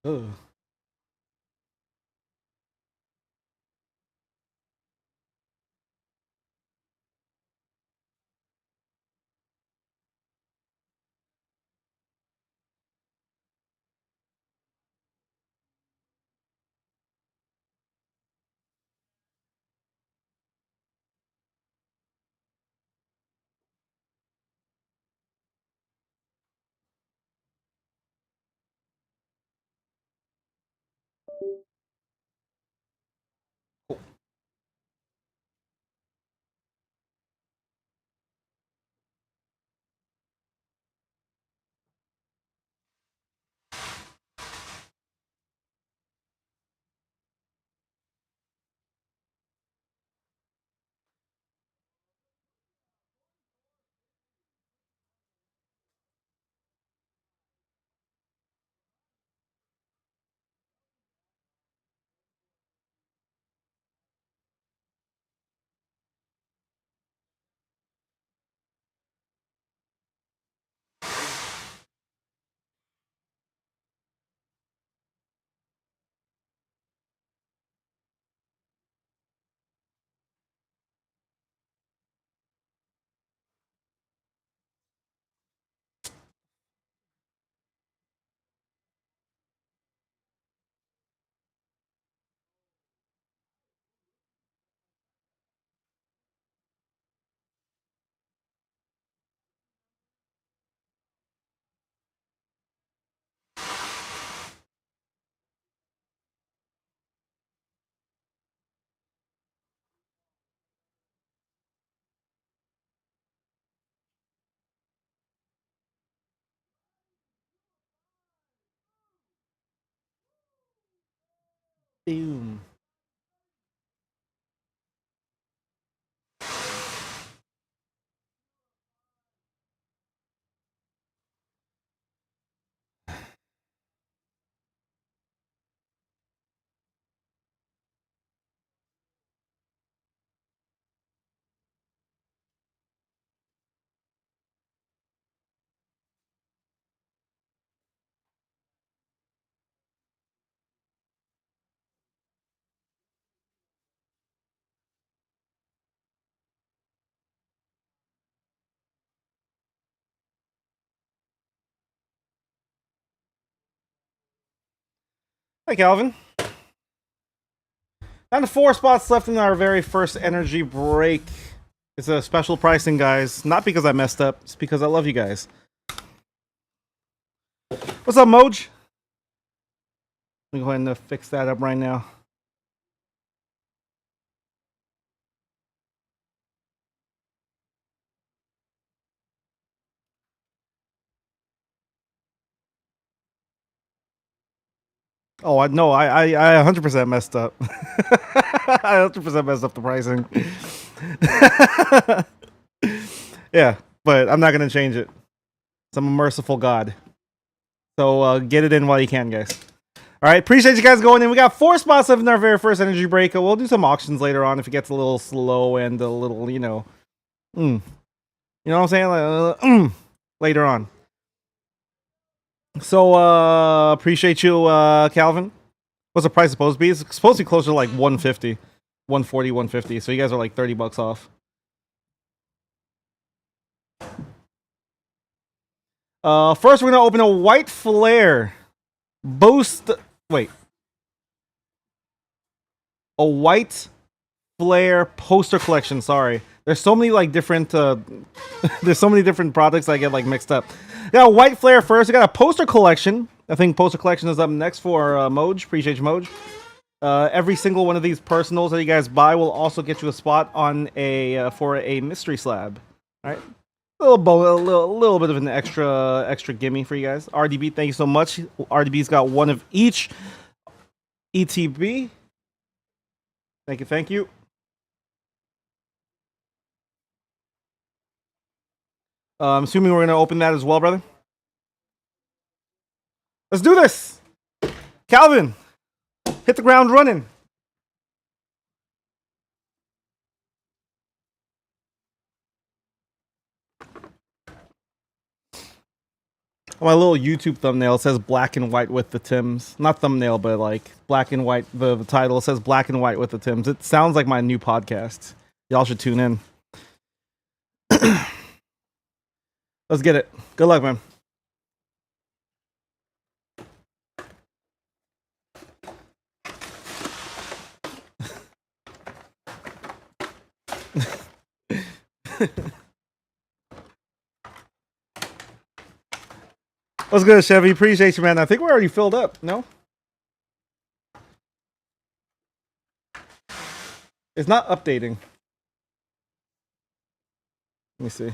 Ugh. Boom. Hi, Calvin. Down to 4 spots left in our very first energy break. It's a special pricing, guys. Not because I messed up, it's because I love you guys. What's up, Moj? Let me go ahead and fix that up right now. Oh, I 100% messed up. I 100% messed up the pricing. Yeah, but I'm not gonna change it. I'm a merciful God. So get it in while you can, guys. All right, appreciate you guys going in. We got 4 spots left in our very first energy break. We'll do some auctions later on if it gets a little slow and a little, you know what I'm saying? Like, later on. So appreciate you, Calvin. What's the price supposed to be? It's supposed to be closer to like 150, 140, 150. So you guys are like $30 off. First we're gonna open a white flare boost. Wait, a white flare poster collection. Sorry, there's so many like different. There's so many different products I get like mixed up. Got a white flare first. We got a poster collection. I think poster collection is up next for Moj. Appreciate you, Moj. Every single one of these personals that you guys buy will also get you a spot on a for a mystery slab. All right, a little bit of an extra gimme for you guys. RDB, thank you so much. RDB's got one of each. ETB, thank you. I'm assuming we're gonna open that as well, brother. Let's do this, Calvin. Hit the ground running. On my little YouTube thumbnail, it says black and white with the Timz. Not thumbnail, but like black and white. The title says black and white with the Timz. It sounds like my new podcast. Y'all should tune in. Let's get it. Good luck, man. What's good, Chevy? Appreciate you, man. I think we're already filled up. No? It's not updating. Let me see.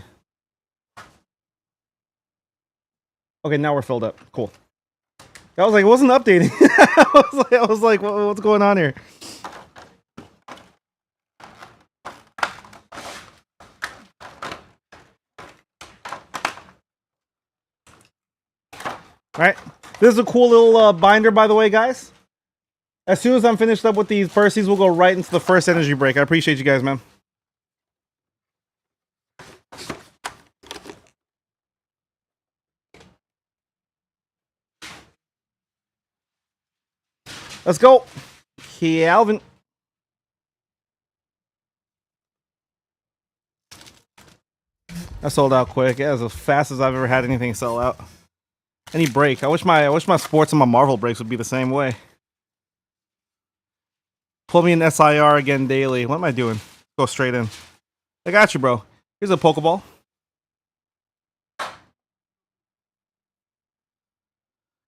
Okay, now we're filled up. Cool. I was like, it wasn't updating. I was like, what's going on here? All right. This is a cool little binder, by the way, guys. As soon as I'm finished up with these Percy's, we'll go right into the first energy break. I appreciate you guys, man. Let's go. Calvin. I sold out quick. Yeah, it was as fast as I've ever had anything sell out. Any break. I wish my sports and my Marvel breaks would be the same way. Pull me an SIR again daily. What am I doing? Go straight in. I got you, bro. Here's a Pokeball.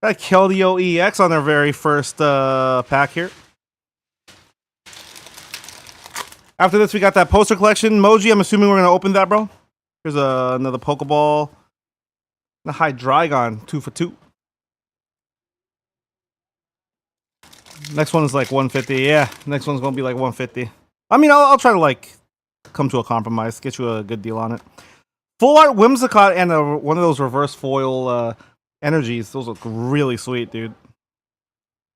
Got Keldeo EX on their very first pack here. After this, we got that poster collection. Moji, I'm assuming we're going to open that, bro. Here's another Pokeball. The Hydreigon, 2 for 2. Next one's like 150. Yeah, next one's going to be like 150. I mean, I'll try to like come to a compromise, get you a good deal on it. Full art Whimsicott and one of those reverse foil energies. Those look really sweet, dude.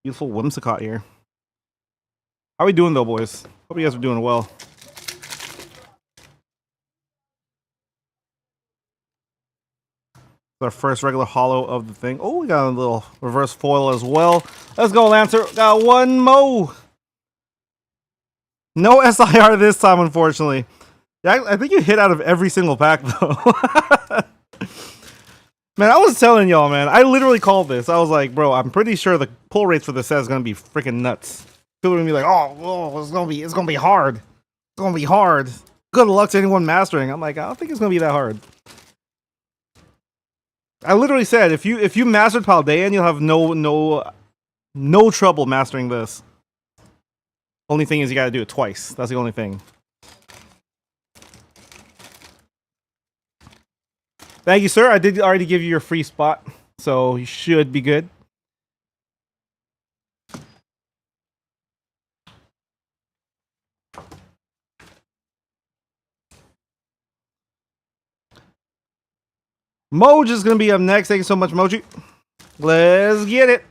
Beautiful Whimsicott here. How are we doing though, boys? Hope you guys are doing well. Our first regular holo of the thing. Oh, we got a little reverse foil as well. Let's go, Lancer. Got one mo. No SIR this time, unfortunately. Yeah, I think you hit out of every single pack, though. Man, I was telling y'all, man. I literally called this. I was like, bro, I'm pretty sure the pull rates for this set is gonna be freaking nuts. People are gonna be like, oh, it's gonna be hard. It's gonna be hard. Good luck to anyone mastering. I'm like, I don't think it's gonna be that hard. I literally said if you mastered Paldean, you'll have no trouble mastering this. Only thing is you gotta do it twice. That's the only thing. Thank you, sir. I did already give you your free spot, so you should be good. Moj is gonna be up next. Thank you so much, Moji. Let's get it.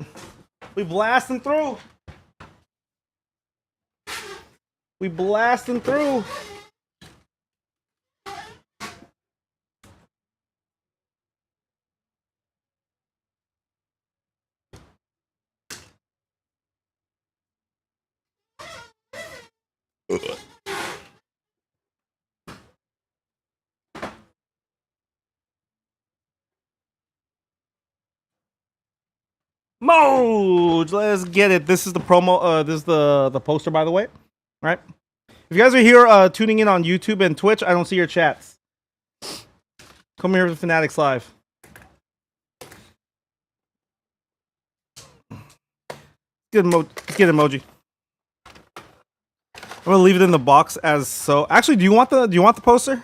We blasting through. We blasting through. Moj, let's get it. This is the promo. This is the poster, by the way. All right. If you guys are here tuning in on YouTube and Twitch, I don't see your chats. Come here to Fanatics Live. Good emoji. I'm gonna leave it in the box as so. Actually, do you want the poster?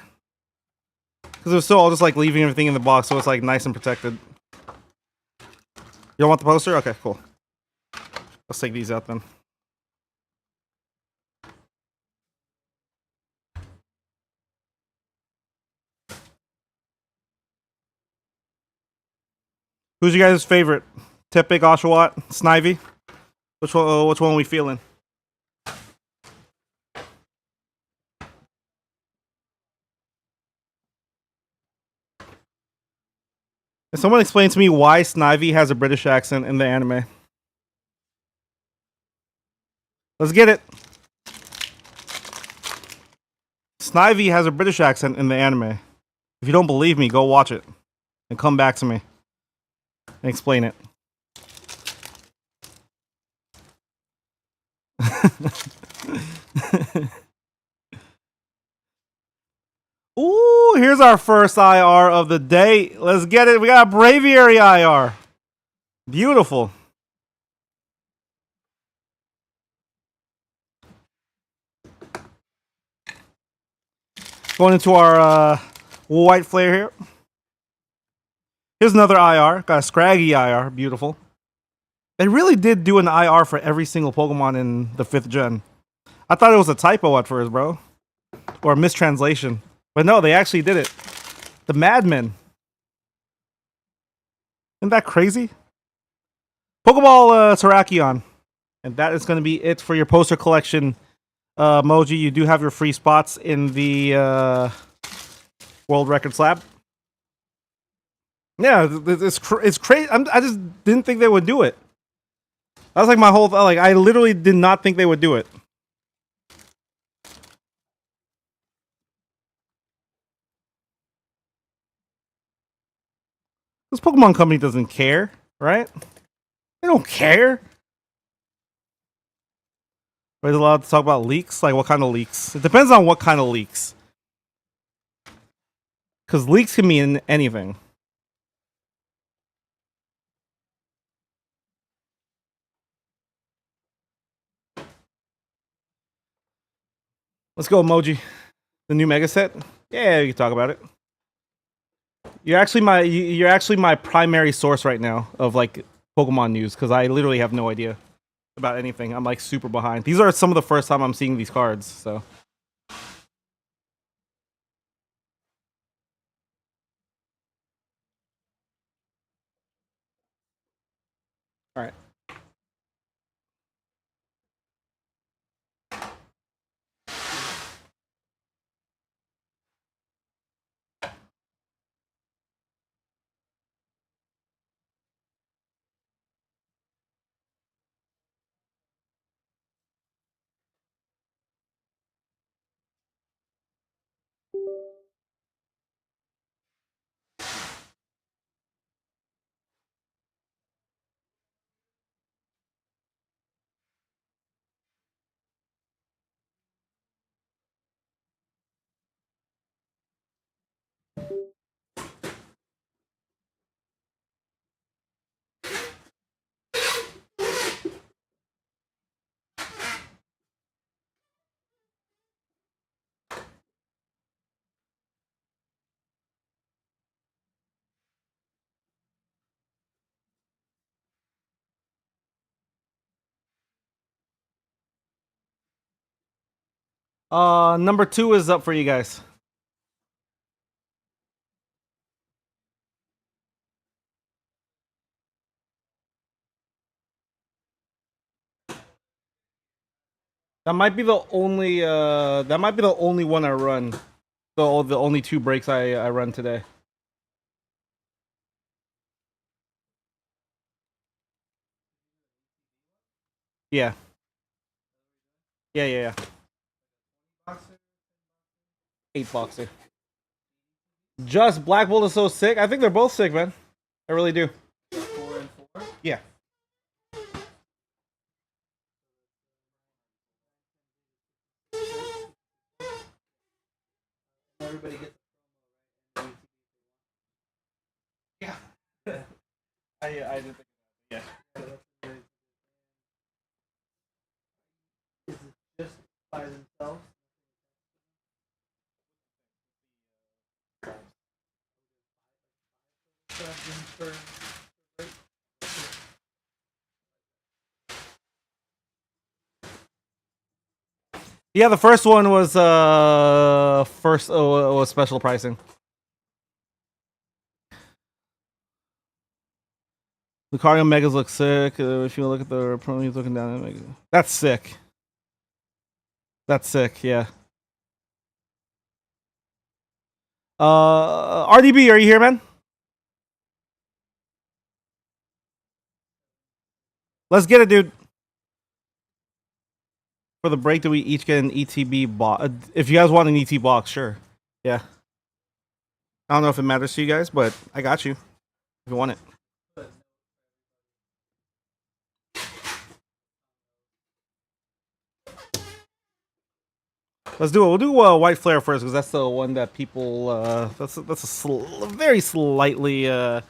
Because if so, I'll just like leaving everything in the box so it's like nice and protected. You don't want the poster? Okay, cool. Let's take these out then. Who's your guys' favorite? Tipic, Oshawott, Snivy? Which one are we feeling? Someone explain to me why Snivy has a British accent in the anime. Let's get it. Snivy has a British accent in the anime. If you don't believe me, go watch it and come back to me and explain it. Ooh, here's our first IR of the day. Let's get it. We got a Braviary IR. Beautiful. Going into our white flare here. Here's another IR. Got a Scraggy IR. Beautiful. They really did do an IR for every single Pokemon in the 5th gen. I thought it was a typo at first, bro. Or a mistranslation. But no, they actually did it. The Madmen. Isn't that crazy? Pokeball Terrakion. And that is going to be it for your poster collection, Moji. You do have your free spots in the World Record Slab. Yeah, it's crazy. I just didn't think they would do it. That was like my whole... Like, I literally did not think they would do it. This Pokemon company doesn't care, right? They don't care. Are they allowed to talk about leaks? Like, what kind of leaks? It depends on what kind of leaks. Because leaks can mean anything. Let's go, Emoji. The new Mega Set? Yeah, you can talk about it. You're actually my primary source right now of like Pokemon news because I literally have no idea about anything. I'm like super behind. These are some of the first time I'm seeing these cards, so. All right. Number 2 is up for you guys. That might be the only one I run. So the only 2 breaks I run today. Yeah. Yeah. 8 boxer. Just Black Bolt is so sick. I think they're both sick, man. I really do. 4 and 4? Yeah. Everybody gets yeah. I didn't think yeah. Is it just by themselves? Yeah, the first one was was special pricing. Lucario Megas look sick. If you look at the promo, he's looking down at Mega. That's sick. That's sick. Yeah. RDB, are you here, man? Let's get it, dude. For the break, do we each get an ETB box? If you guys want an ET box, sure. Yeah. I don't know if it matters to you guys, but I got you. If you want it. Let's do it. We'll do White Flare first because that's the one that people. That's a very slightly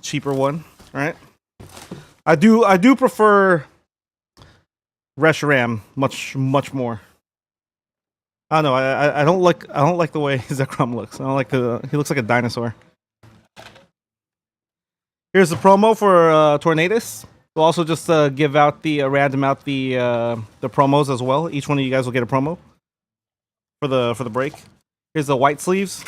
cheaper one, right? I do prefer Reshiram much more. I don't know. I don't like the way Zekrom looks. I don't like he looks like a dinosaur. Here's the promo for Tornadus. We'll also just give out the random out the promos as well. Each one of you guys will get a promo for the break. Here's the white sleeves.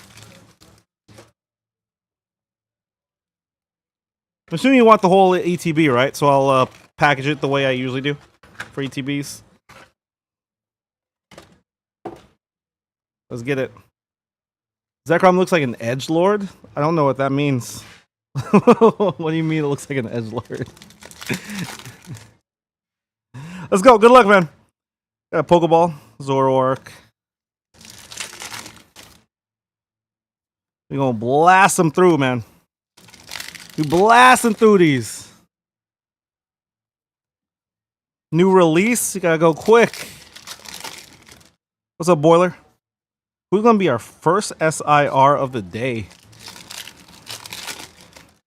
I'm assuming you want the whole ETB, right? So I'll package it the way I usually do for ETBs. Let's get it. Zekrom looks like an edgelord. I don't know what that means. What do you mean it looks like an edgelord? Let's go. Good luck, man. Got a Pokeball. Zoroark. We're going to blast them through, man. We blasting through these. New release. You got to go quick. What's up, Boiler? Who's going to be our first SIR of the day?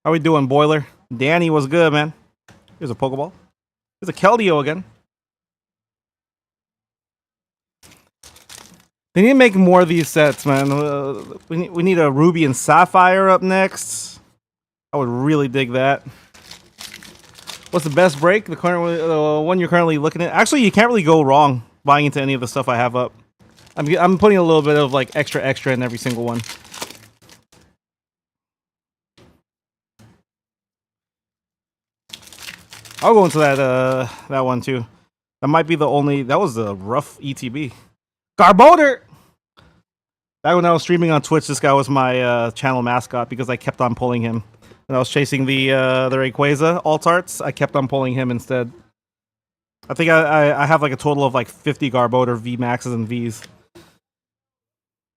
How we doing, Boiler? Danny was good, man. Here's a Pokeball. Here's a Keldeo again. They need to make more of these sets, man. We need a Ruby and Sapphire up next. I would really dig that. What's the best break? The current one you're currently looking at. Actually, you can't really go wrong buying into any of the stuff I have up. I'm putting a little bit of like extra in every single one. I'll go into that one too. That might be the only. That was a rough ETB. Garbodor. Back when I was streaming on Twitch, this guy was my channel mascot because I kept on pulling him. When I was chasing the Rayquaza alt arts, I kept on pulling him instead. I think I have like a total of like 50 Garbodor V maxes and Vs.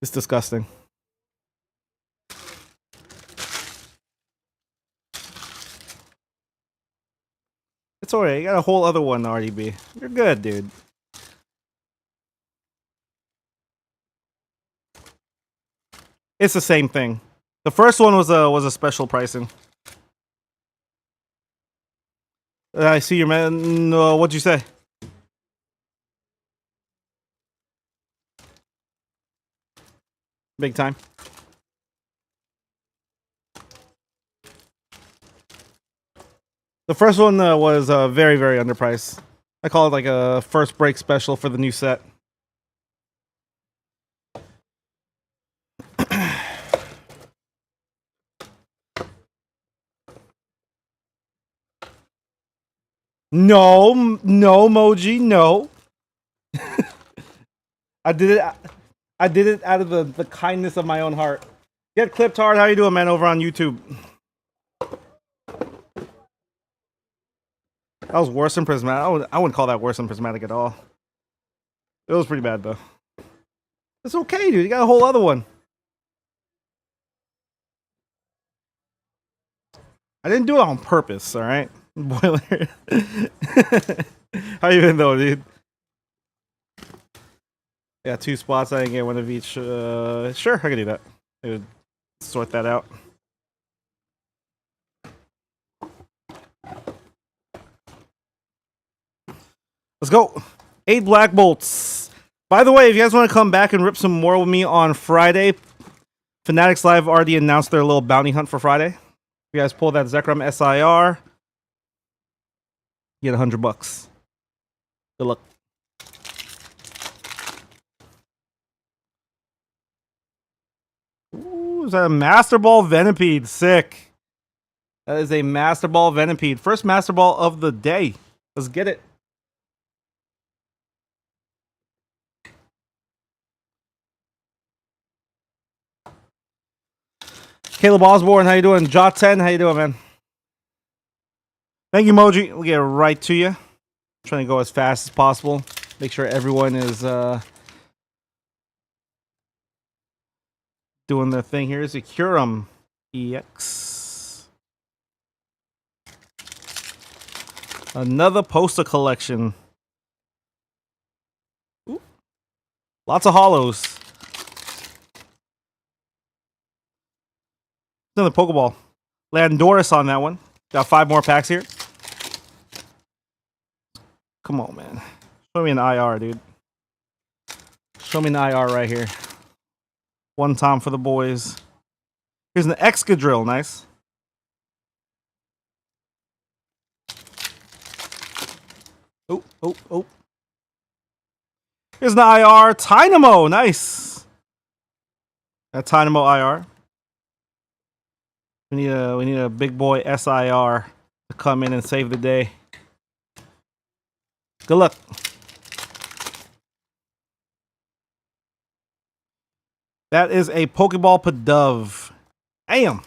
It's disgusting. It's alright. You got a whole other one, RDB. You're good, dude. It's the same thing. The first one was a special pricing. I see you, man. What'd you say? Big time. The first one was very, very underpriced. I call it like a first break special for the new set. No, Moji, no. I did it out of the kindness of my own heart. Get clipped hard. How you doing, man? Over on YouTube. That was worse than Prismatic. I wouldn't call that worse than Prismatic at all. It was pretty bad though. It's okay, dude. You got a whole other one. I didn't do it on purpose. All right, Boiler. How you been though, dude? Yeah, 2 spots. I didn't get one of each. Sure, I can do that. I would sort that out. Let's go. 8 Black Bolts. By the way, if you guys want to come back and rip some more with me on Friday, Fanatics Live already announced their little bounty hunt for Friday. If you guys pull that Zekrom SIR, you get $100. Good luck. Ooh, is that a Master Ball Venipede? Sick. That is a Master Ball Venipede. First Master Ball of the day. Let's get it. Caleb Osborne, how you doing? Jot10, how you doing, man? Thank you, Moji. We'll get right to you. Trying to go as fast as possible. Make sure everyone is doing their thing here. Securum EX. Another poster collection. Ooh. Lots of hollows. Another Pokeball. Landoris on that one. Got 5 more packs here. Come on, man. Show me an IR, dude. Show me an IR right here. One time for the boys. Here's an Excadrill. Nice. Oh, oh, oh. Here's an IR. Tynamo. Nice. That Tynamo IR. We need a big boy SIR to come in and save the day. Good luck. That is a Pokeball Pidove. Damn.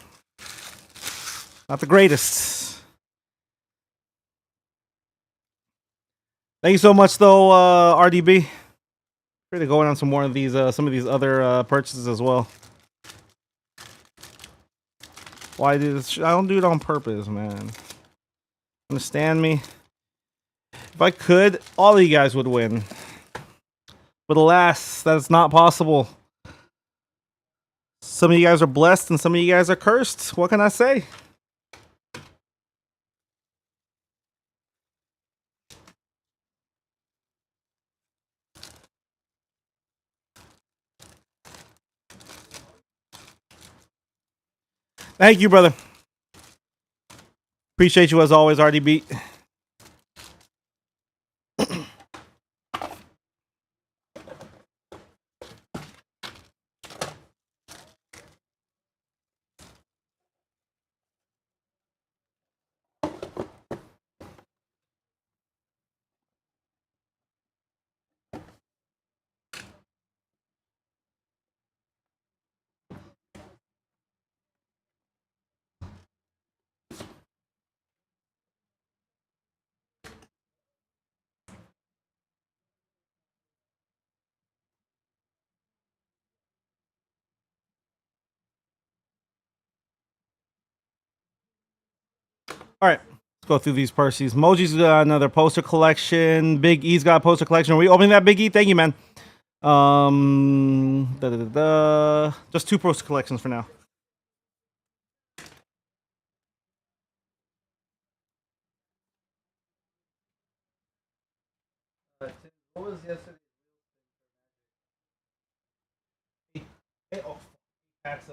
Not the greatest. Thank you so much, though, RDB. Ready to go on some more of these, some of these other purchases as well. Why do this? I don't do it on purpose, man. Understand me? If I could, all of you guys would win. But alas, that's not possible. Some of you guys are blessed and some of you guys are cursed. What can I say? Thank you, brother. Appreciate you as always, RDB. All right, let's go through these Percy's. Moji's got another poster collection. Big E's got a poster collection. Are we opening that, Big E? Thank you, man. Just 2 poster collections for now. What was yesterday? 8 packs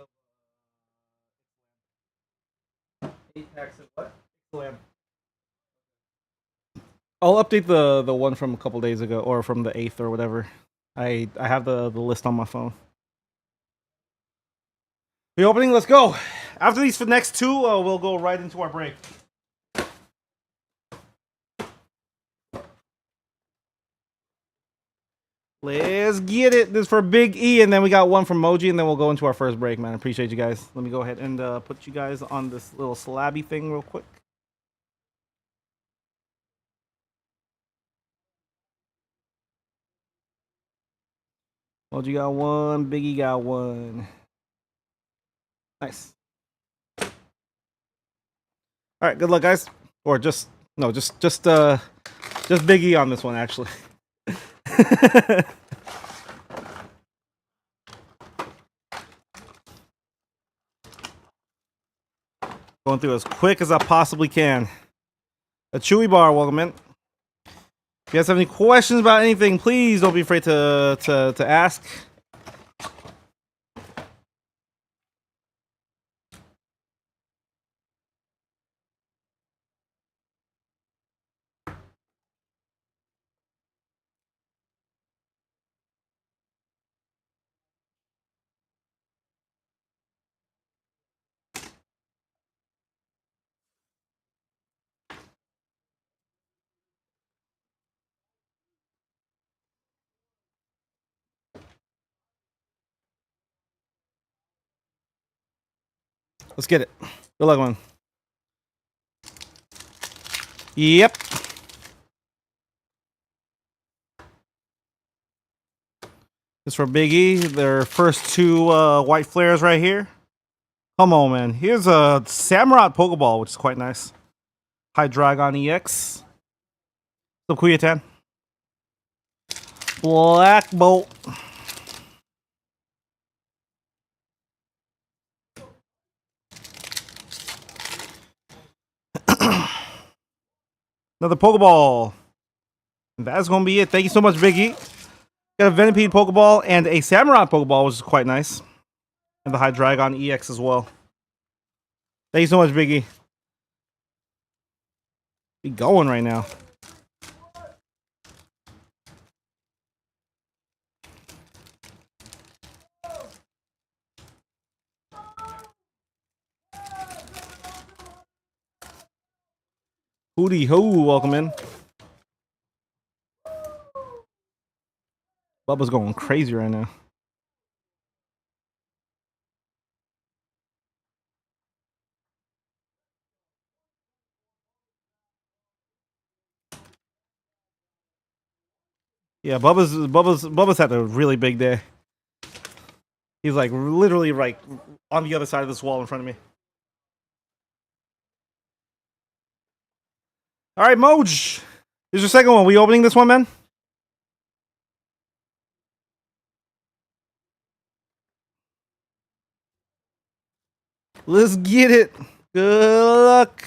of what? Slam. I'll update the one from a couple days ago, or from the 8th or whatever. I have the list on my phone. The opening, let's go. After these next 2, we'll go right into our break. Let's get it. This is for Big E, and then we got one from Moji, and then we'll go into our first break, man. Appreciate you guys. Let me go ahead and put you guys on this little slabby thing real quick. Moji got one. Big E got one. Nice. All right, good luck, guys. Or just Big E on this one, actually. Going through as quick as I possibly can. A Chewy Bar, welcome in. If you guys have any questions about anything, please don't be afraid to ask. Let's get it. Good luck, man. Yep. This for Big E. Their first two white flares right here. Come on, man. Here's a Samurott Pokeball, which is quite nice. Hydreigon EX. So Kuyatan. Black Bolt. Another Pokeball. And that's going to be it. Thank you so much, Big E. Got a Venipede Pokeball and a Samurott Pokeball, which is quite nice. And the Hydreigon EX as well. Thank you so much, Big E. Be going right now. Hootie ho, welcome in. Bubba's going crazy right now. Yeah, Bubba's had a really big day. He's like literally like on the other side of this wall in front of me. All right, Moj. Here's your second one. We opening this one, man? Let's get it. Good luck.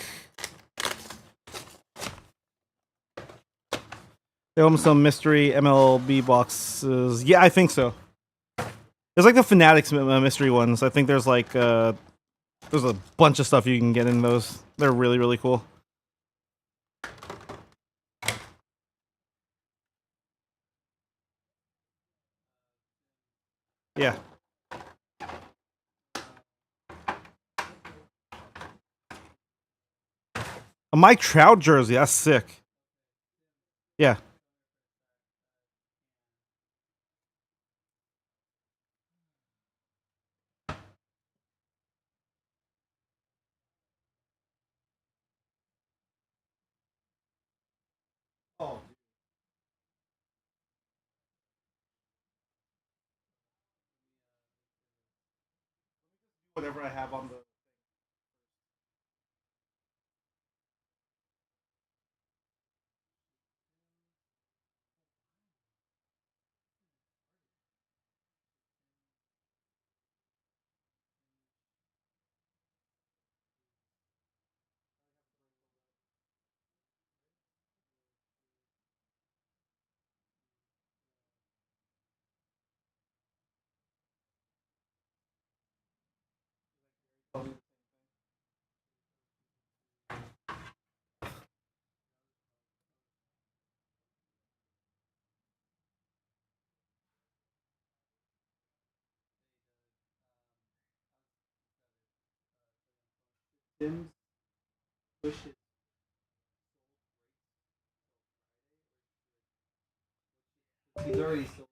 They own some mystery MLB boxes. Yeah, I think so. There's like the Fanatics mystery ones. I think there's like there's a bunch of stuff you can get in those. They're really, really cool. Yeah. A Mike Trout jersey. That's sick. Yeah. Oh. Whatever I have on the. TheTimz wishes. He's already sold.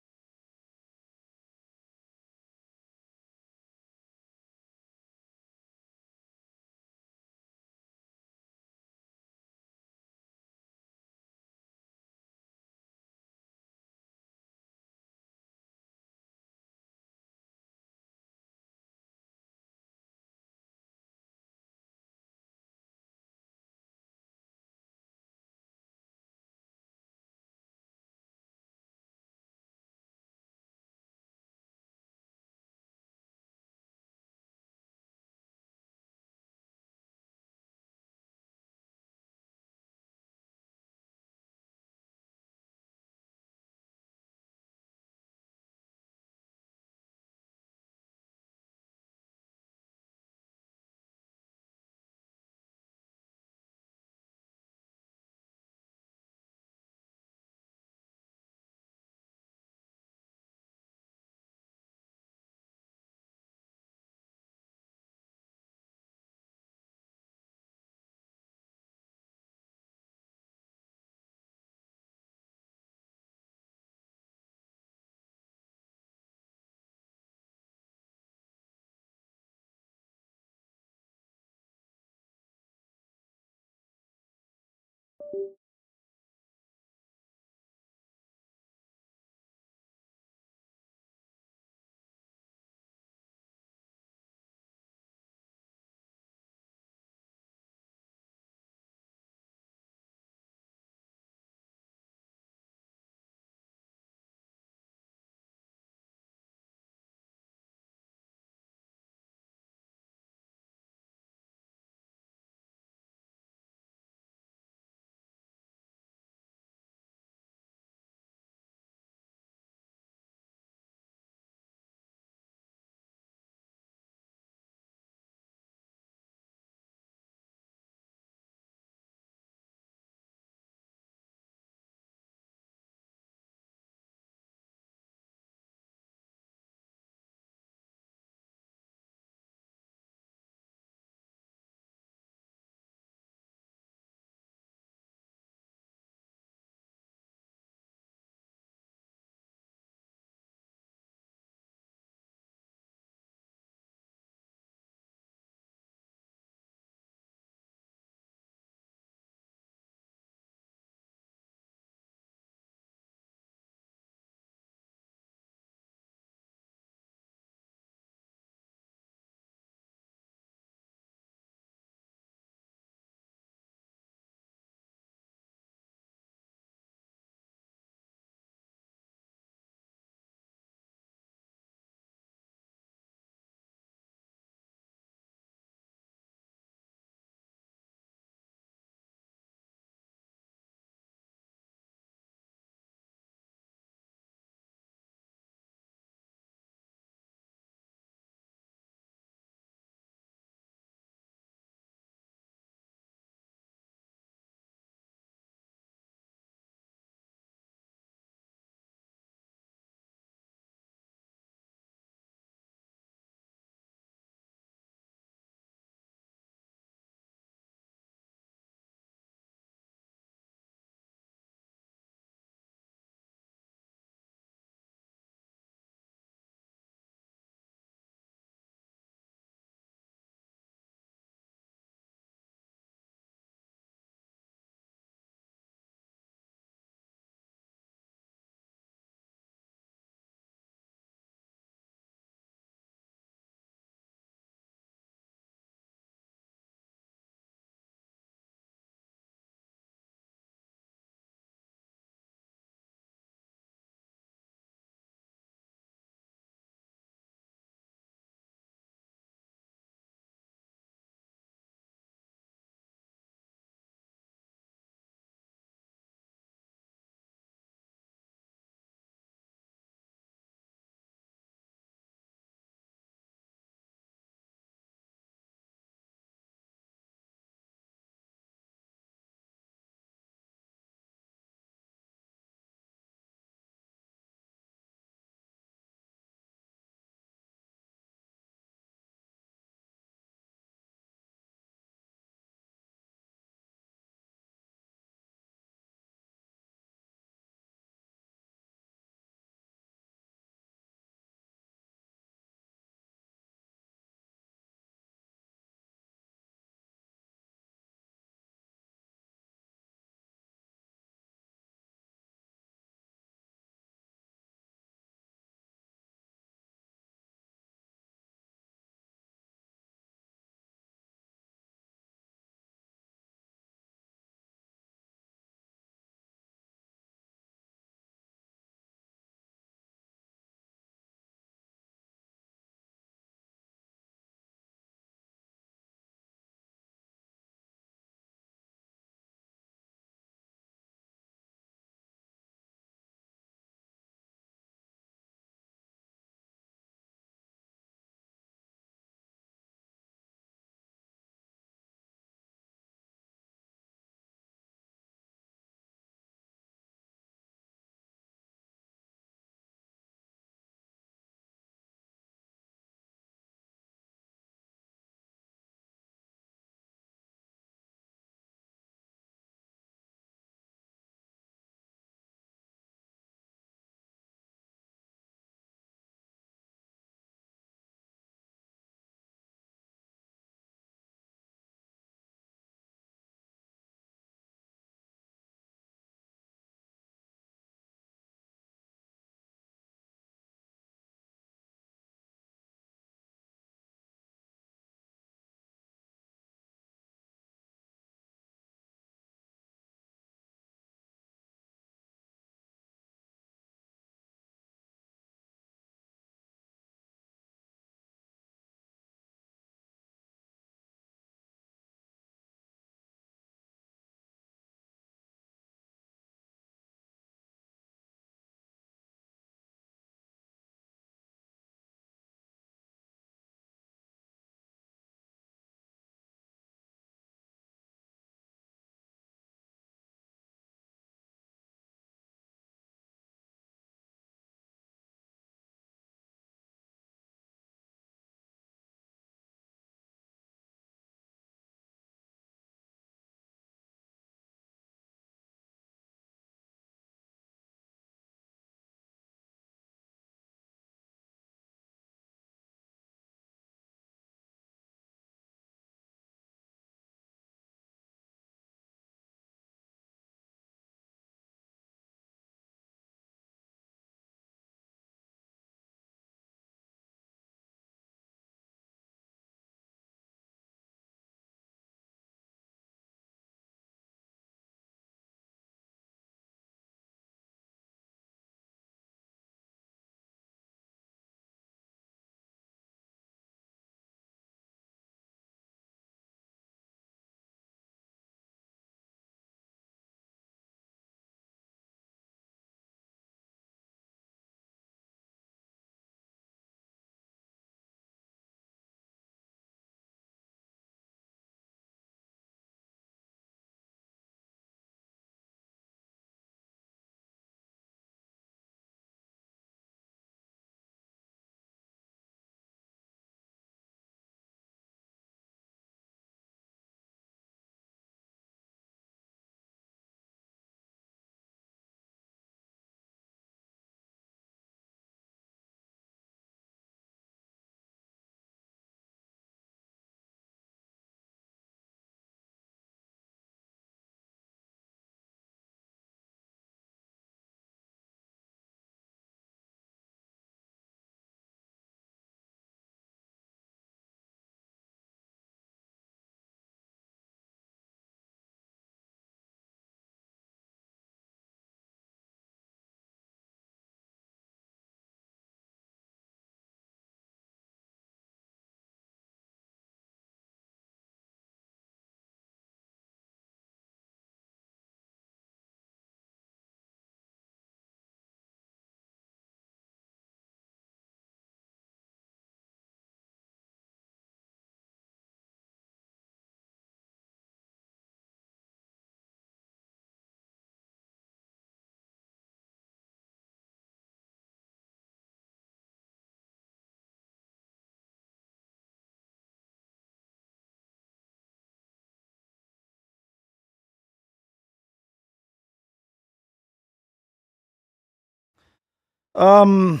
I'm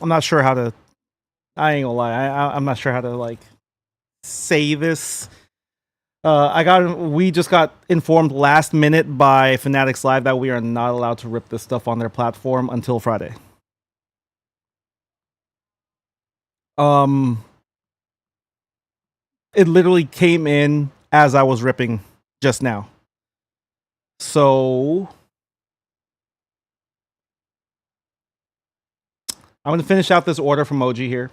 not sure how to. I ain't gonna lie. I'm not sure how to like say this. We just got informed last minute by Fanatics Live that we are not allowed to rip this stuff on their platform until Friday. It literally came in as I was ripping just now. So I'm gonna finish out this order from Moji here.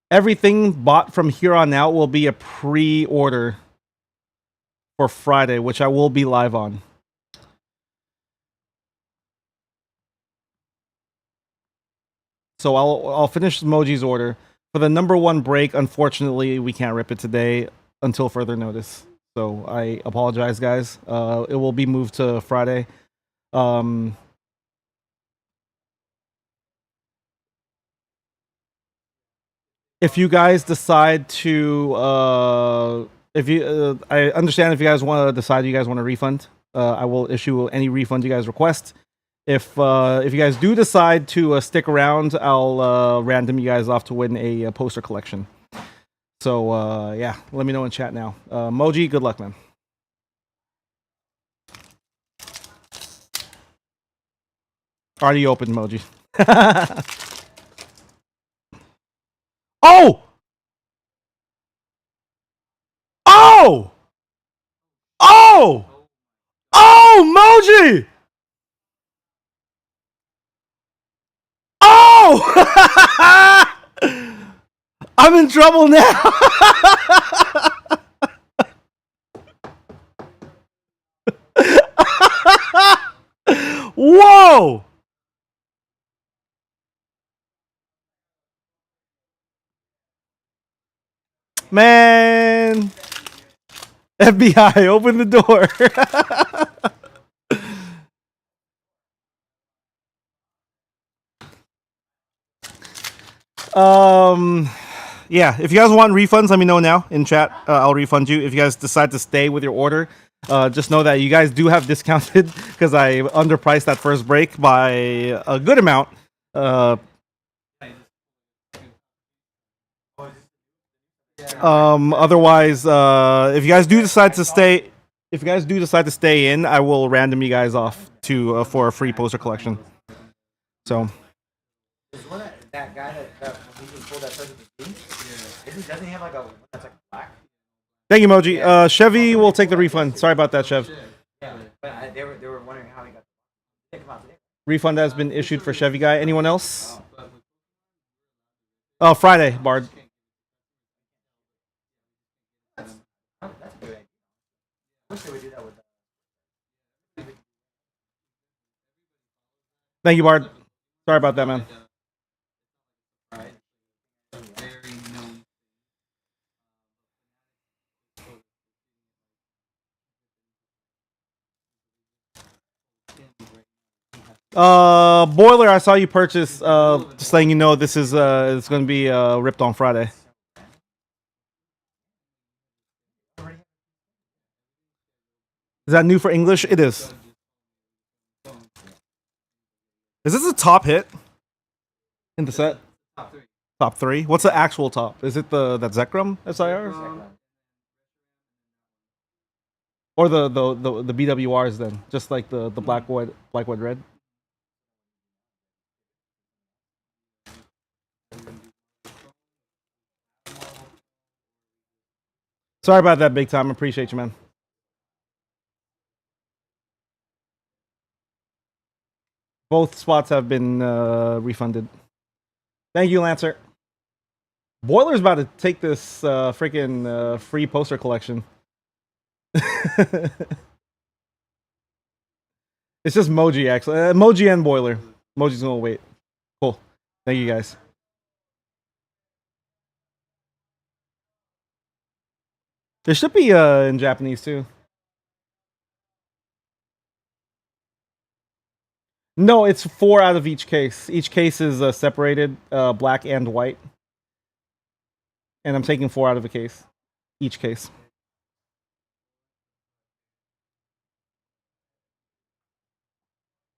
Everything bought from here on out will be a pre-order for Friday, which I will be live on. So I'll finish Moji's order. For the number one break, unfortunately, we can't rip it today until further notice. So I apologize, guys. It will be moved to Friday. If you guys decide to, I understand if you guys want to decide you guys want a refund, I will issue any refund you guys request. If you guys do decide to stick around, I'll random you guys off to win a poster collection. So yeah, let me know in chat now. Moji, good luck, man. Already opened, Moji. Oh! Oh! Oh! Oh, Moji! Oh! I'm in trouble now. Whoa! Man. FBI, open the door. Yeah, if you guys want refunds, let me know now in chat. I'll refund you. If you guys decide to stay with your order, just know that you guys do have discounted because I underpriced that first break by a good amount. Otherwise, if you guys do decide to stay, in, I will random you guys off to for a free poster collection. So. That guy that when he pulled that person doesn't he have like a that's like black? Thank you, Moji. Chevy will take the refund. Sorry about that, Chev. Yeah, but they were wondering how he got. Refund has been issued for Chevy guy. Anyone else? Oh, Friday, Bard. That's a good idea. I wish they would do that with. Thank you, Bard. Sorry about that, man. Boiler, I saw you purchase. Just letting you know, this is it's going to be ripped on Friday. Is that new for English? It is. Is this a top hit in the set? Top three. What's the actual top? Is it that Zekrom SIR? Or the BWRs then? Just like the black white red. Sorry about that, big time. Appreciate you, man. Both spots have been refunded. Thank you, Lancer. Boiler's about to take this freaking free poster collection. It's just Moji, actually. Moji and Boiler. Moji's gonna wait. Cool. Thank you, guys. There should be in Japanese, too. No, it's 4 out of each case. Each case is separated, black and white. And I'm taking 4 out of a case. Each case.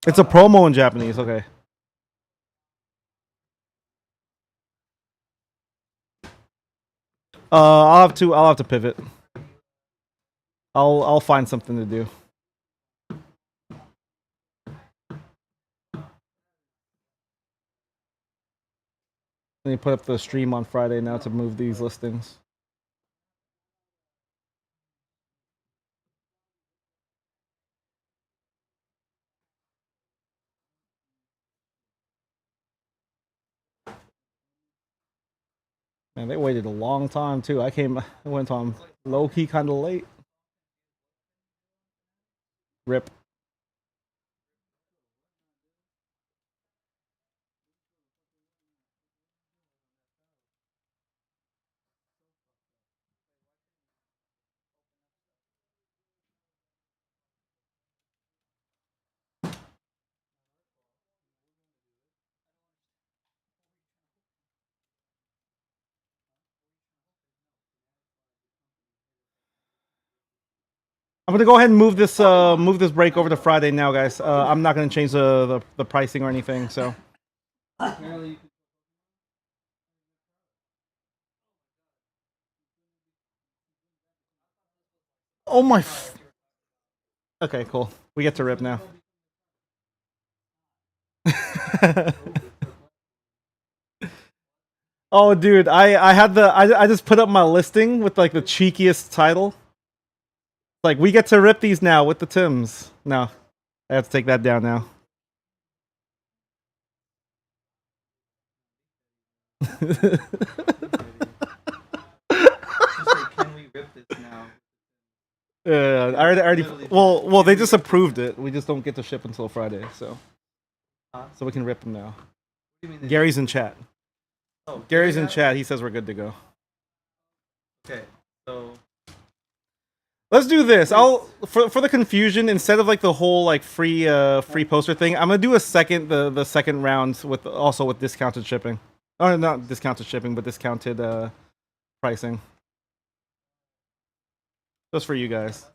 It's a promo in Japanese. Okay. I'll have to pivot. I'll find something to do. Let me put up the stream on Friday now to move these listings. Man, they waited a long time too. I went on low key kind of late. Rip. I'm gonna go ahead and move this break over to Friday now, guys. I'm not gonna change the pricing or anything. So. Oh my. Okay, cool. We get to rip now. Oh, dude, I just put up my listing with like the cheekiest title. Like, we get to rip these now with the TheTimz. No, I have to take that down now. Can we rip this now? Yeah, I already. Well, they just approved it. We just don't get to ship until Friday, so we can rip them now. Gary's in chat. Oh, Gary's in chat. He says we're good to go. Okay, so let's do this. For the confusion, instead of like the whole like free poster thing, I'm gonna do the second round with discounted shipping. Oh, not discounted shipping, but discounted pricing. Just for you guys.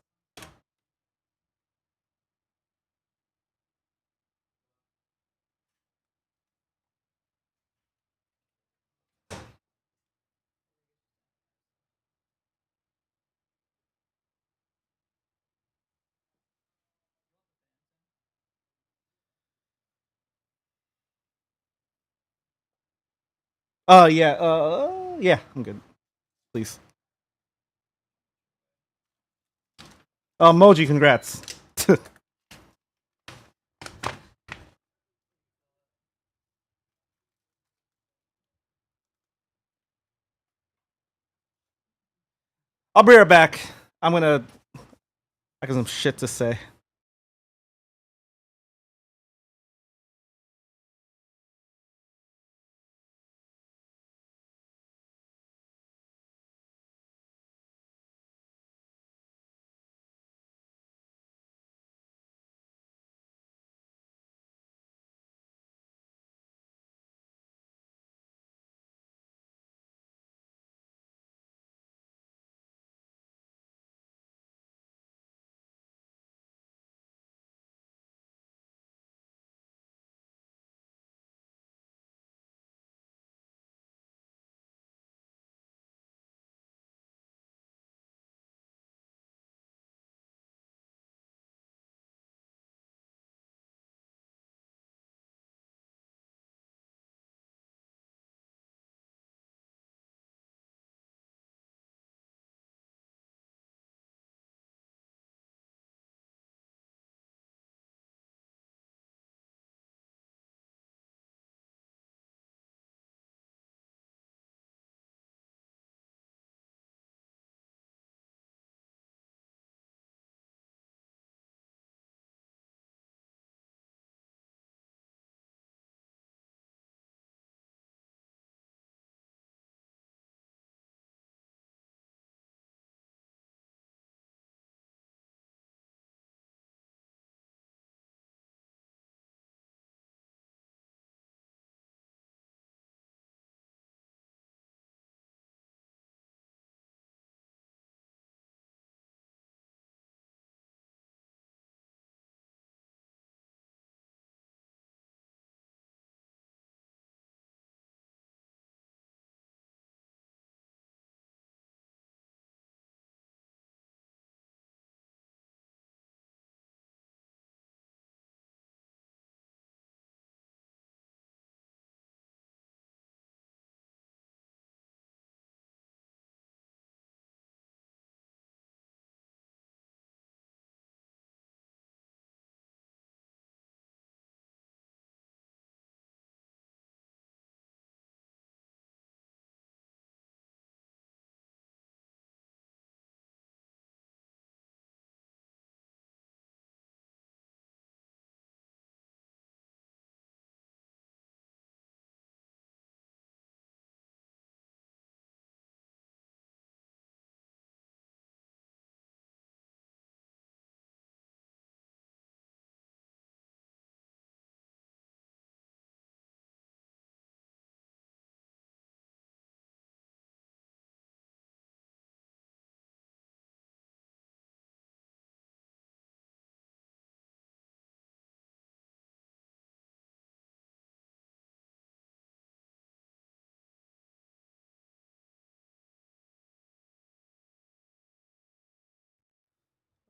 Yeah, I'm good. Please. Moji, congrats. I'll be right back. I got some shit to say.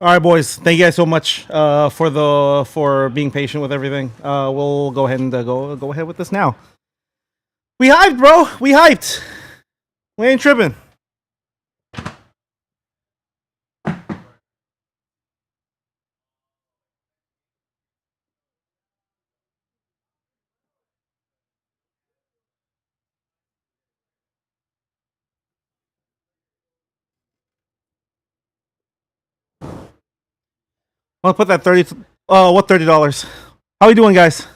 All right, boys. Thank you guys so much for being patient with everything. We'll go ahead and go ahead with this now. We hyped, bro. We hyped. We ain't tripping. I'll put that 30. Oh, what $30? How we doing, guys?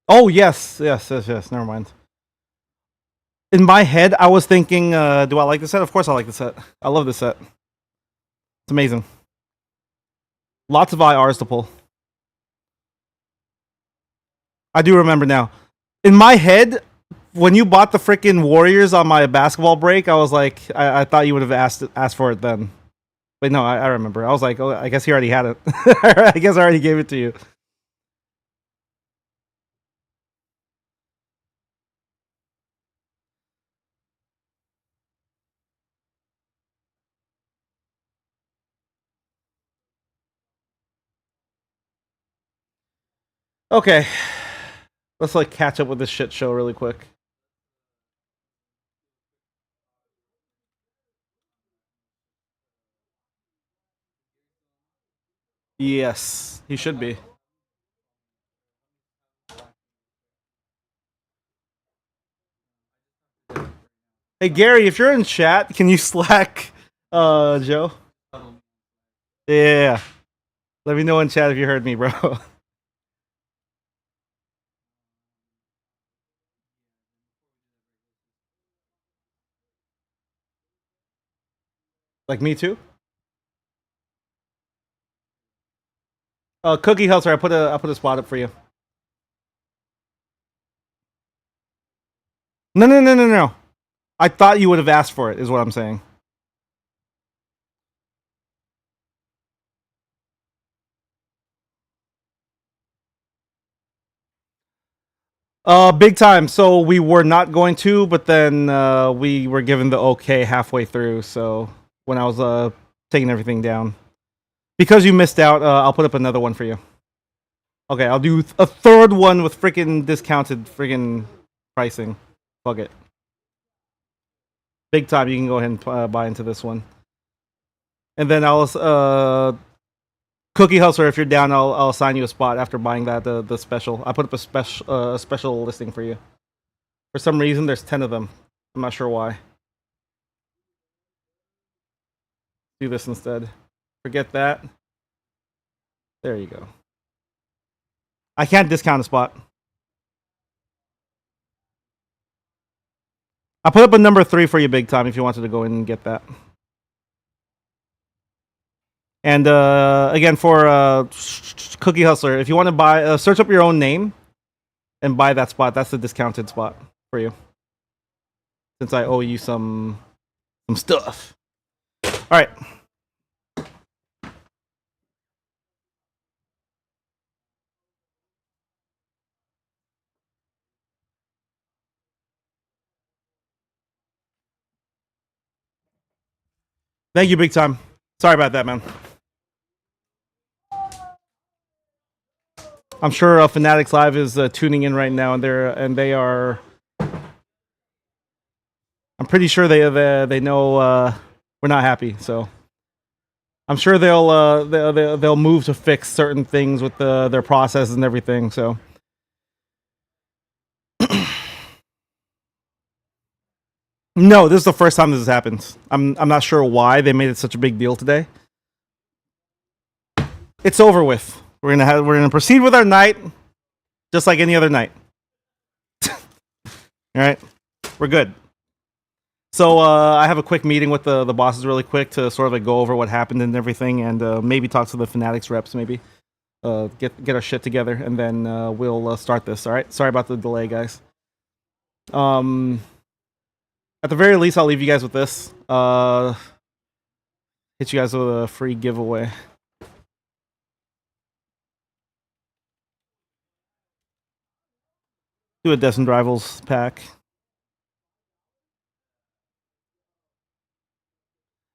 Oh yes. Never mind. In my head, I was thinking, do I like the set? Of course, I like the set. I love this set. It's amazing. Lots of IRs to pull. I do remember now. In my head, when you bought the freaking Warriors on my basketball break, I was like, I thought you would have asked for it then. But no, I remember. I was like, oh, I guess he already had it. I guess I already gave it to you. Okay. Let's like catch up with this shit show really quick. Yes, he should be. Hey Gary, if you're in chat, can you Slack Joe? Yeah. Let me know in chat if you heard me, bro. Like me too? Cookie Hustler, I put a spot up for you. No. I thought you would have asked for it, is what I'm saying. Big time. So we were not going to, but then we were given the okay halfway through. So when I was taking everything down, because you missed out, I'll put up another one for you. Okay, I'll do a third one with freaking discounted freaking pricing. Fuck it. Big time. You can go ahead and buy into this one, and then I'll Cookie Hustler. If you're down, I'll assign you a spot after buying that the special. I put up a special listing for you. For some reason, there's 10 of them. I'm not sure why. Do this instead. Forget that. There you go. I can't discount a spot. I put up a number 3 for you, big time, if you wanted to go in and get that. And again, for Cookie Hustler, if you want to buy, search up your own name and buy that spot. That's the discounted spot for you. Since I owe you some stuff. All right. Thank you, big time. Sorry about that, man. I'm sure Fanatics Live is tuning in right now, and they are. I'm pretty sure they know we're not happy, so I'm sure they'll move to fix certain things with their processes and everything. So. No, this is the first time this has happened. I'm not sure why they made it such a big deal today. It's over with. We're gonna proceed with our night, just like any other night. All right, we're good. So I have a quick meeting with the bosses really quick to sort of like go over what happened and everything, and maybe talk to the Fanatics reps, maybe get our shit together, and then we'll start this. All right. Sorry about the delay, guys. At the very least, I'll leave you guys with this. Hit you guys with a free giveaway. Do a Destined Rivals pack.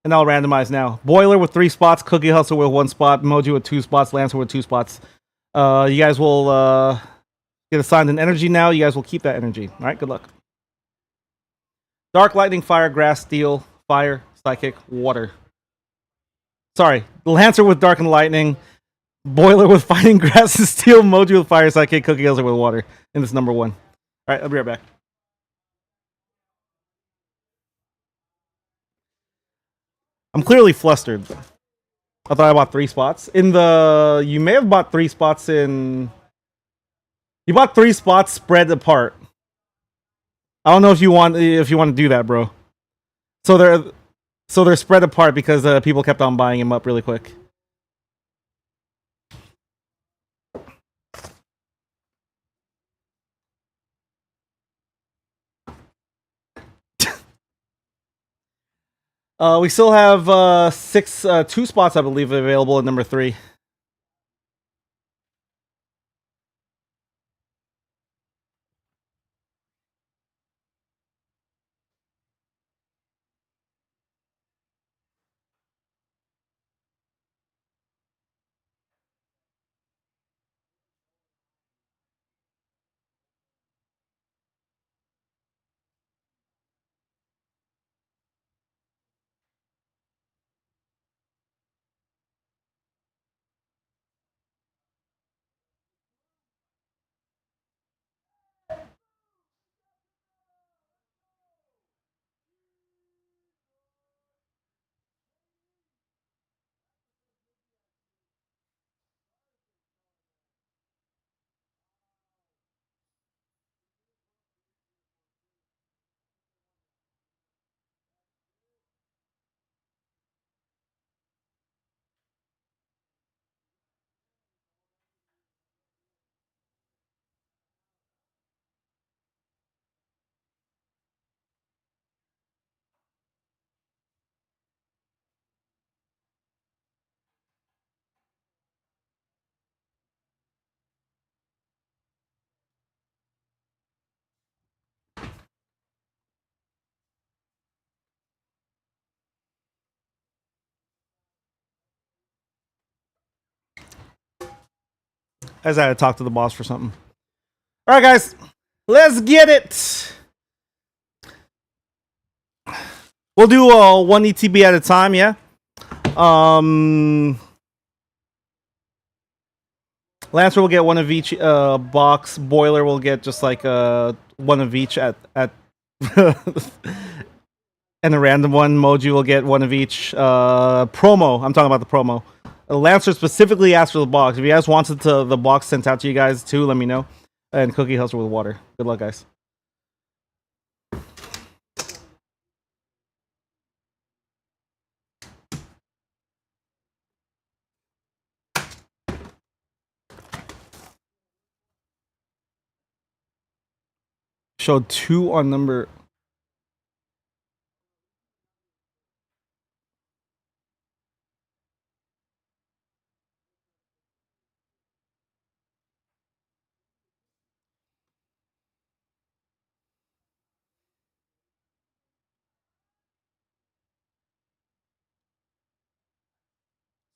And I'll randomize now. Boiler with 3 spots, Cookie Hustle with 1 spot, Moji with 2 spots, Lancer with 2 spots. You guys will get assigned an energy now. You guys will keep that energy. All right, good luck. Dark Lightning, Fire, Grass, Steel, Fire, Psychic, Water. Sorry, Lancer with Dark and Lightning, Boiler with Fighting Grass and Steel, Moji with Fire, Psychic, Cookie Hustle with Water. And this number 1. All right, I'll be right back. I'm clearly flustered. I thought I bought 3 spots. You may have bought 3 spots in... You bought 3 spots spread apart. I don't know if you want to do that, bro. So they're spread apart because people kept on buying them up really quick. We still have 2 spots, I believe, available at number 3. As I had to talk to the boss for something. All right, guys, let's get it. We'll do 1 ETB at a time, yeah. Lancer will get 1 of each box. Boiler will get just like 1 of each at and a random one. Moji will get 1 of each. Promo. I'm talking about the promo. Lancer specifically asked for the box. If you guys wanted the box sent out to you guys too, let me know. And Cookie Hustle with Water. Good luck, guys. Showed 2 on number...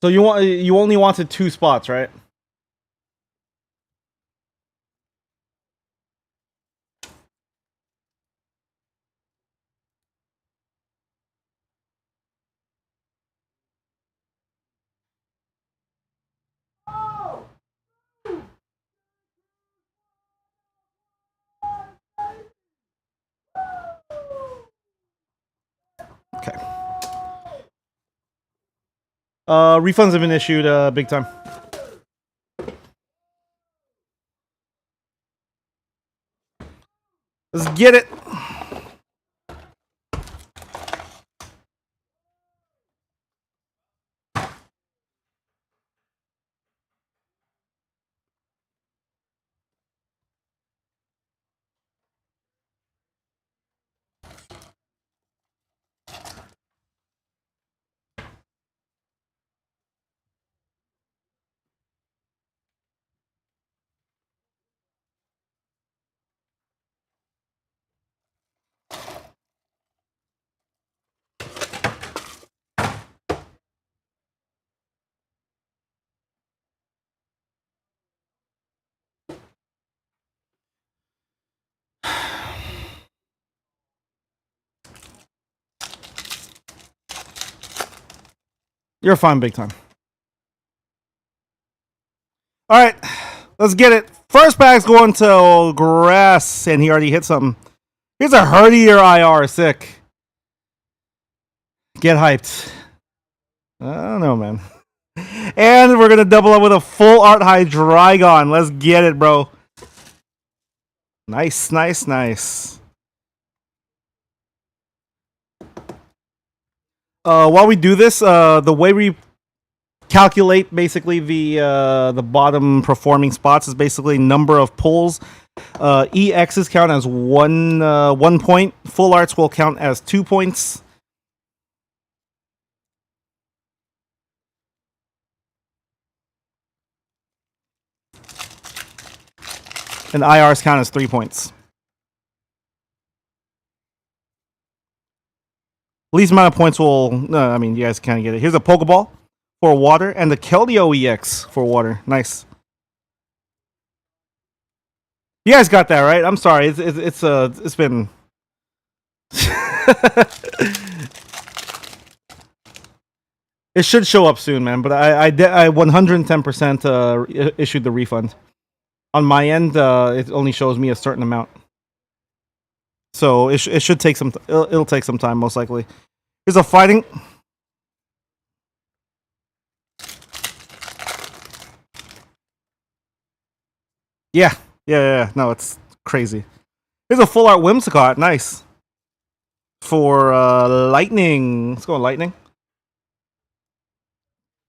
So you only wanted 2 spots, right? Okay. Refunds have been issued big time. Let's get it. You're fine, big time. All right, let's get it. First pack's going to Grass, and he already hit something. Here's a Herdier IR, sick. Get hyped. I don't know, man. And we're going to double up with a full art high Drygon. Let's get it, bro. Nice, nice, nice. While we do this, the way we calculate basically the bottom performing spots is basically number of pulls. EXs count as 1 point. Full arts will count as 2 points. And IRs count as 3 points. Least amount of points will... I mean, you guys kind of get it. Here's a Pokeball for water and the Keldeo EX for water. Nice. You guys got that, right? I'm sorry. It's been... It should show up soon, man. But I 110% issued the refund. On my end, it only shows me a certain amount. So it should take some... It'll take some time, most likely. Here's a fighting... Yeah. No, it's crazy. Here's a full art Whimsicott. Nice. For Lightning. Let's go Lightning.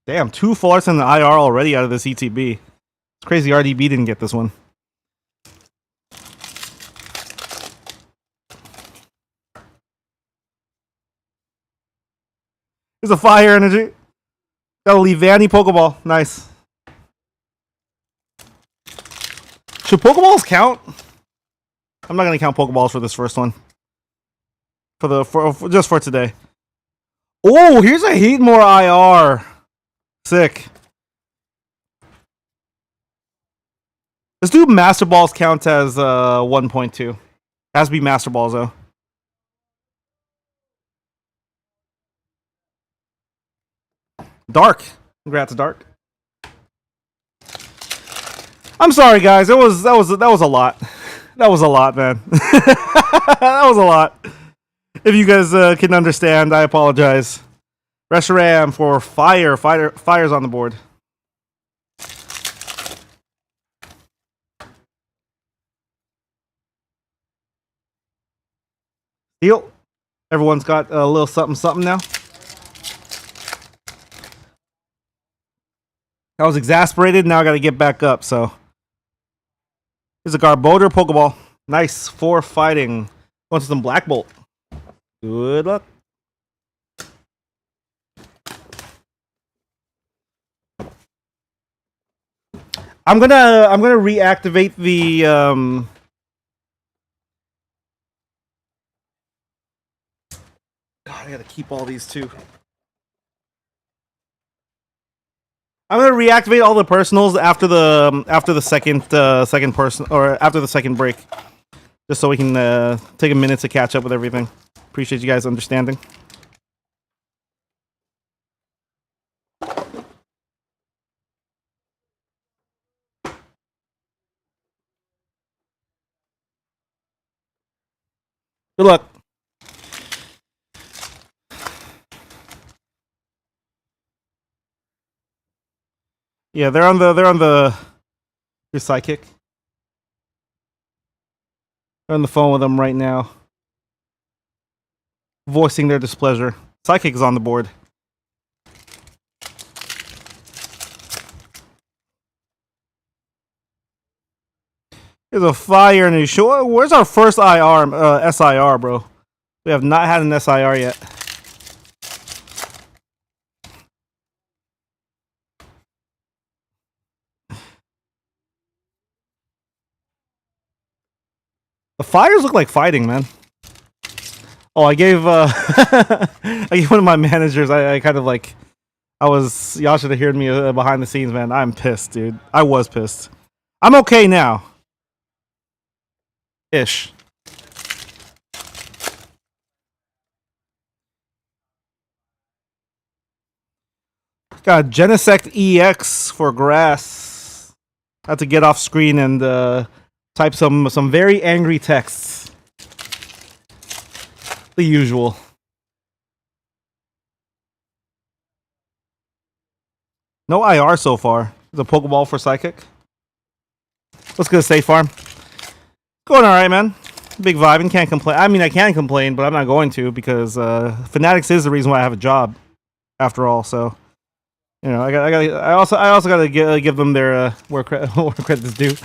Damn, 2 full arts and an IR already out of this ETB. It's crazy RDB didn't get this one. Here's a Fire Energy. Got a Leavanny Pokeball. Nice. Should Pokeballs count? I'm not gonna count Pokeballs for this first one. Just for today. Oh, here's a Heatmore IR. Sick. Let's do Master Balls count as 1.2. Has to be Master Balls though. Dark. Congrats, Dark. I'm sorry, guys. That was a lot. That was a lot, man. That was a lot. If you guys can understand, I apologize. Reshiram for Fire. Fire's on the board. Heal. Everyone's got a little something now. I was exasperated. Now I got to get back up. So here's a Garbodor Pokeball. Nice for fighting. Going to some Black Bolt. Good luck. I'm gonna reactivate the God, I gotta keep all these too. I'm gonna reactivate all the personals after the second person, or after the second break, just so we can take a minute to catch up with everything. Appreciate you guys understanding. Good luck. Yeah, they're on the your sidekick. They're on the phone with them right now, voicing their displeasure. Sidekick is on the board. Here's a Fire Energy. Show. Where's our first SIR, bro? We have not had an SIR yet. The Fires look like fighting, man. Oh, I gave I gave one of my managers. I kind of like. Y'all should have heard me behind the scenes, man. I'm pissed, dude. I was pissed. I'm okay now. Ish. Got Genesect EX for grass. I have to get off screen and type some very angry texts. The usual. No IR so far. The Pokeball for Psychic. Let's go to State Farm. Going alright, man. Big vibing, can't complain. I mean, I can complain, but I'm not going to because Fanatics is the reason why I have a job, after all. So, you know, I also gotta give them their where credit is due.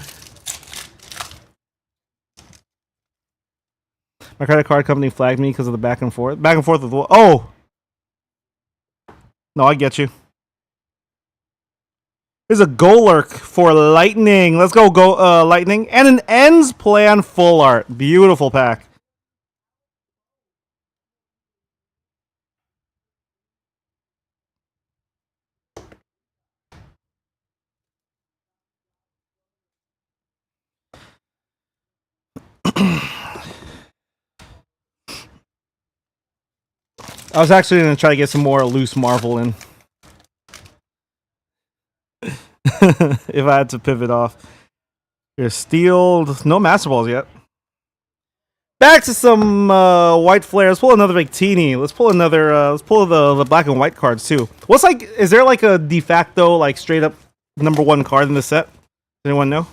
My credit card company flagged me because of the back and forth. Back and forth with what? Oh, no, I get you. There's a Golurk for Lightning. Let's go Lightning and an Ends Plan full art. Beautiful pack. I was actually going to try to get some more loose Marvel in. If I had to pivot off. Here's Steel. No Master Balls yet. Back to some white flare. Let's pull another Victini. Let's pull another. Let's pull the black and white cards too. What's like? Is there like a de facto like straight up #1 card in the set? Does anyone know?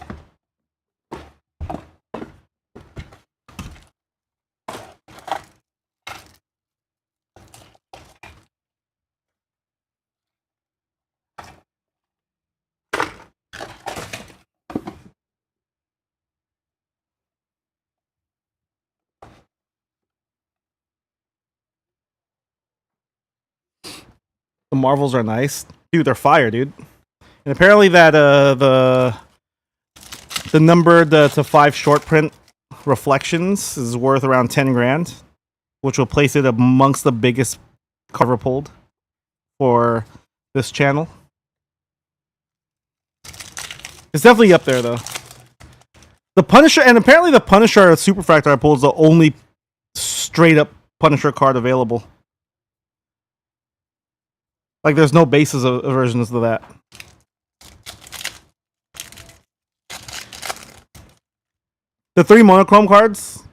The Marvels are nice, dude. They're fire, dude. And apparently that the numbered to 5 short print reflections is worth around 10 grand, which will place it amongst the biggest cover pulled for this channel. It's definitely up there though. The Punisher, and apparently the Punisher Superfractor I pulled is the only straight up Punisher card available. Like, there's no basis of versions of that. The 3 monochrome cards.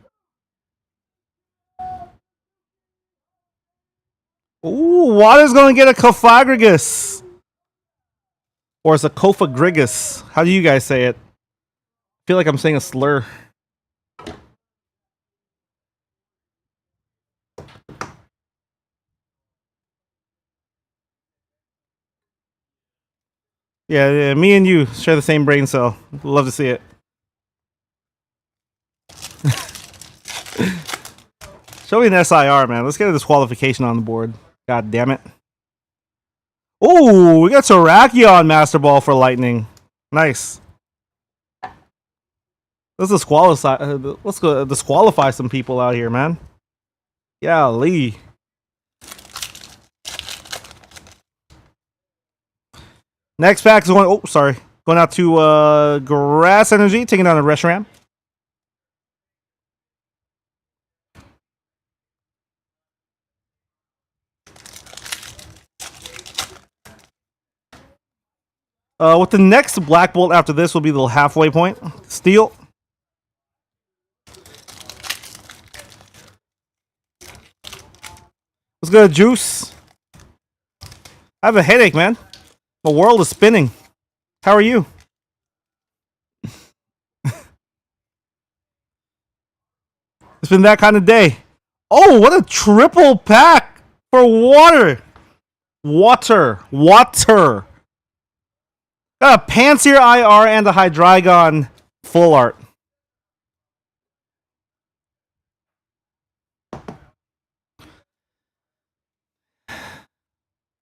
Ooh, Water's gonna get a Cofagrigus. Or it's a Cofagrigus. How do you guys say it? I feel like I'm saying a slur. Yeah, me and you share the same brain cell. Love to see it. Show me an SIR, man. Let's get a disqualification on the board. God damn it. Oh, we got Terrakion Master Ball for Lightning. Nice. Let's disqualify some people out here, man. Yeah, Lee. Next pack is going. Oh, sorry. Going out to Grass Energy, taking down a Reshiram. With the next Black Bolt after this will be the halfway point. Steel. Let's go to Juice. I have a headache, man. The world is spinning. How are you? It's been that kind of day. Oh, what a triple pack for Water. Water. Got a Panseer IR and a Hydreigon full art.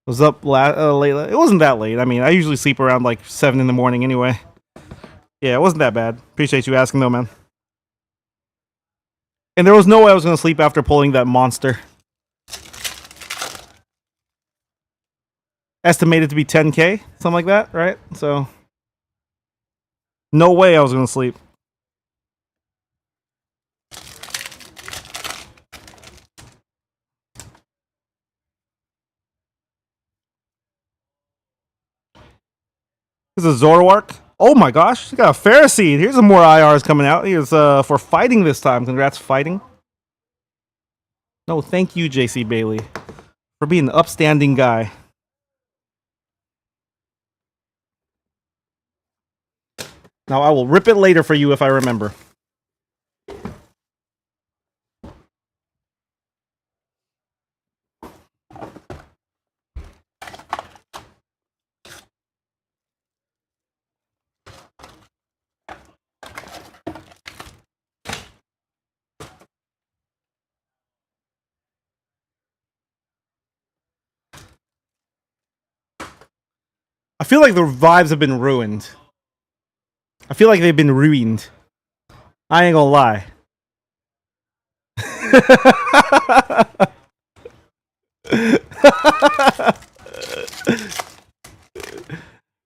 Was up late. It wasn't that late. I mean, I usually sleep around like 7 in the morning anyway. Yeah, it wasn't that bad. Appreciate you asking though, man. And there was no way I was going to sleep after pulling that monster. Estimated to be 10k, something like that, right? So, no way I was going to sleep. This is Zoroark. Oh my gosh, you got a Pharisee. Here's some more IRs coming out. Here's for fighting this time. Congrats, fighting. No, thank you, JC Bailey, for being an upstanding guy. Now I will rip it later for you if I remember. I feel like the vibes have been ruined. I feel like they've been ruined. I ain't gonna lie.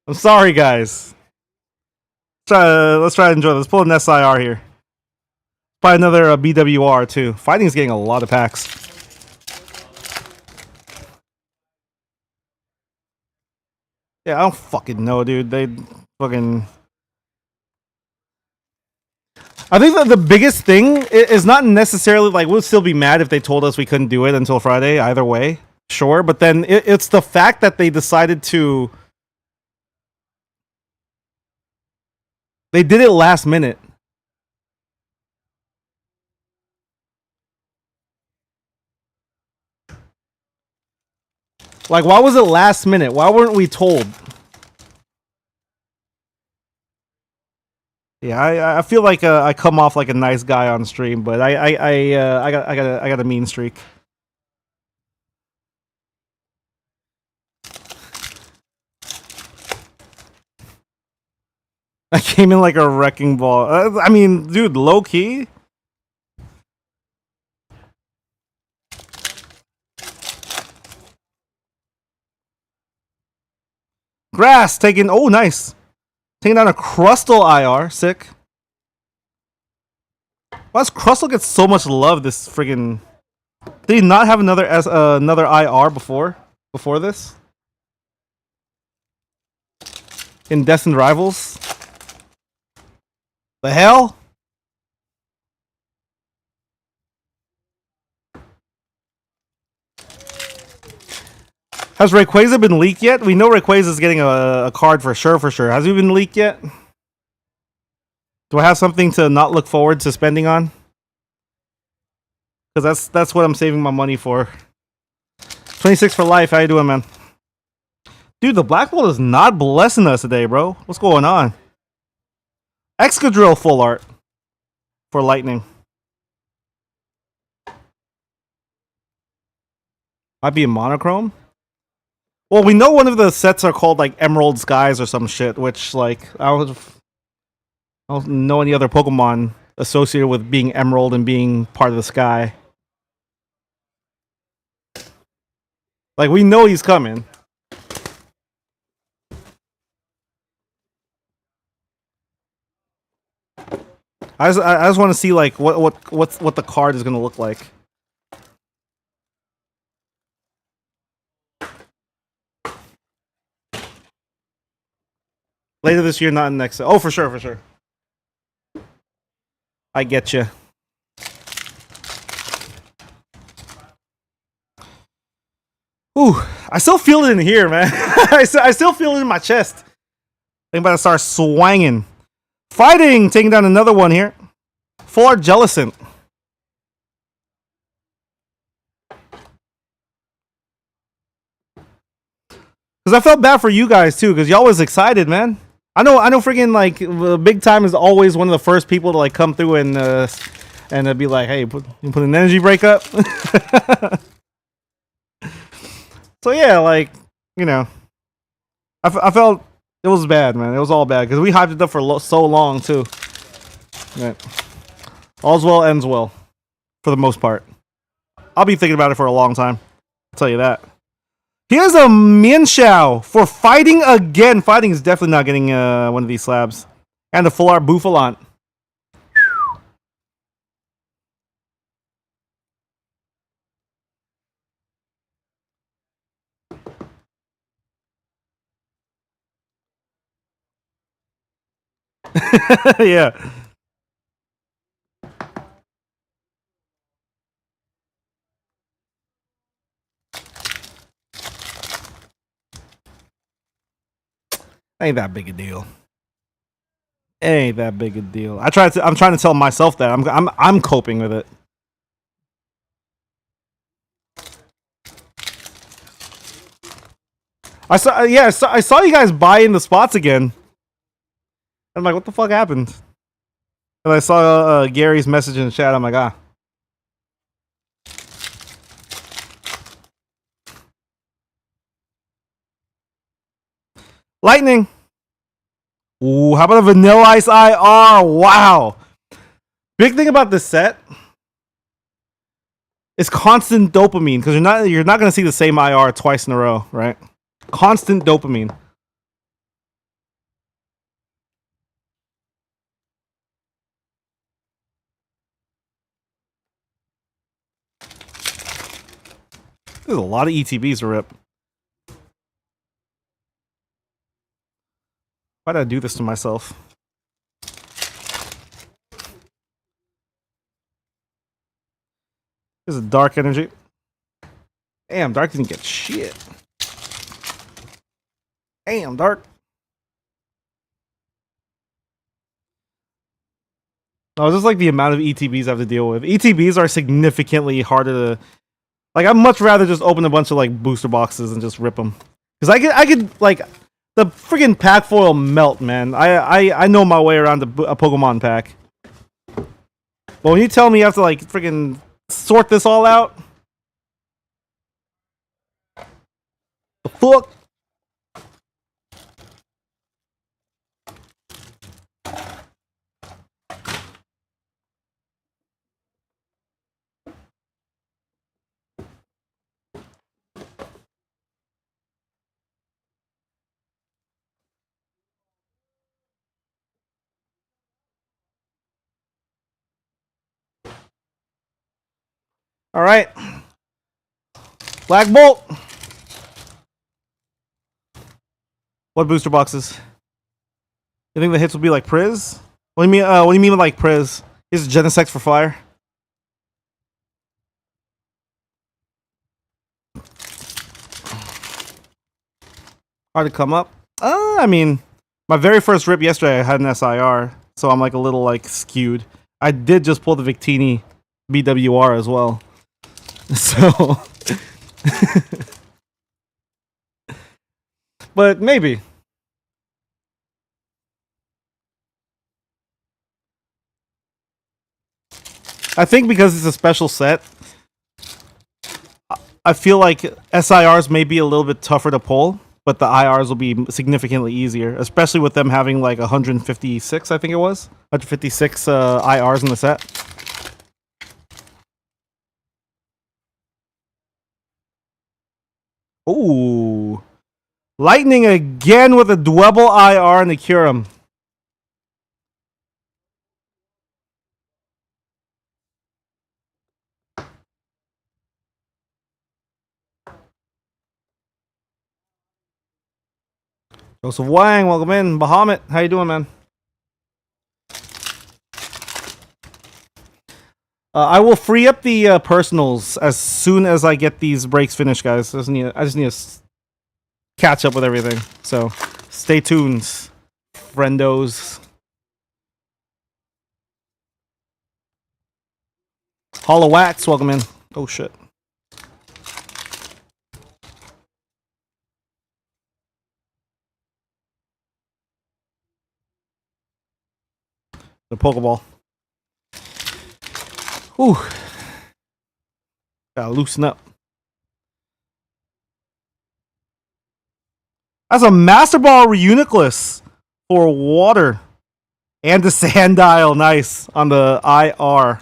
I'm sorry, guys. Let's try to enjoy this. Pull an SIR here. Probably another BWR too. Fighting's getting a lot of packs. Yeah, I don't fucking know, dude. They fucking. I think that the biggest thing is not necessarily like we'll still be mad if they told us we couldn't do it until Friday. Either way, sure. But then it's the fact that they decided to. They did it last minute. Like, why was it last minute? Why weren't we told? Yeah, I feel like I come off like a nice guy on stream, but I got a mean streak. I came in like a wrecking ball. I mean, dude, low key. Grass taking. Oh, nice. Taking down a Crustle IR. Sick. Why does Crustle get so much love? This friggin'. Did he not have another IR before this? In Destined Rivals? The hell? Has Rayquaza been leaked yet? We know Rayquaza's getting a card for sure, Has he been leaked yet? Do I have something to not look forward to spending on? Because that's what I'm saving my money for. 26 for life. How you doing, man? Dude, the Black Bolt is not blessing us today, bro. What's going on? Excadrill full art for Lightning. Might be a monochrome. Well, we know one of the sets are called like Emerald Skies or some shit, which like I don't know any other Pokemon associated with being Emerald and being part of the sky. Like we know he's coming. I just want to see like what the card is gonna look like. Later this year, not next. Oh, for sure. I get you. Ooh, I still feel it in here, man. I still feel it in my chest. I'm about to start swanging. Fighting, taking down another one here. Full art Jellicent. Because I felt bad for you guys too, because y'all was excited, man. I know. Freaking like Big Time is always one of the first people to like come through and be like, "Hey, put an energy break up." So yeah, like you know, I felt it was bad, man. It was all bad because we hyped it up for so long too. Right. All's well ends well, for the most part. I'll be thinking about it for a long time. I'll tell you that. Here's a Mienshao for fighting again. Fighting is definitely not getting one of these slabs. And a full art Buffalant. Yeah. Ain't that big a deal. Ain't that big a deal. I'm trying to tell myself that I'm coping with it. I saw you guys buying the spots again. I'm like, what the fuck happened? And I saw Gary's message in the chat. I'm like, ah. Lightning. Ooh, how about a Vanilla Ice IR? Wow. Big thing about this set is constant dopamine because you're not gonna see the same IR twice in a row, right? Constant dopamine. There's a lot of ETBs to rip. Why did I do this to myself? This is Dark Energy. Damn, Dark didn't get shit. Damn, Dark. No, it's just like the amount of ETBs I have to deal with. ETBs are significantly harder to. Like, I'd much rather just open a bunch of like booster boxes and just rip them. Because I could like the freaking pack foil melt, man. I know my way around a Pokemon pack. But when you tell me you have to like freaking sort this all out, the fuck. All right, Black Bolt. What booster boxes? You think the hits will be like Priz? What do you mean? What do you mean with like Priz? Is Genesect for fire? Hard to come up. I mean, my very first rip yesterday, I had an SIR, so I'm like a little like skewed. I did just pull the Victini BWR as well, so. But maybe. I think because it's a special set, I feel like SIRs may be a little bit tougher to pull, but the IRs will be significantly easier, especially with them having like 156, I think it was. 156 IRs in the set. Ooh. Lightning again with a Dwebble IR and the Curum. Joseph Wang, welcome in. Bahamut, how you doing, man? I will free up the personals as soon as I get these breaks finished, guys. I just need to catch up with everything. So stay tuned, friendos. Hollow Wax, welcome in. Oh shit. The Pokeball. Whew. Gotta loosen up. That's a Master Ball Reuniclus for water. And the Sandile, nice, on the IR.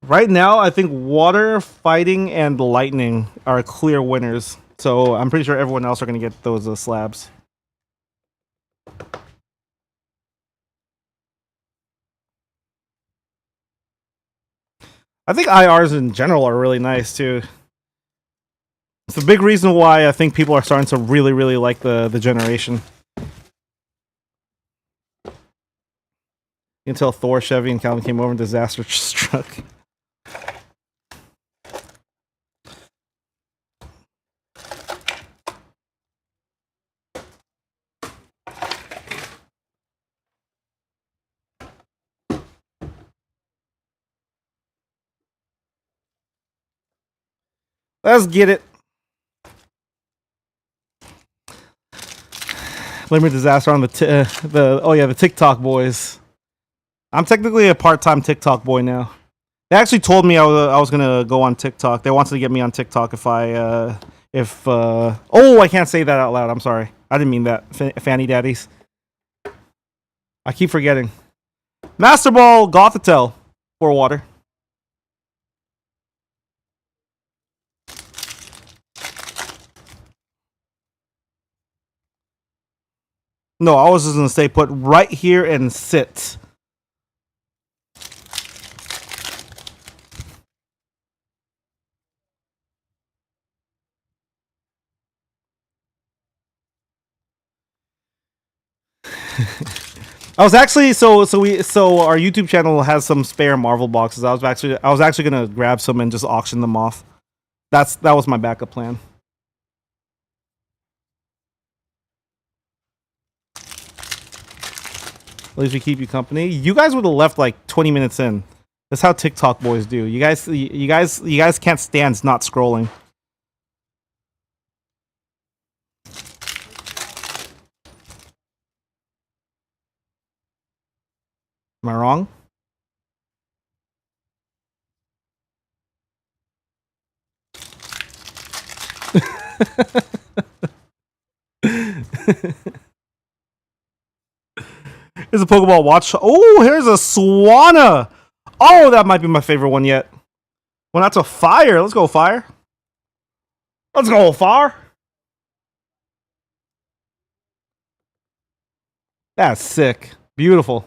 Right now, I think water, fighting, and lightning are clear winners. So I'm pretty sure everyone else are going to get those slabs. I think IRs in general are really nice too. It's a big reason why I think people are starting to really, really like the generation. Until Thor, Chevy, and Calvin came over and disaster struck. Let's get it. Limit disaster on the the TikTok boys. I'm technically a part-time TikTok boy now. They actually told me I was gonna go on TikTok. They wanted to get me on TikTok if I oh, I can't say that out loud. I'm sorry. I didn't mean that. Fanny daddies. I keep forgetting. Master Ball Gothitelle for water. No, I was just gonna stay put right here and sit. I was actually so our YouTube channel has some spare Marvel boxes. I was actually gonna grab some and just auction them off. That was my backup plan. At least we keep you company. You guys would have left like 20 minutes in. That's how TikTok boys do. You guys can't stand not scrolling. Am I wrong? Here's a Pokeball watch. Oh, here's a Swanna. Oh, that might be my favorite one yet. Well, that's a fire. Let's go, fire. Let's go, fire. That's sick. Beautiful.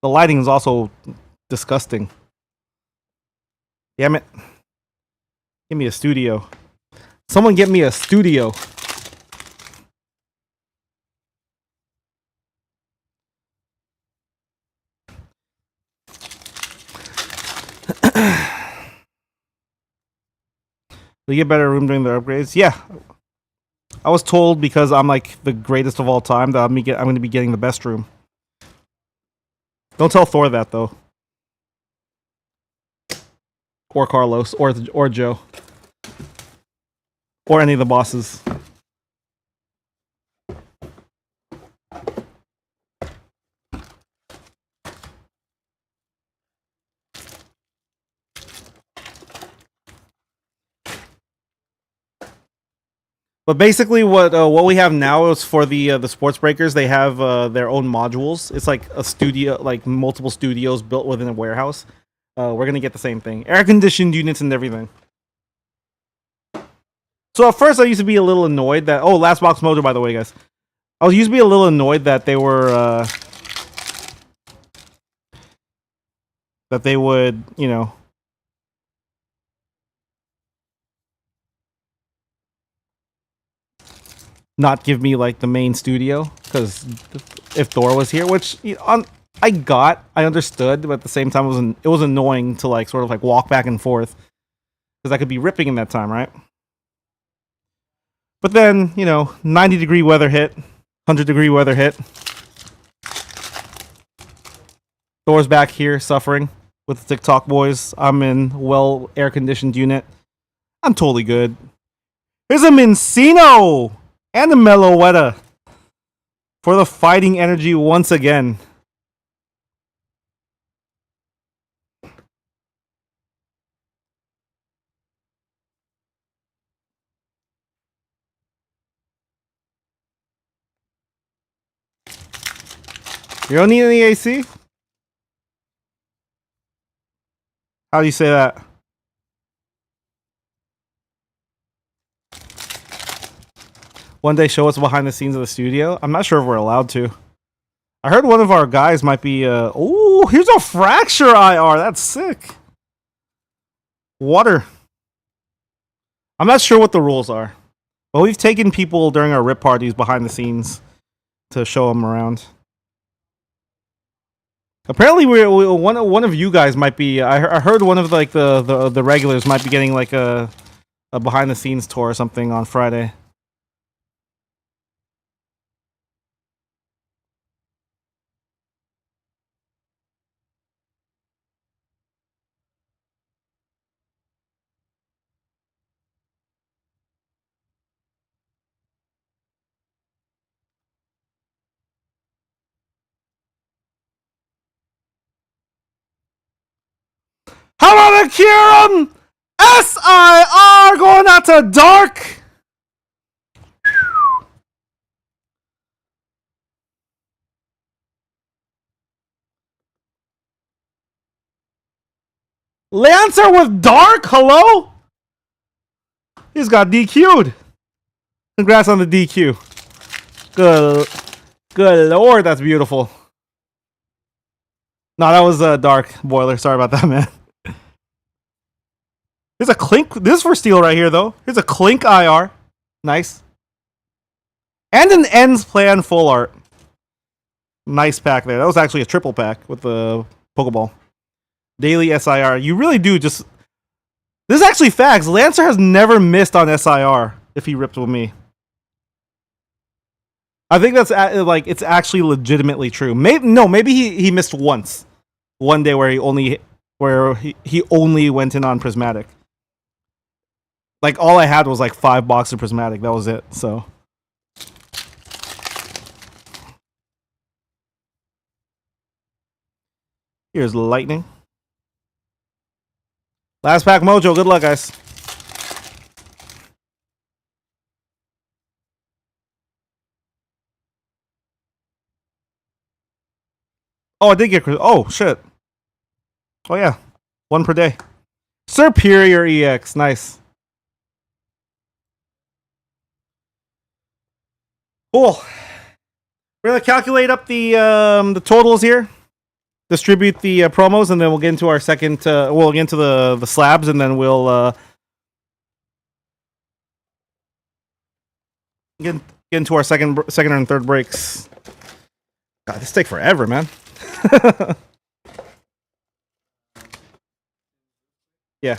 The lighting is also disgusting. Damn it. Give me a studio. Someone get me a studio. They get better room during the upgrades. Yeah, I was told because I'm like the greatest of all time that I'm going to be getting the best room. Don't tell Thor that though, or Carlos, or Joe, or any of the bosses. But basically, what we have now is for the sports breakers. They have their own modules. It's like a studio, like multiple studios built within a warehouse. We're gonna get the same thing, air conditioned units and everything. So at first, I used to be a little annoyed that Last Box Mojo, by the way, guys. I used to be a little annoyed that they were that they would, you know, not give me like the main studio because if Thor was here, which I understood, but at the same time it was annoying to like sort of like walk back and forth because I could be ripping in that time, right? But then 90-degree weather hit, 100-degree weather hit. Thor's back here suffering with the TikTok boys. I'm in well air conditioned unit. I'm totally good. There's a Mincino and a Meloetta for the fighting energy once again. You don't need any AC? How do you say that? One day show us behind the scenes of the studio? I'm not sure if we're allowed to. I heard one of our guys might be... oh, here's a Fracture IR. That's sick. Water. I'm not sure what the rules are, but we've taken people during our rip parties behind the scenes to show them around. Apparently, one of you guys might be. I heard one of like the regulars might be getting like a behind the scenes tour or something on Friday. How about a Kieran? SIR going out to Dark. Lancer with Dark? Hello? He's got DQ'd. Congrats on the DQ. Good lord, that's beautiful. No, that was Dark Boiler. Sorry about that, man. Here's a Clink. This is for steel right here, though. Here's a Clink IR. Nice. And an Ends Plan full art. Nice pack there. That was actually a triple pack with the Pokeball. Daily SIR. You really do just... This is actually facts. Lancer has never missed on SIR if he ripped with me. I think that's like it's actually legitimately true. Maybe he missed once. One day where he only went in on Prismatic. Like all I had was like 5 boxes of Prismatic. That was it. So here's Lightning. Last pack Mojo. Good luck, guys. Oh, I did get... Oh, shit. Oh, yeah. 1 per day. Superior EX. Nice. Cool. We're going to calculate up the totals here. Distribute the promos, and then we'll get into our second... we'll get into the slabs, and then we'll... get into our second and third breaks. God, this take forever, man. Yeah.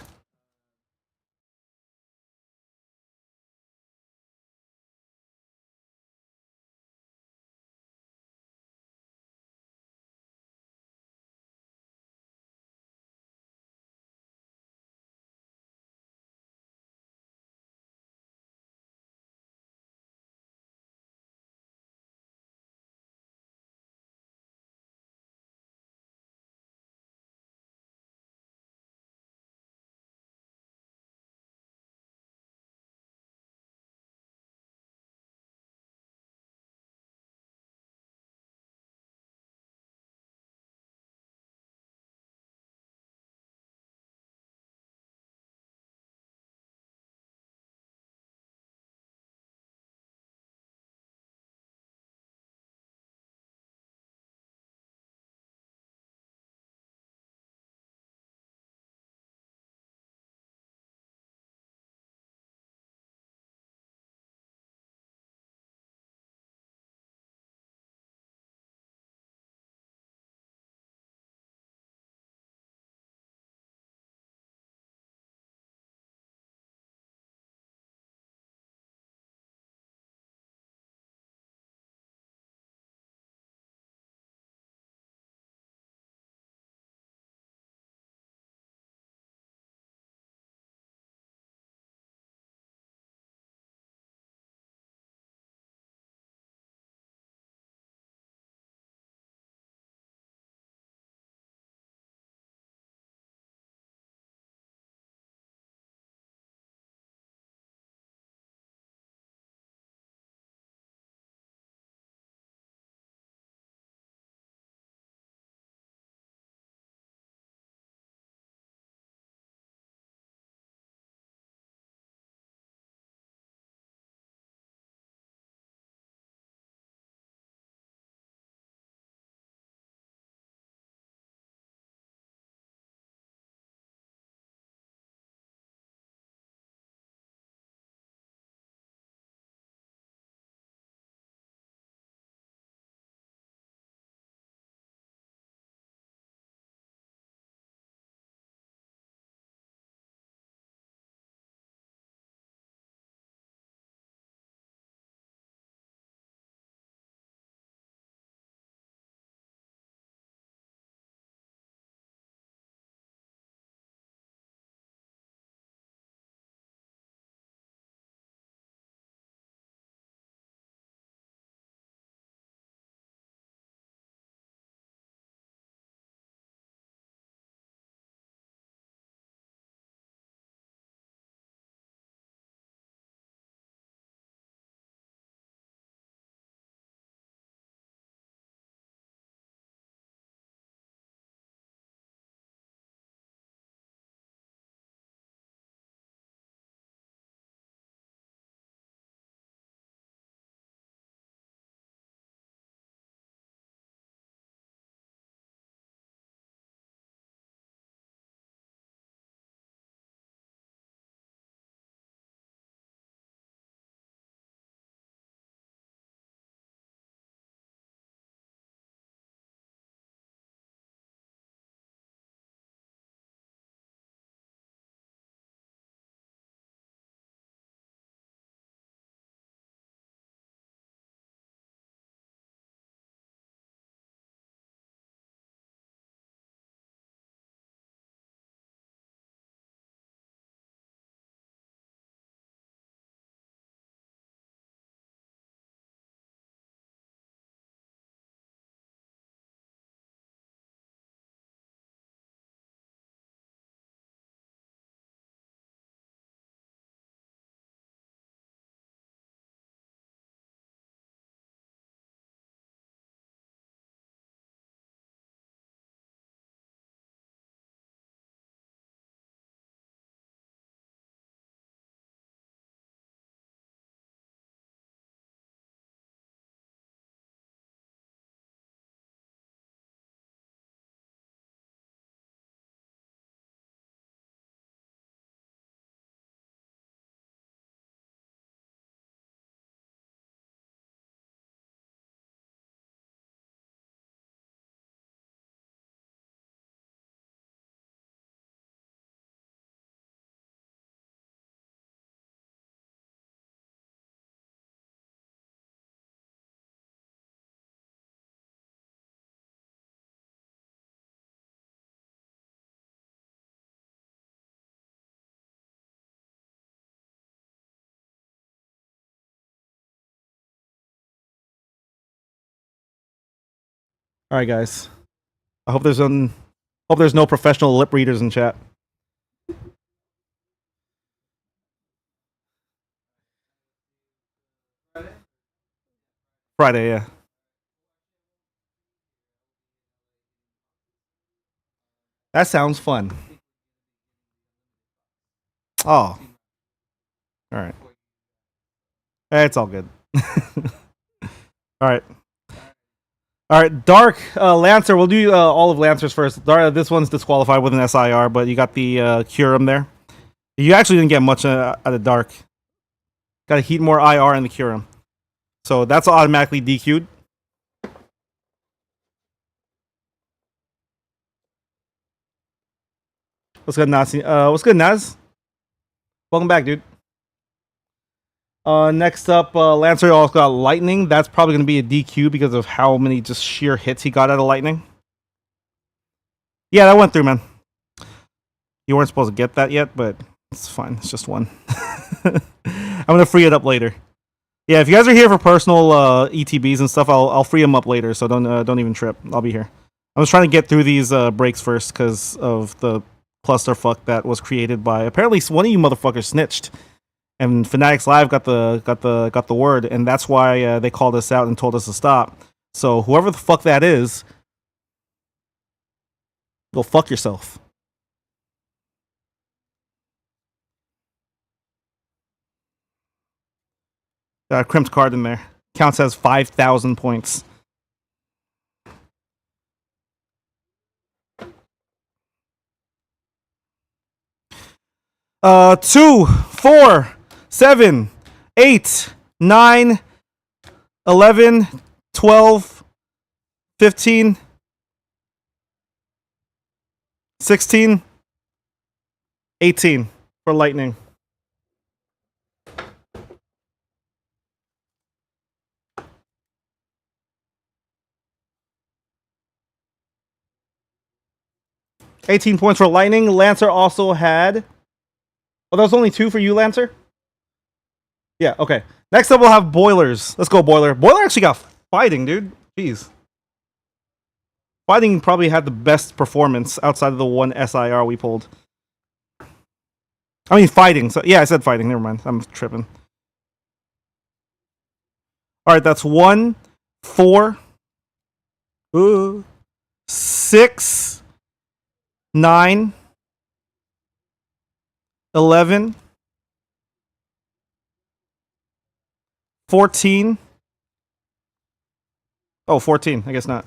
All right, guys. I hope there's no professional lip readers in chat. Friday, yeah. That sounds fun. Oh. All right. It's all good. All right. All right, Dark Lancer. We'll do all of Lancers first. This one's disqualified with an SIR, but you got the Curum there. You actually didn't get much out of Dark. Got to heat more IR in the Curum. So that's automatically DQ'd. What's good, Nazi? What's good, Naz? Welcome back, dude. Next up, Lancer also got Lightning. That's probably going to be a DQ because of how many just sheer hits he got out of Lightning. Yeah, that went through, man. You weren't supposed to get that yet, but it's fine. It's just one. I'm going to free it up later. Yeah, if you guys are here for personal ETBs and stuff, I'll free them up later, so don't even trip. I'll be here. I was trying to get through these breaks first because of the clusterfuck that was created by apparently one of you motherfuckers snitched. And Fanatics Live got the word, and that's why they called us out and told us to stop. So whoever the fuck that is, go fuck yourself. Crimp's card in there counts as 5,000 points. Two, 4, 7, 8, 9, 11, 12, 15, 16, 18 for Lightning. $18 points for Lightning. Lancer also had... Oh, that was only 2 for you, Lancer? Yeah, okay. Next up, we'll have Boilers. Let's go, Boiler. Boiler actually got Fighting, dude. Jeez. Fighting probably had the best performance outside of the one SIR we pulled. I mean, Fighting. So yeah, I said Fighting. Never mind. I'm tripping. All right, that's 1, 4, 6, 9, 11, 14. Oh, 14. I guess not.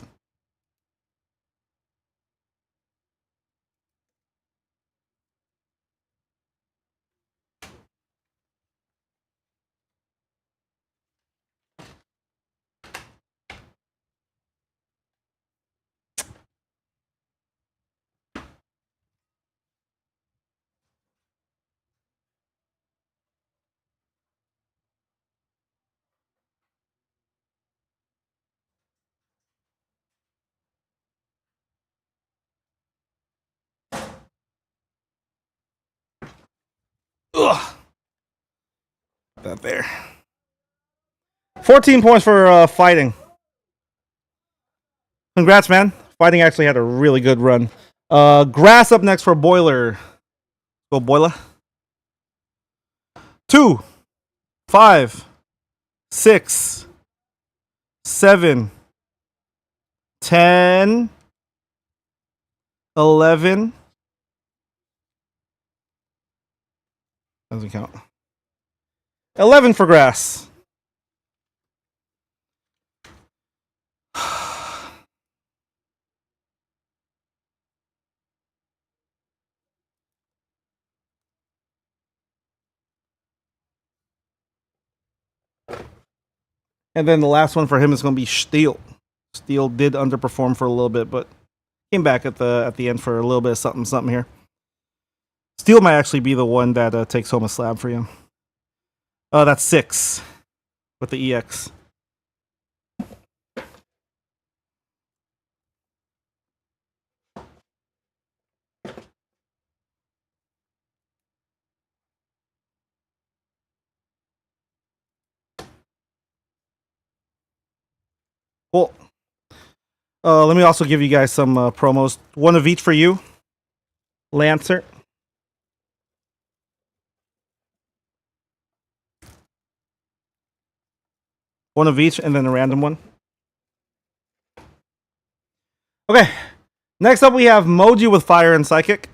Ugh. That there. 14 points for Fighting. Congrats, man. Fighting actually had a really good run. Grass up next for Boiler. Go, Boiler. 2, 5, 6, 7, 10, 11. Doesn't count. 11 for Grass. And then the last one for him is going to be Steel. Steel did underperform for a little bit, but came back at the end for a little bit of something here. Steel might actually be the one that takes home a slab for you. That's 6 with the EX. Cool. Let me also give you guys some promos. One of each for you. Lancer. One of each, and then a random one. Okay. Next up, we have Moji with Fire and Psychic.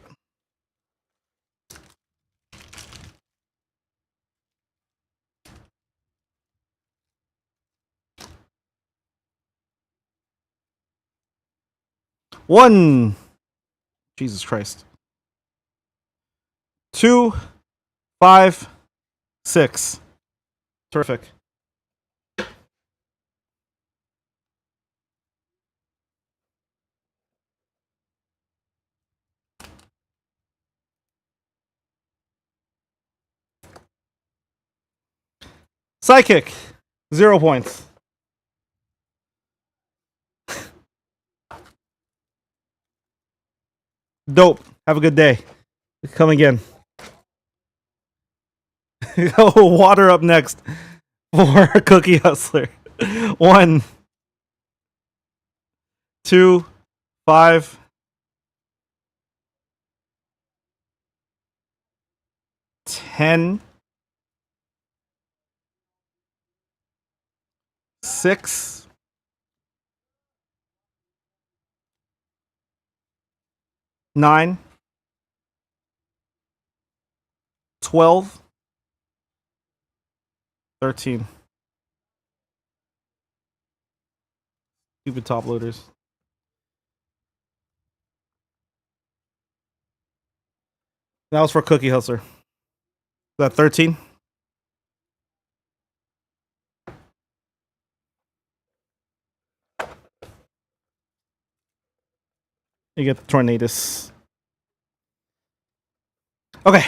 One. Jesus Christ. 2, 5, 6. Terrific. Psychic. 0 points. Dope. Have a good day. Come again. Water up next for Cookie Hustler. 1, 2, 5, 10, 6, 9, 12, 13. Stupid top loaders. That was for Cookie Hustler. Is that 13? You get the Tornadus. Okay.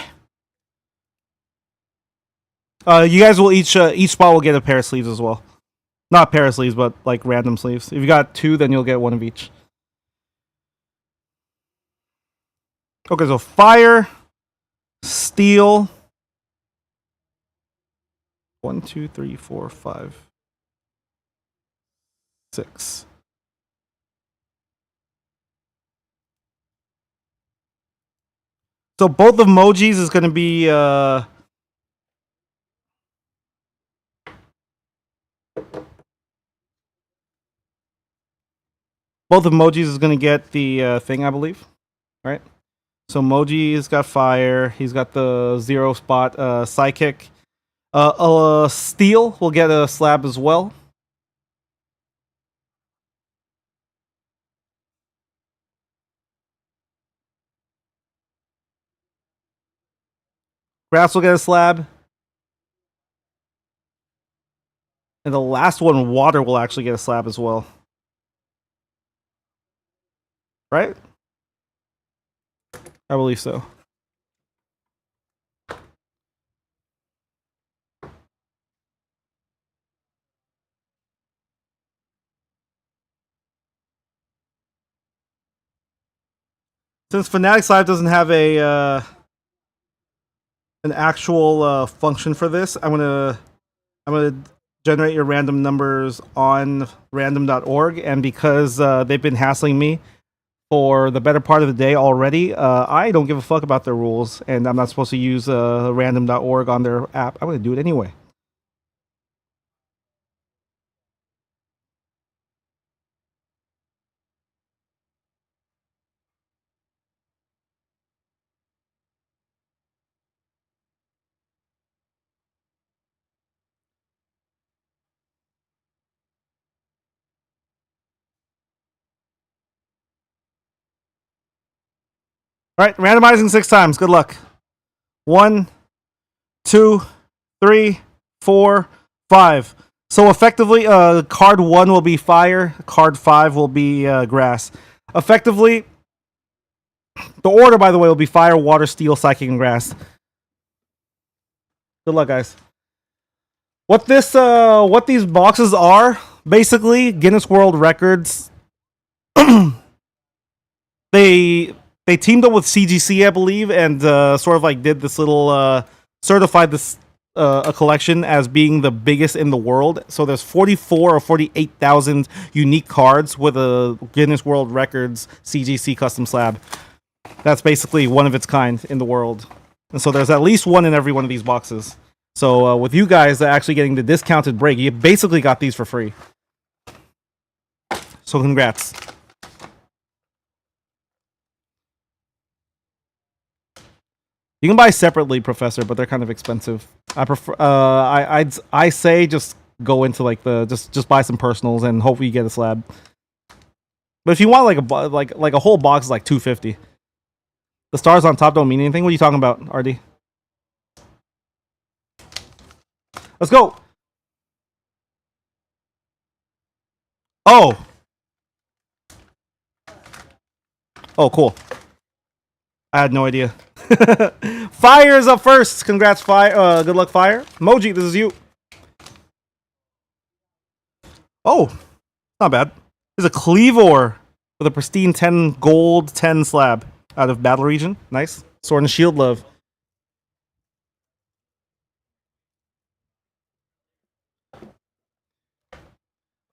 You guys will each spot will get a pair of sleeves as well. Not a pair of sleeves, but like random sleeves. If you got 2, then you'll get one of each. Okay, so Fire, Steel. 1, 2, 3, 4, 5, 6. So both of Moji's is going to be both of Moji's is going to get the thing, I believe. All right. So Moji's got Fire. He's got the 0 spot. Psychic. Steel will get a slab as well. Grass will get a slab. And the last one, Water, will actually get a slab as well. Right? I believe so. Since Fanatics Live doesn't have a an actual function for this, I'm gonna generate your random numbers on random.org, and because they've been hassling me for the better part of the day already, I don't give a fuck about their rules, and I'm not supposed to use random.org on their app. I'm gonna do it anyway. All right, randomizing 6 times. Good luck. 1, 2, 3, 4, 5. So effectively, card 1 will be Fire. Card 5 will be Grass. Effectively, the order, by the way, will be Fire, Water, Steel, Psychic, and Grass. Good luck, guys. What these boxes are, basically, Guinness World Records. They teamed up with CGC, I believe, and sort of like did this little certified this a collection as being the biggest in the world. So there's 44 or 48,000 unique cards with a Guinness World Records CGC custom slab. That's basically one of its kind in the world. And so there's at least one in every one of these boxes. So with you guys actually getting the discounted break, you basically got these for free. So congrats. You can buy separately, Professor, but they're kind of expensive. I prefer. I say just go into like the just buy some personals and hopefully you get a slab. But if you want like a whole box, is like $250. The stars on top don't mean anything. What are you talking about, RD? Let's go. Oh. Oh, cool. I had no idea. Fire is up first. Congrats, Fire. Good luck, Fire. Moji, this is you. Oh, not bad. There's a Cleavor with a pristine 10 gold 10 slab out of Battle Region. Nice. Sword and Shield love.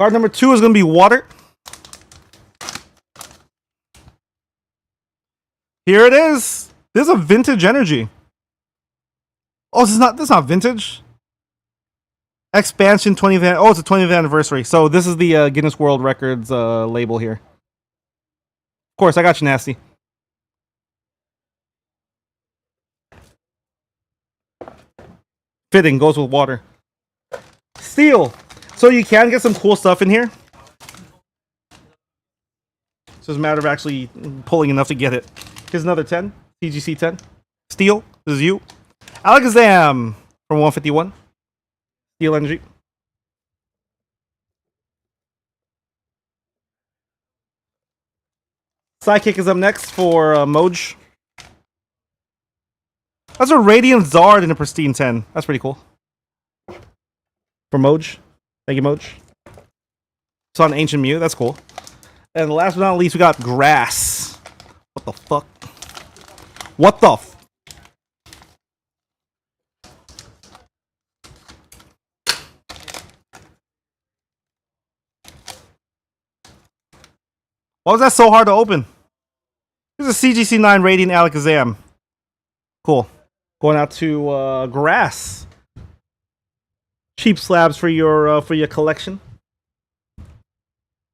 Card number 2 is going to be Water. Here it is. This is a vintage energy. Oh, this is not vintage. Expansion 20th. Oh, it's a 20th anniversary. So this is the Guinness World Records label here. Of course, I got you, Nasty. Fitting, goes with water. Steel. So you can get some cool stuff in here. It's just a matter of actually pulling enough to get it. Here's another 10. TGC 10. Steel. This is you. Alakazam from 151. Steel Energy. Psychic is up next for Moj. That's a Radiant Zard in a pristine 10. That's pretty cool. For Moj. Thank you, Moj. It's on Ancient Mew. That's cool. And last but not least, we got Grass. What the fuck? What the f... Why was that so hard to open? This is a CGC 9 Radiant Alakazam. Cool. Going out to Grass. Cheap slabs for your collection.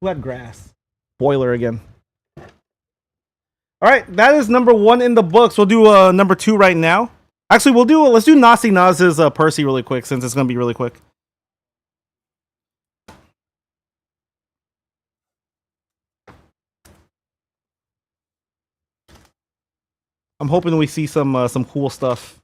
Who had Grass? Boiler again. All right, that is number 1 in the books. We'll do number 2 right now. Actually, let's do Nasi Naz's Percy really quick since it's gonna be really quick. I'm hoping we see some cool stuff.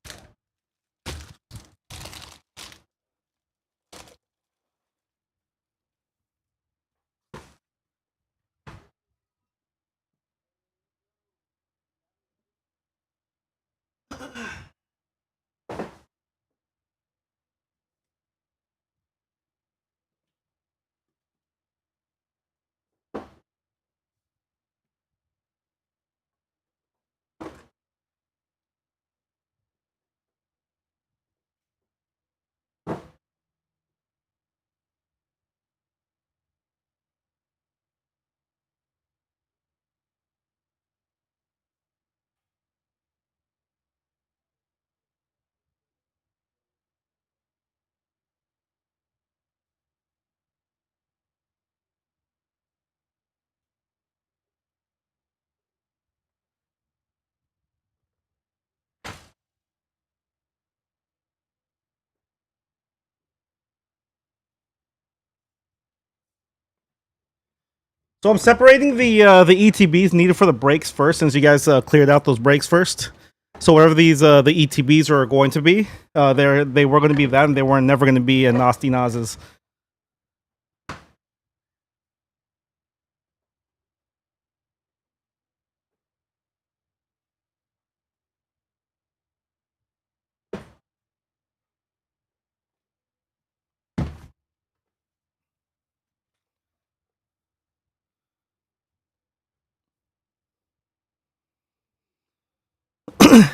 So I'm separating the ETBs needed for the breaks first, since you guys cleared out those breaks first. So whatever these the ETBs are going to be, they were going to be that, and they were never going to be a Nasty Naz's.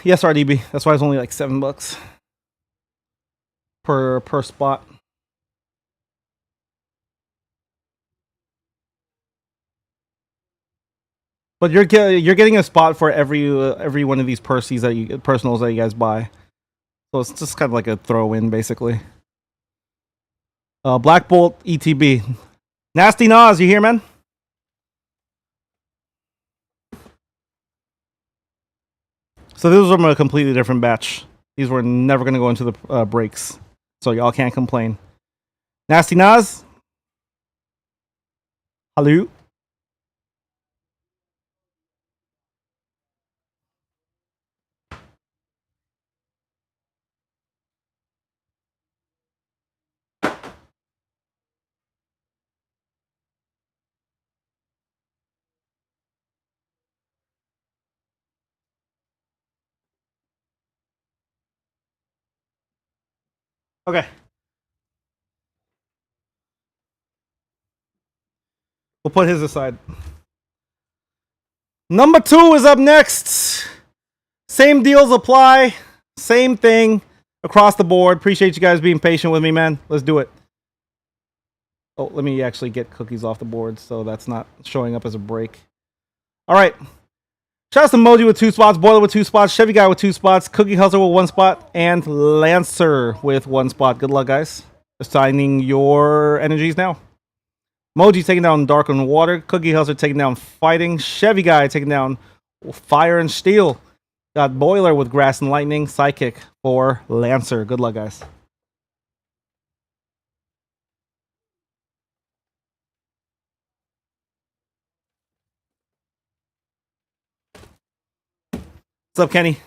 Yes, RDB. That's why it's only like $7. per spot. But you're getting a spot for every one of these personals that you guys buy. So it's just kind of like a throw in basically. Black Bolt ETB. Nasty Nas, you here, man? So this was from a completely different batch. These were never going to go into the breaks. So y'all can't complain. Nasty Nas? Hello? Okay. We'll put his aside. Number 2 is up next. Same deals apply. Same thing across the board. Appreciate you guys being patient with me, man. Let's do it. Oh, let me actually get cookies off the board so that's not showing up as a break. All right. Shout out to Moji with 2 spots, Boiler with 2 spots, Chevy Guy with 2 spots, Cookie Hustler with 1 spot, and Lancer with 1 spot. Good luck, guys. Assigning your energies now. Moji taking down Dark and Water, Cookie Hustler taking down Fighting, Chevy Guy taking down Fire and Steel. Got Boiler with Grass and Lightning, Psychic for Lancer. Good luck, guys. What's up, Kenny?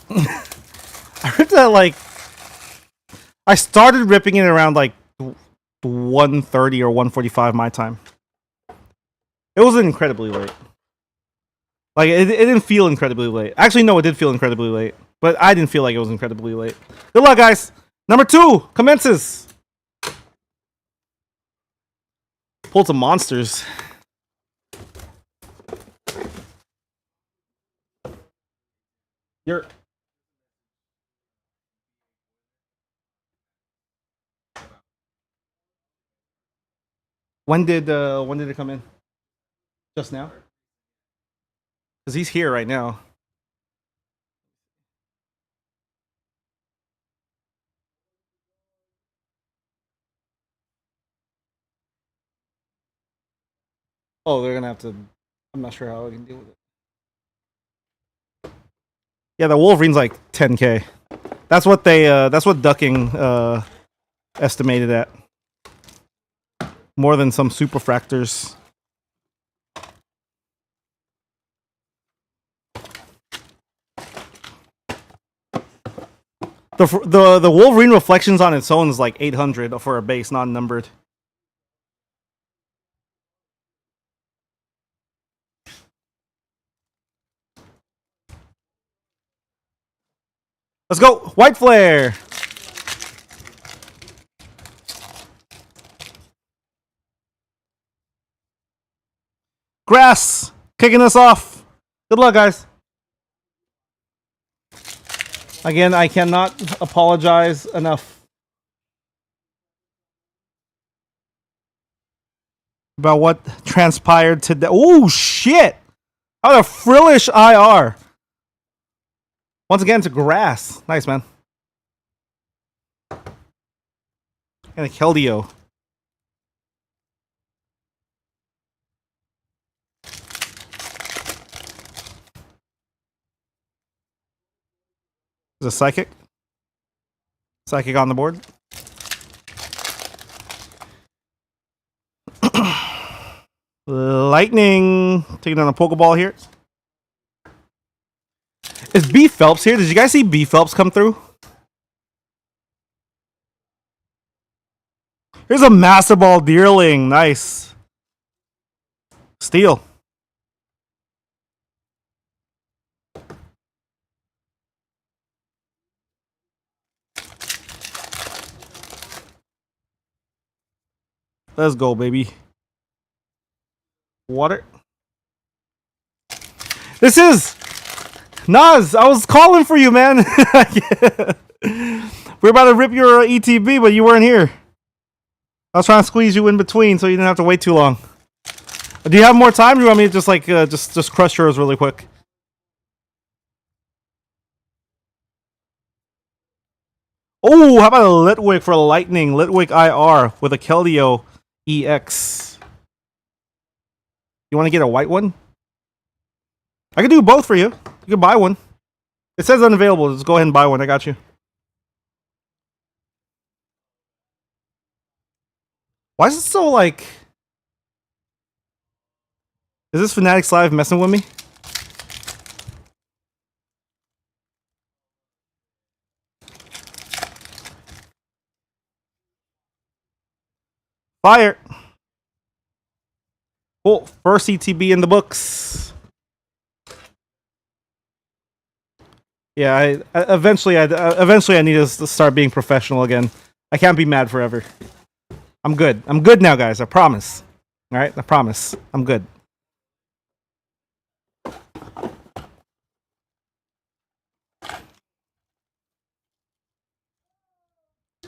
I heard that, like, I started ripping it around like 1:30 or 1:45 my time. It wasn't incredibly late. Like, it didn't feel incredibly late. Actually, no, it did feel incredibly late. But I didn't feel like it was incredibly late. Good luck, guys. Number 2 commences. Pulled some monsters. You're... When did it come in? Just now? Because he's here right now. Oh, they're gonna have to... I'm not sure how I can deal with it. Yeah, the Wolverine's like 10k. That's what they that's what ducking estimated at. More than some superfractors. The Wolverine reflections on its own is like 800 for a base, non-numbered. Let's go! White Flare! Grass! Kicking us off! Good luck, guys! Again, I cannot apologize enough about what transpired today. Oh, shit! How a frillish IR! Once again, to Grass. Nice, man. And a Keldeo. There's a Psychic. Psychic on the board. Lightning. Taking down a Pokeball here. Is B Phelps here? Did you guys see B Phelps come through? Here's a Master Ball Deerling. Nice. Steal. Let's go, baby. Water. This is Nas. I was calling for you, man. We're about to rip your ETB, but you weren't here. I was trying to squeeze you in between so you didn't have to wait too long. Do you have more time? Or do you want me to just like just crush yours really quick? Oh, how about a Litwick for Lightning? Litwick IR with a Keldeo EX. You want to get a white one? I can do both for you. You can buy one. It says unavailable. Just go ahead and buy one. I got you. Why is it so like... Is this Fanatics Live messing with me? Fire! Oh, first ETB in the books. Yeah, eventually I need to start being professional again. I can't be mad forever. I'm good. I'm good now, guys. I promise. All right, I promise. I'm good.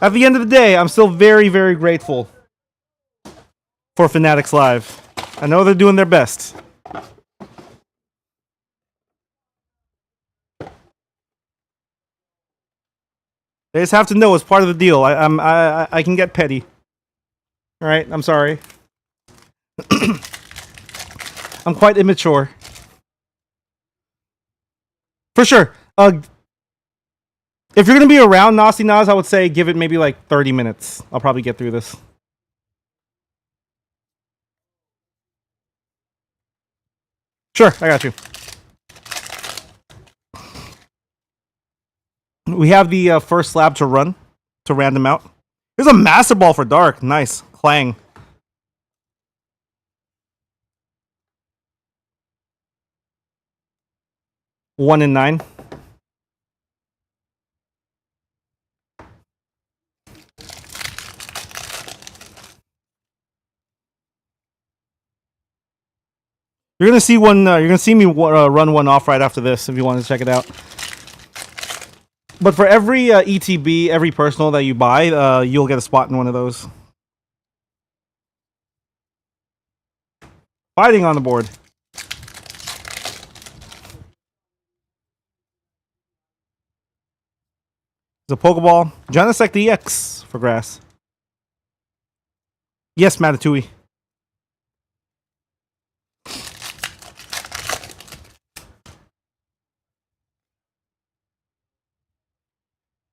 At the end of the day, I'm still very, very grateful for Fanatics Live. I know they're doing their best. They just have to know it's part of the deal. I can get petty. All right, I'm sorry. I'm quite immature. For sure. If you're gonna be around Nasty Nas, I would say give it maybe like 30 minutes. I'll probably get through this. Sure, I got you. We have the first slab to run to random out. There's a Master Ball for Dark. Nice. Clang. One in 9. You're gonna see one. You're gonna see me run one off right after this if you want to check it out. But for every ETB, every personal that you buy, you'll get a spot in one of those. Fighting on the board. There's a Pokeball. Genesect EX for grass. Yes, Matatui.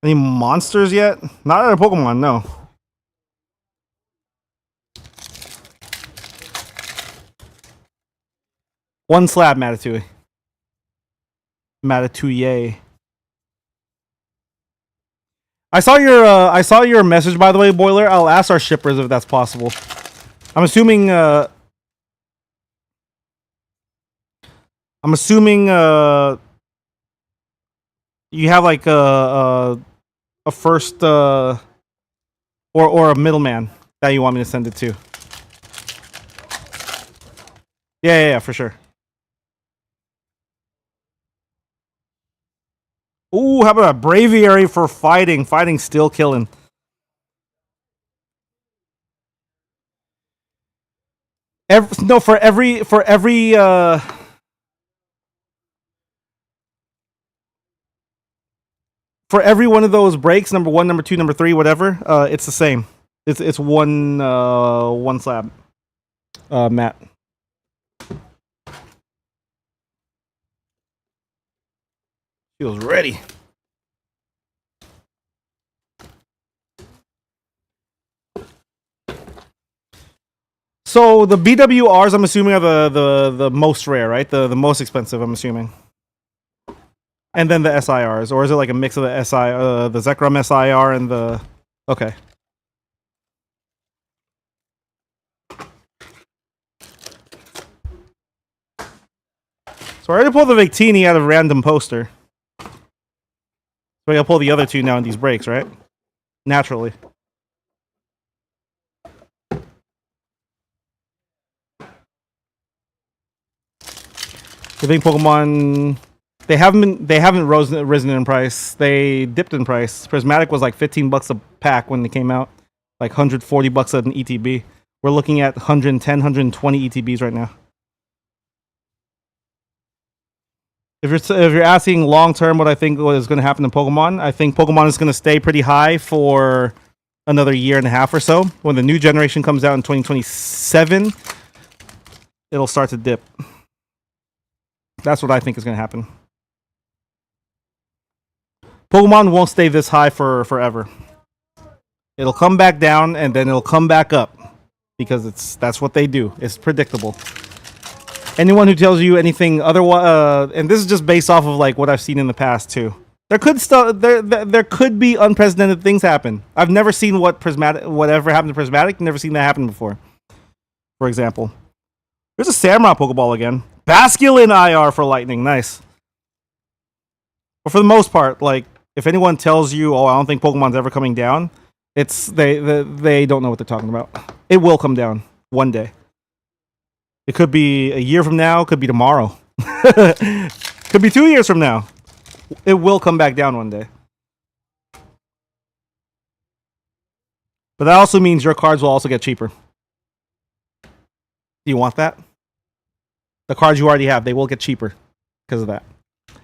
Any monsters yet? Not at a Pokemon, no. One slab, Matatui. Matatuye. I saw your message, by the way, Boiler. I'll ask our shippers if that's possible. I'm assuming you have like a first or a middleman that you want me to send it to. Yeah, for sure. Ooh, how about a Braviary for fighting? Fighting still killing. For every one of those breaks, number 1, number 2, number 3, whatever, it's the same. It's one slab. Matt. Feels ready. So the BWRs, I'm assuming, are the most rare, right? The most expensive, I'm assuming. And then the SIRs, or is it like a mix of the the Zekrom SIR and the? Okay. So I already pulled the Victini out of random poster. So I gotta pull the other two now in these breaks, right? Naturally. I think Pokemon they haven't risen in price. They dipped in price. Prismatic was like $15 a pack when they came out, like $140 an ETB. We're looking at 110, 120 ETBs right now. If you're asking long term what I think is going to happen to Pokemon, I think Pokemon is going to stay pretty high for another year and a half or so. When the new generation comes out in 2027, it'll start to dip. That's what I think is going to happen. Pokemon won't stay this high for forever. It'll come back down and then it'll come back up because that's what they do. It's predictable. Anyone who tells you anything otherwise, and this is just based off of like what I've seen in the past too. There could be unprecedented things happen. I've never seen whatever happened to Prismatic. Never seen that happen before. For example, there's a Samurai Pokeball again. Basculin IR for Lightning, nice. But for the most part, like if anyone tells you, "Oh, I don't think Pokemon's ever coming down," they don't know what they're talking about. It will come down one day. It could be a year from now, could be tomorrow. Could be 2 years from now. It will come back down one day. But that also means your cards will also get cheaper. Do you want that? The cards you already have, they will get cheaper because of that.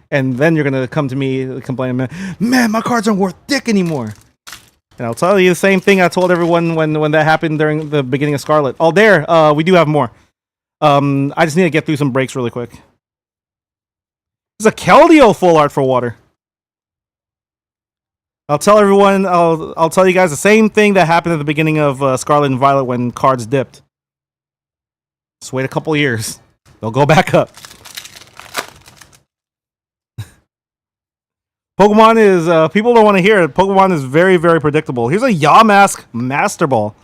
And then you're going to come to me complaining, man, my cards aren't worth dick anymore. And I'll tell you the same thing I told everyone when that happened during the beginning of Scarlet. Oh, there, we do have more. I just need to get through some breaks really quick. There's a Keldeo full art for water. I'll tell everyone, I'll tell you guys the same thing that happened at the beginning of Scarlet and Violet when cards dipped. Just wait a couple years. They'll go back up. Pokemon is, people don't want to hear it. Pokemon is very, very predictable. Here's a Yamask Master Ball.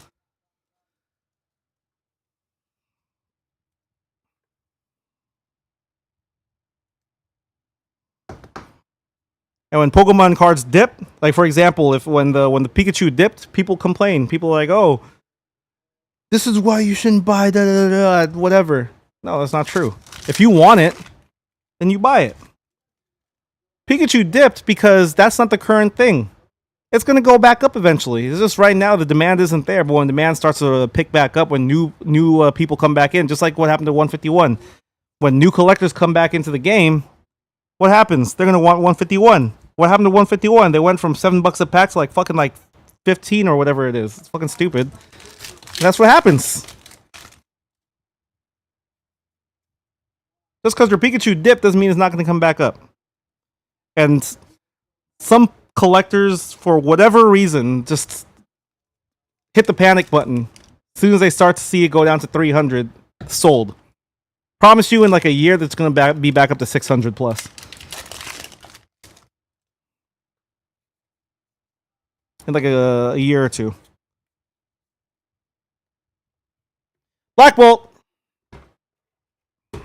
And when Pokemon cards dip, like for example, when the Pikachu dipped, people complain. People are like, "Oh, this is why you shouldn't buy whatever." No, that's not true. If you want it, then you buy it. Pikachu dipped because that's not the current thing. It's gonna go back up eventually. It's just right now the demand isn't there, but when demand starts to pick back up, when new people come back in, just like what happened to 151, when new collectors come back into the game. What happens? They're gonna want 151. What happened to 151? They went from $7 a pack to like fucking like 15 or whatever it is. It's fucking stupid. And that's what happens. Just because your Pikachu dipped doesn't mean it's not gonna come back up. And some collectors, for whatever reason, just hit the panic button as soon as they start to see it go down to 300. Sold. Promise you in like a year that's gonna be back up to 600 plus. In like a year or two. Black Bolt! You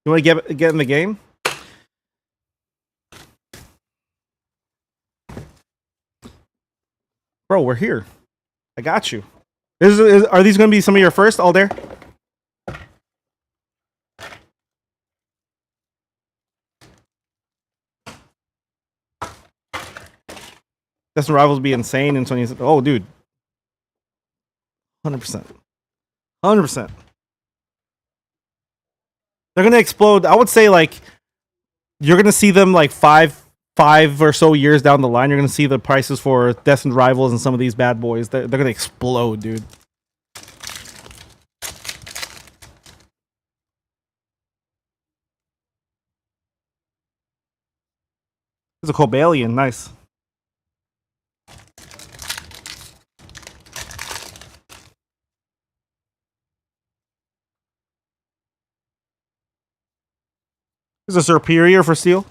want to get in the game? Bro, we're here. I got you. Are these going to be some of your first, Alder? Destined Rivals be insane in 20. Oh, dude. 100%. 100%. They're going to explode. I would say, like, you're going to see them, like, five or so years down the line. You're going to see the prices for Destined Rivals and some of these bad boys. They're going to explode, dude. There's a Cobalion. Nice. There's Is a superior for steel.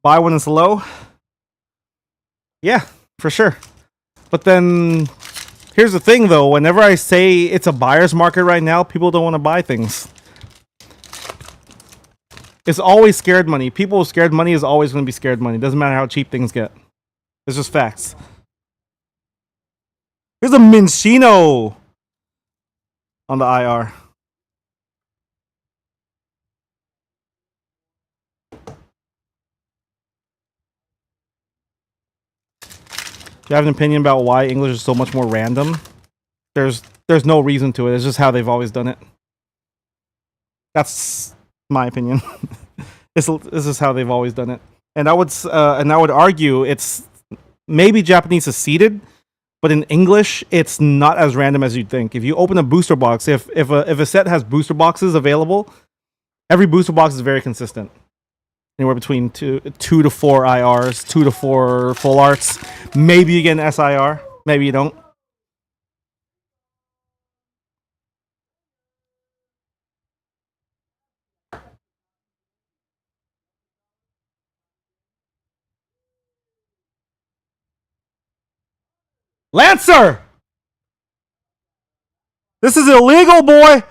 Buy when it's low. Yeah, for sure. But then here's the thing though, whenever I say it's a buyer's market right now, people don't want to buy things. It's always scared money. People with scared money is always going to be scared money. Doesn't matter how cheap things get. It's just facts. Here's a Minchino on the IR. Do you have an opinion about why English is so much more random? There's no reason to it. It's just how they've always done it. That's my opinion. This is how they've always done it. And I would argue it's maybe Japanese is seeded, but in English it's not as random as you'd think. If you open a booster box, if a set has booster boxes available, every booster box is very consistent. Anywhere between two to 4 IRs, 2 to 4 full arts. Maybe you get an SIR, maybe you don't. Lancer! This is illegal, boy!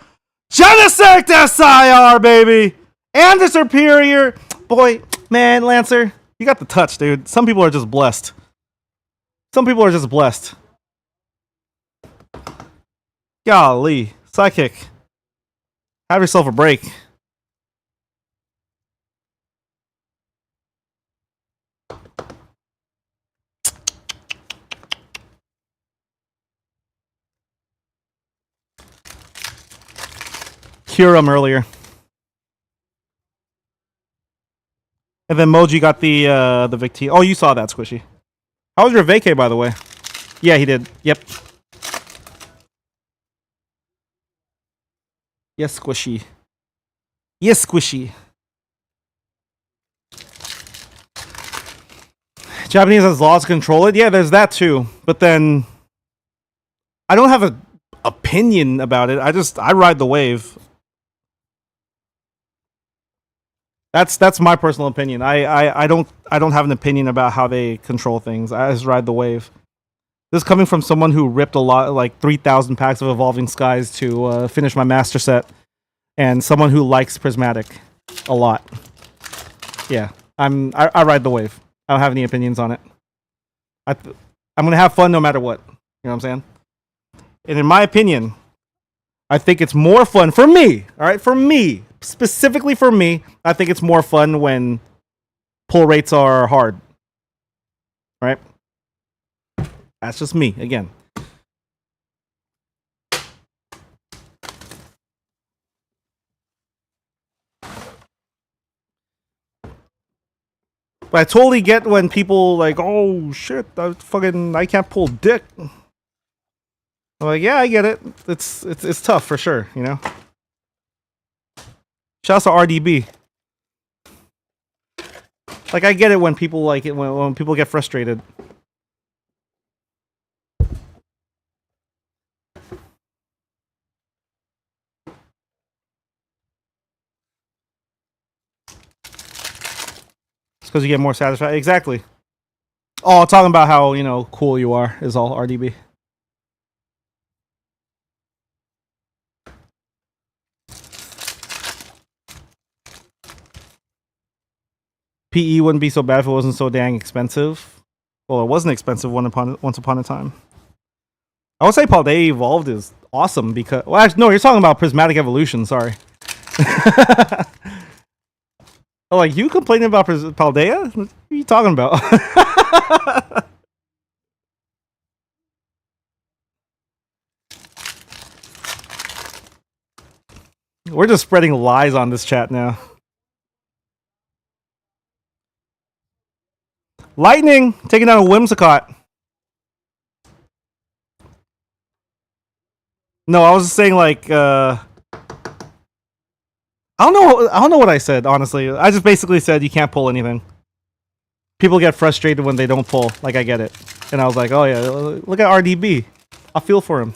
Genesect SIR, baby! And the superior! Boy, man, Lancer, you got the touch, dude. Some people are just blessed. Some people are just blessed. Golly. Psychic. Have yourself a break. Cure him earlier. And then Moji got the Vic T. Oh, you saw that, Squishy. How was your vacay, by the way? Yeah, he did. Yep. Yes, Squishy. Yes, Squishy. Japanese has laws to control it. Yeah, there's that too. But then I don't have an opinion about it. I ride the wave. That's my personal opinion. I don't have an opinion about how they control things. I just ride the wave. This is coming from someone who ripped a lot, like 3,000 packs of Evolving Skies to finish my master set, and someone who likes Prismatic a lot. Yeah, I ride the wave. I don't have any opinions on it. I'm gonna have fun no matter what. You know what I'm saying? And in my opinion, I think it's more fun for me. All right, for me. Specifically for me, I think it's more fun when pull rates are hard. Right? That's just me, again. But I totally get when people like, oh shit, I can't pull dick. I'm like, yeah, I get it. It's tough for sure, you know? Shouts to RDB. Like, I get it when people like it, when people get frustrated. It's because you get more satisfied. Exactly. Oh, talking about how, you know, cool you are is all RDB. PE wouldn't be so bad if it wasn't so dang expensive. Well, it wasn't expensive once upon a time. I would say Paldea Evolved is awesome because... Well, actually, no, you're talking about Prismatic Evolution, sorry. Oh, like, you complaining about Paldea? What are you talking about? We're just spreading lies on this chat now. Lightning taking down a Whimsicott. No, I was just saying like I don't know what I said, honestly. I just basically said you can't pull anything. People get frustrated when they don't pull, like I get it. And I was like, oh yeah, look at RDB. I feel for him.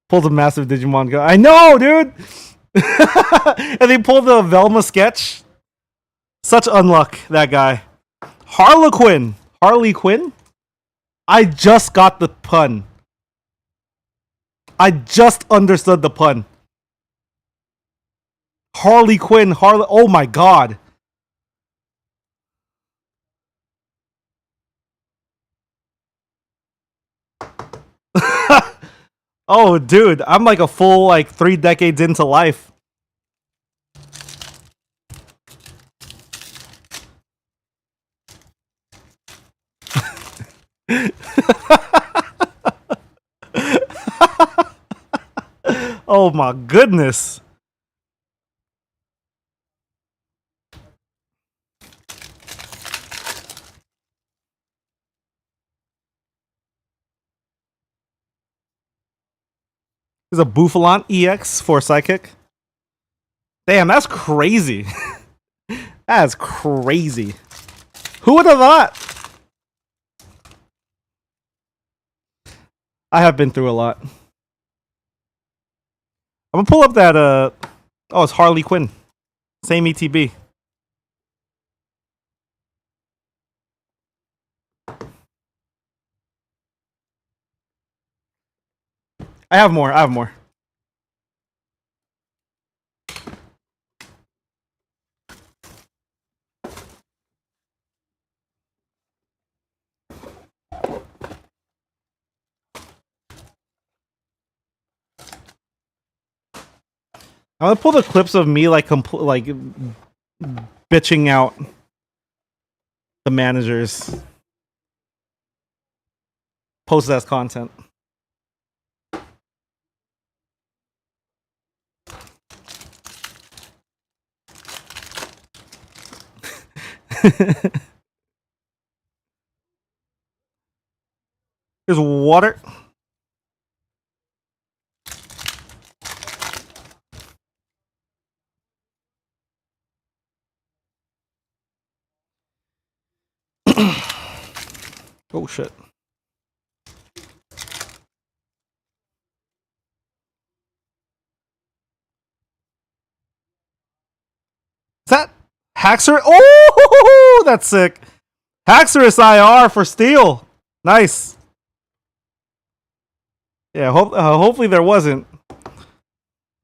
Pulls a massive Digimon go. I know, dude. And they pulled the Velma sketch. Such unluck, that guy. Harlequin. Harley Quinn? I just got the pun. I just understood the pun. Harley Quinn. Oh my god. Oh, dude. I'm like a full, like, 3 decades into life. Oh my goodness. There's a Bouffalant EX for Psychic. Damn, that's crazy. That's crazy. Who would have thought? I have been through a lot. I'm gonna pull up that, oh, it's Harley Quinn. Same ETB. I have more. I'm gonna pull the clips of me like bitching out the managers. Post as content. There's water. Oh shit. Is that Haxor? Oh, that's sick. Haxorus IR for steel. Nice. Yeah, hopefully there wasn't.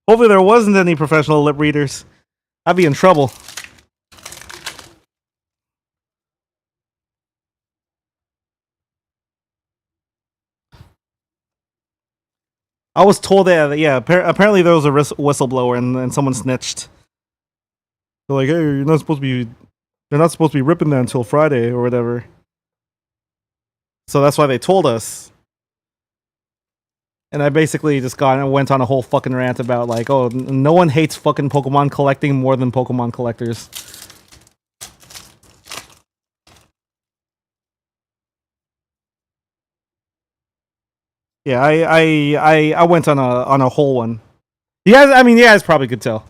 Hopefully there wasn't any professional lip readers. I'd be in trouble. I was told that, yeah, apparently there was a whistleblower and someone snitched. They're like, hey, you're not supposed to be, they're not supposed to be ripping that until Friday or whatever. So that's why they told us. And I basically just went on a whole fucking rant about like, oh, no one hates fucking Pokemon collecting more than Pokemon collectors. Yeah, I went on a whole one. You guys, I mean, you guys probably could tell.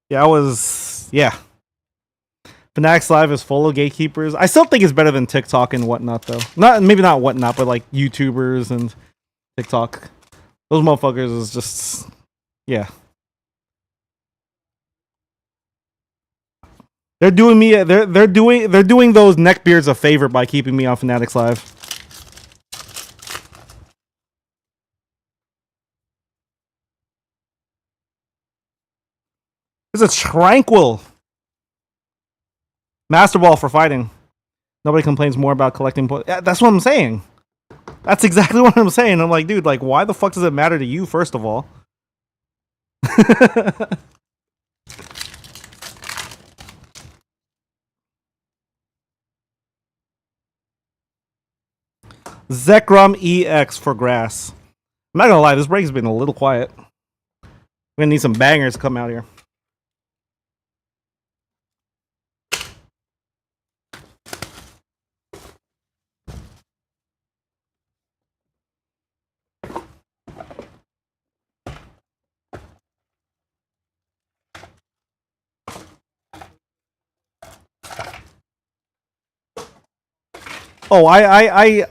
Yeah, yeah. Fanatics Live is full of gatekeepers. I still think it's better than TikTok and whatnot, though. Maybe not whatnot, but like YouTubers and TikTok. Those motherfuckers is just, yeah. They're doing me. They're doing those neckbeards a favor by keeping me on Fanatics Live. There's a Tranquil Master Ball for fighting. Nobody complains more about collecting. That's what I'm saying. That's exactly what I'm saying. I'm like, dude, like, why the fuck does it matter to you? First of all. Zekrom EX for grass. I'm not gonna lie, this break has been a little quiet. We're gonna need some bangers to come out here. Oh, I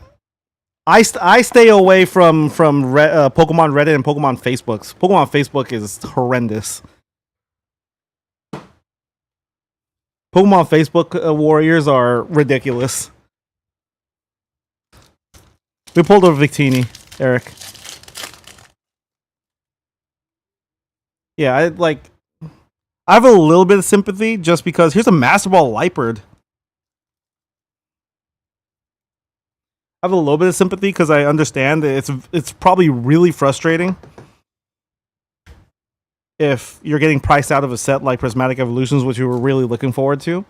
stay away from Pokemon Reddit and Pokemon Facebooks. Pokemon Facebook is horrendous. Pokemon Facebook warriors are ridiculous. We pulled over Victini, Eric. Yeah, I have a little bit of sympathy just because here's a Master Ball Lipard. I have a little bit of sympathy because I understand that it's probably really frustrating if you're getting priced out of a set like Prismatic Evolutions, which you were really looking forward to.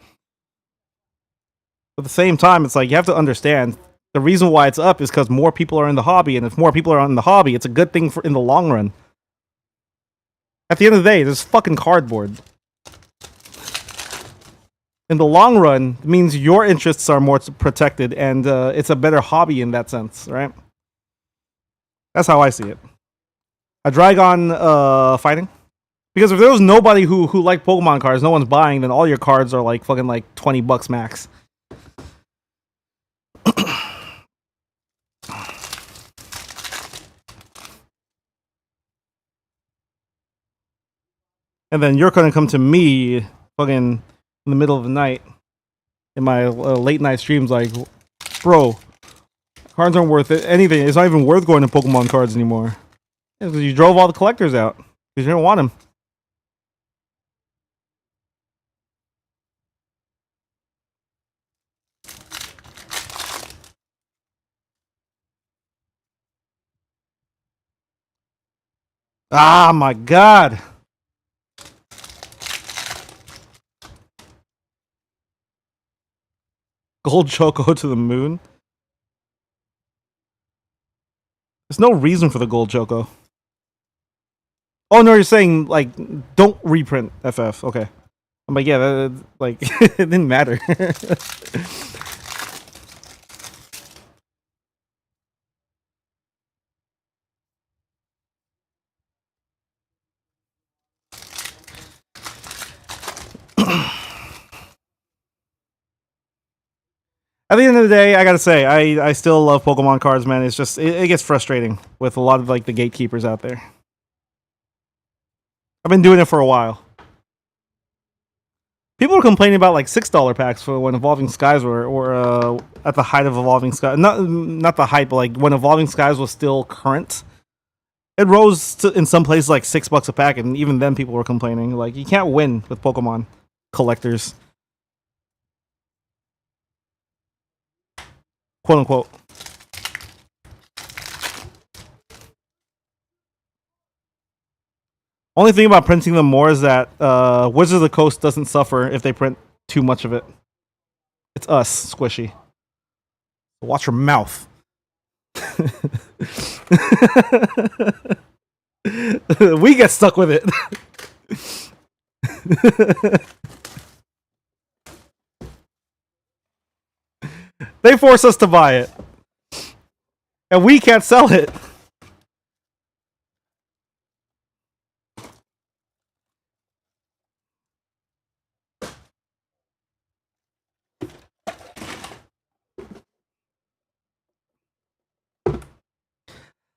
But at the same time, it's like you have to understand the reason why it's up is because more people are in the hobby, and if more people are in the hobby, it's a good thing for in the long run. At the end of the day, there's fucking cardboard. In the long run, it means your interests are more protected, and it's a better hobby in that sense, right? That's how I see it. A Dragon fighting? Because if there was nobody who liked Pokemon cards, no one's buying, then all your cards are like fucking like $20 max. And then you're gonna come to me fucking in the middle of the night in my late night streams like, bro, cards aren't worth anything. It's not even worth going to Pokemon cards anymore. Yeah, because you drove all the collectors out because you don't want them. Ah, my God. Gold Choco to the moon. There's no reason for the Gold Choco. Oh, no, you're saying, like, don't reprint FF. Okay. I'm like, yeah, like, it didn't matter. At the end of the day, I gotta say, I still love Pokemon cards, man. It's just, it gets frustrating with a lot of, like, the gatekeepers out there. I've been doing it for a while. People were complaining about, like, $6 packs for when Evolving Skies were at the height of Evolving Skies. Not the height, but, like, when Evolving Skies was still current. It rose to, in some places, like, $6 a pack, and even then people were complaining. Like, you can't win with Pokemon collectors. Quote unquote. Only thing about printing them more is that Wizards of the Coast doesn't suffer if they print too much of it. It's us, Squishy. Watch your mouth. We get stuck with it. They force us to buy it. And we can't sell it.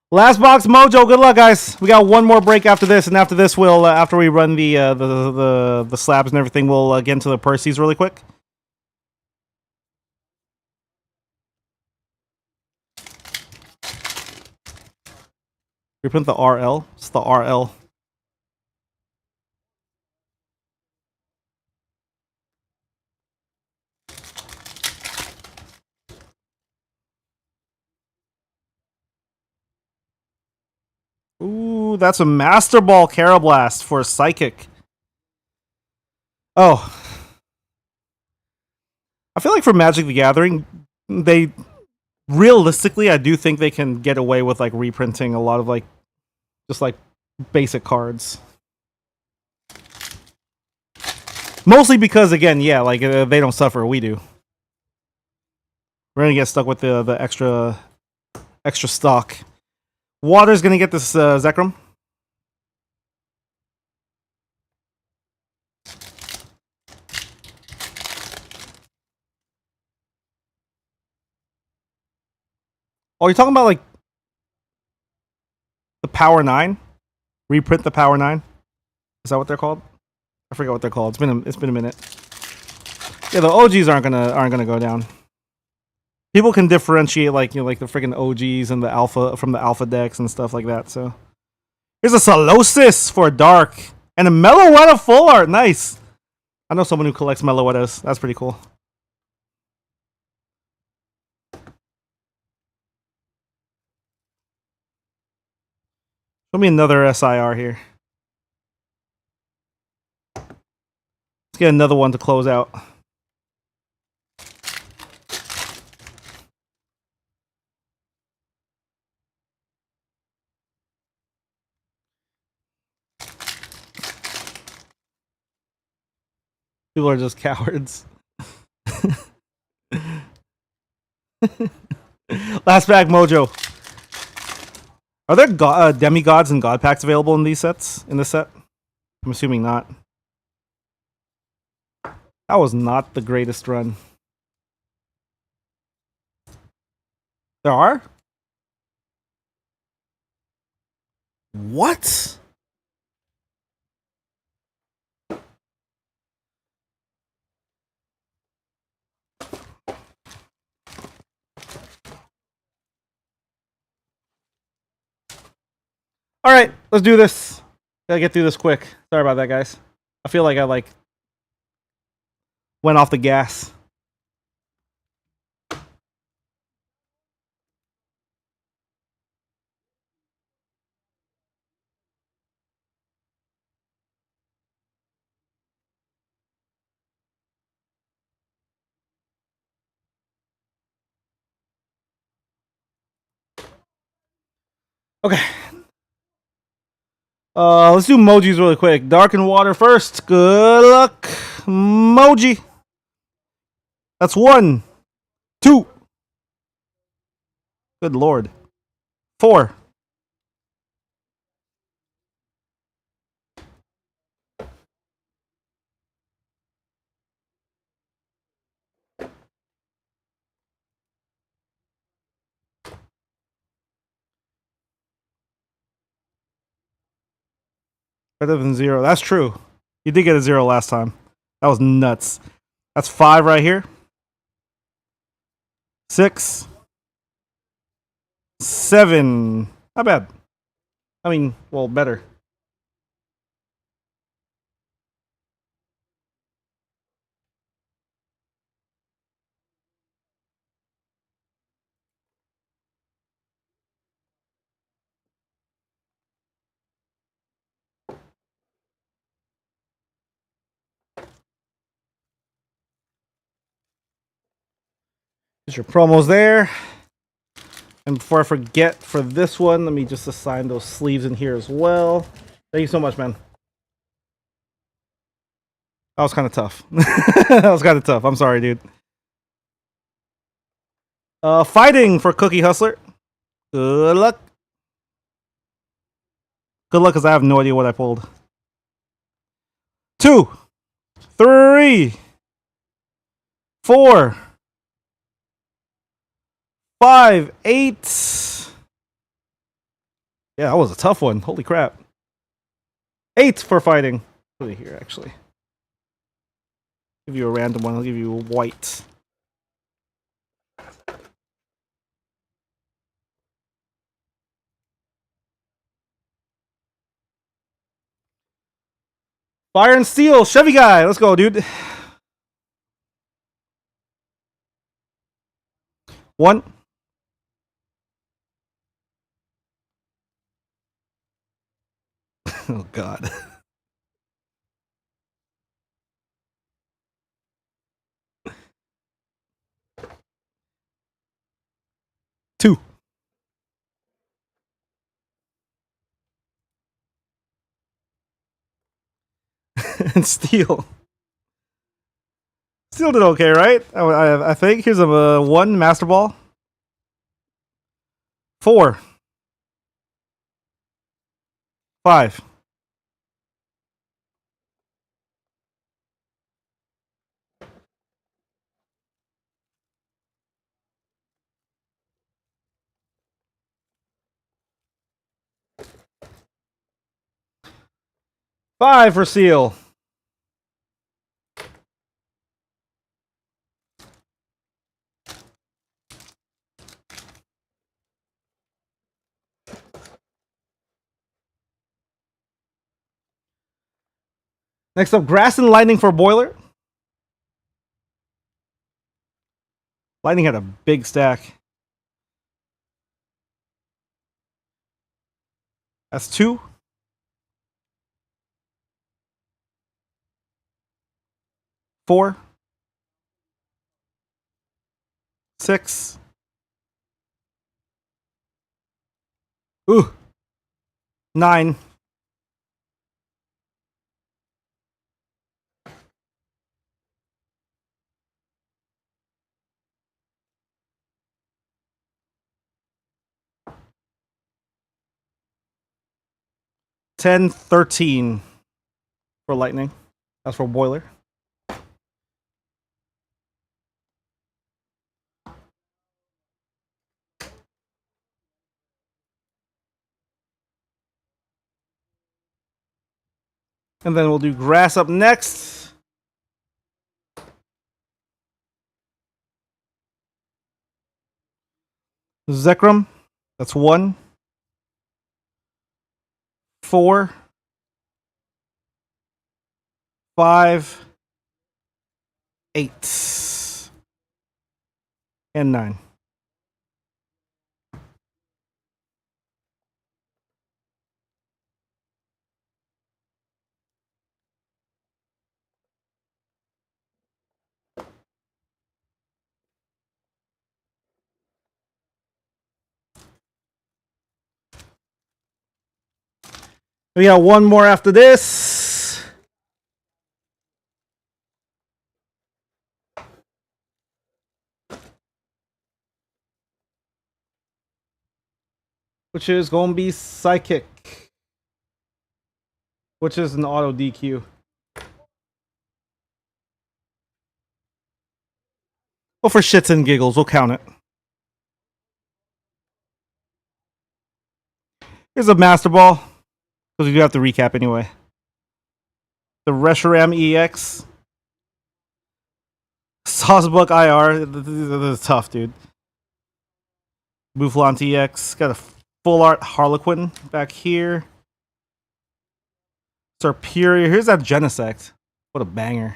Last box Mojo. Good luck, guys. We got one more break after this, and after this, we'll after we run the slabs and everything, we'll get into the Percy's really quick. Reprint the RL. It's the RL. Ooh, that's a Master Ball Carablast for Psychic. Oh. I feel like for Magic the Gathering, they realistically, I do think they can get away with like reprinting a lot of like just like basic cards. Mostly because again, yeah, like they don't suffer, we do. We're gonna get stuck with the extra stock. Water's gonna get this Zekrom. Oh, you're talking about like the Power 9? Reprint the Power 9? Is that what they're called? I forget what they're called. It's been a minute. Yeah, the OGs aren't gonna go down. People can differentiate like like the freaking OGs and the alpha from the alpha decks and stuff like that. So here's a Solosis for dark and a Meloetta full art. Nice. I know someone who collects Meloettas. That's pretty cool. Show me another SIR here. Let's get another one to close out. People are just cowards. Last pack Mojo. Are there demigods and god packs available in these sets? In this set? I'm assuming not. That was not the greatest run. There are? What? All right, let's do this. Gotta get through this quick. Sorry about that, guys. I feel like I went off the gas. Okay. Let's do emojis really quick. Dark and water first. Good luck, emoji. That's 1, 2. Good lord. 4. Better than 0. That's true. You did get a 0 last time. That was nuts. That's 5 right here. 6. 7. Not bad. I mean, well, better. There's your promos there. And before I forget, for this one, let me just assign those sleeves in here as well. Thank you so much, man. That was kind of tough. That was kind of tough. I'm sorry, dude. Fighting for Cookie Hustler. Good luck. Good luck, because I have no idea what I pulled. 2, 3, 4, 5, 8. Yeah, that was a tough one. Holy crap. 8 for fighting. Put it here, actually. Give you a random one. I'll give you white. Fire and Steel, Chevy guy. Let's go, dude. 1. Oh, God. 2. And Steel. Steel did okay, right? I think. Here's a 1 Master Ball. 4. 5. 5 for Seal. Next up, Grass and Lightning for Boiler. Lightning had a big stack. That's 2. 4. 6. Ooh. 9. 10, 13 for Lightning. That's for Boiler. And then we'll do Grass up next. Zekrom. That's 1. 4. 5. 8. And 9. We got one more after this. Which is going to be Psychic. Which is an auto DQ. Well, for shits and giggles, we'll count it. Here's a Master Ball. Because we do have to recap anyway. The Reshiram EX. Sawsbuck IR. This is tough, dude. Buffalon EX. Got a full art Harlequin back here. Serperior. Here's that Genesect. What a banger.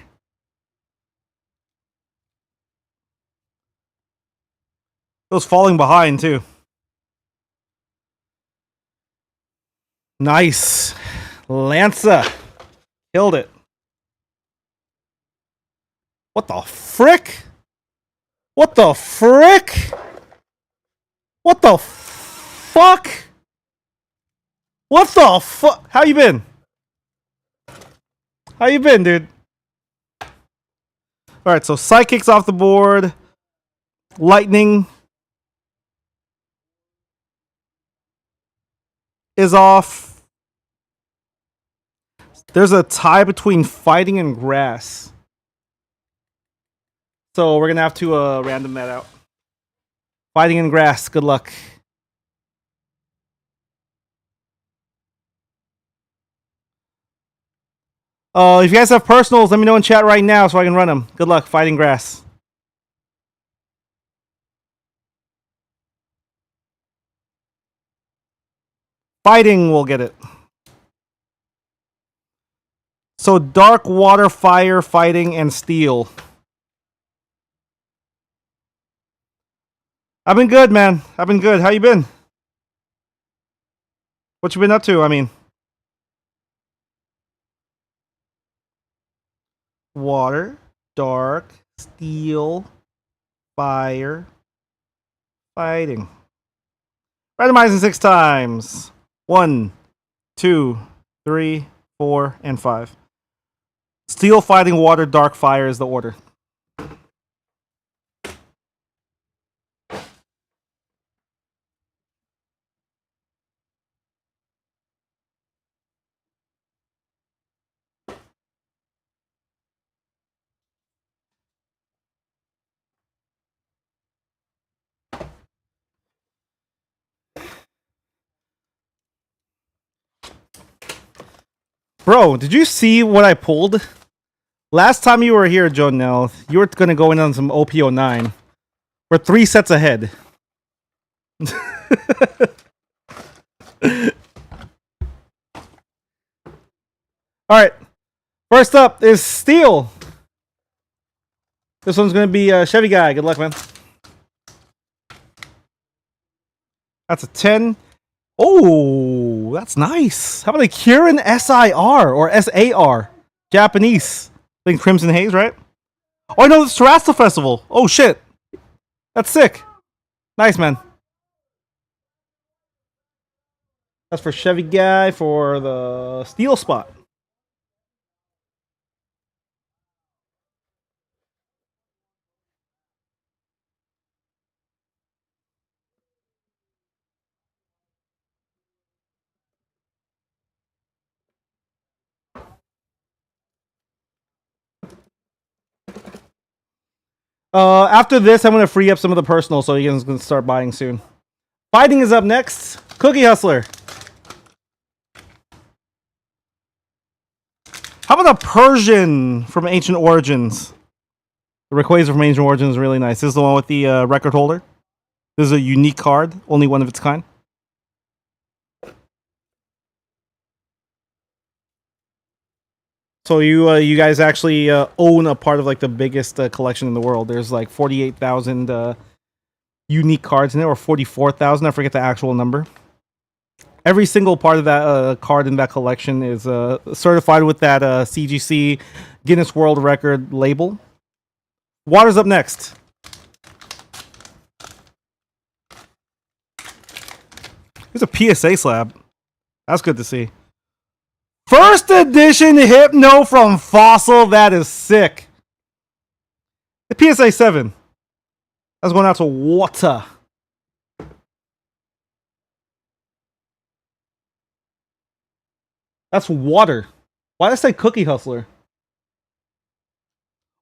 It was falling behind, too. Nice. Lanza. Killed it. What the frick? What the frick? What the fuck? What the fuck? How you been? How you been, dude? Alright, so Psychic's off the board. Lightning is off. There's a tie between Fighting and Grass. So we're going to have to random that out. Fighting and Grass, good luck. If you guys have personals, let me know in chat right now so I can run them. Good luck, Fighting Grass. Fighting will get it. So Dark, Water, Fire, Fighting, and Steel. I've been good, man. I've been good. How you been? What you been up to, I mean? Water, Dark, Steel, Fire, Fighting. Randomizing 6 times. 1, 2, 3, 4, and 5. Steel, Fighting, Water, Dark, Fire is the order. Bro, did you see what I pulled? Last time you were here, Jonelle, you were gonna go in on some OP09. We're 3 sets ahead. Alright. First up is Steel. This one's gonna be Chevy Guy. Good luck, man. That's a 10. Oh, that's nice. How about a Kirin SIR or SAR? Japanese. I think Crimson Haze, right? Oh, no, it's Terrasta Festival. Oh, shit. That's sick. Nice, man. That's for Chevy Guy for the Steel spot. After this, I'm going to free up some of the personal so you guys can start buying soon. Fighting is up next. Cookie Hustler. How about a Persian from Ancient Origins? The Rayquaza from Ancient Origins is really nice. This is the one with the record holder. This is a unique card, only one of its kind. So you guys actually own a part of like the biggest collection in the world. There's like 48,000 unique cards in there, or 44,000. I forget the actual number. Every single part of that card in that collection is certified with that CGC Guinness World Record label. Water's up next. There's a PSA slab. That's good to see. First edition Hypno from Fossil. That is sick. The PSA 7. That's going out to Water. That's Water. Why did I say Cookie Hustler?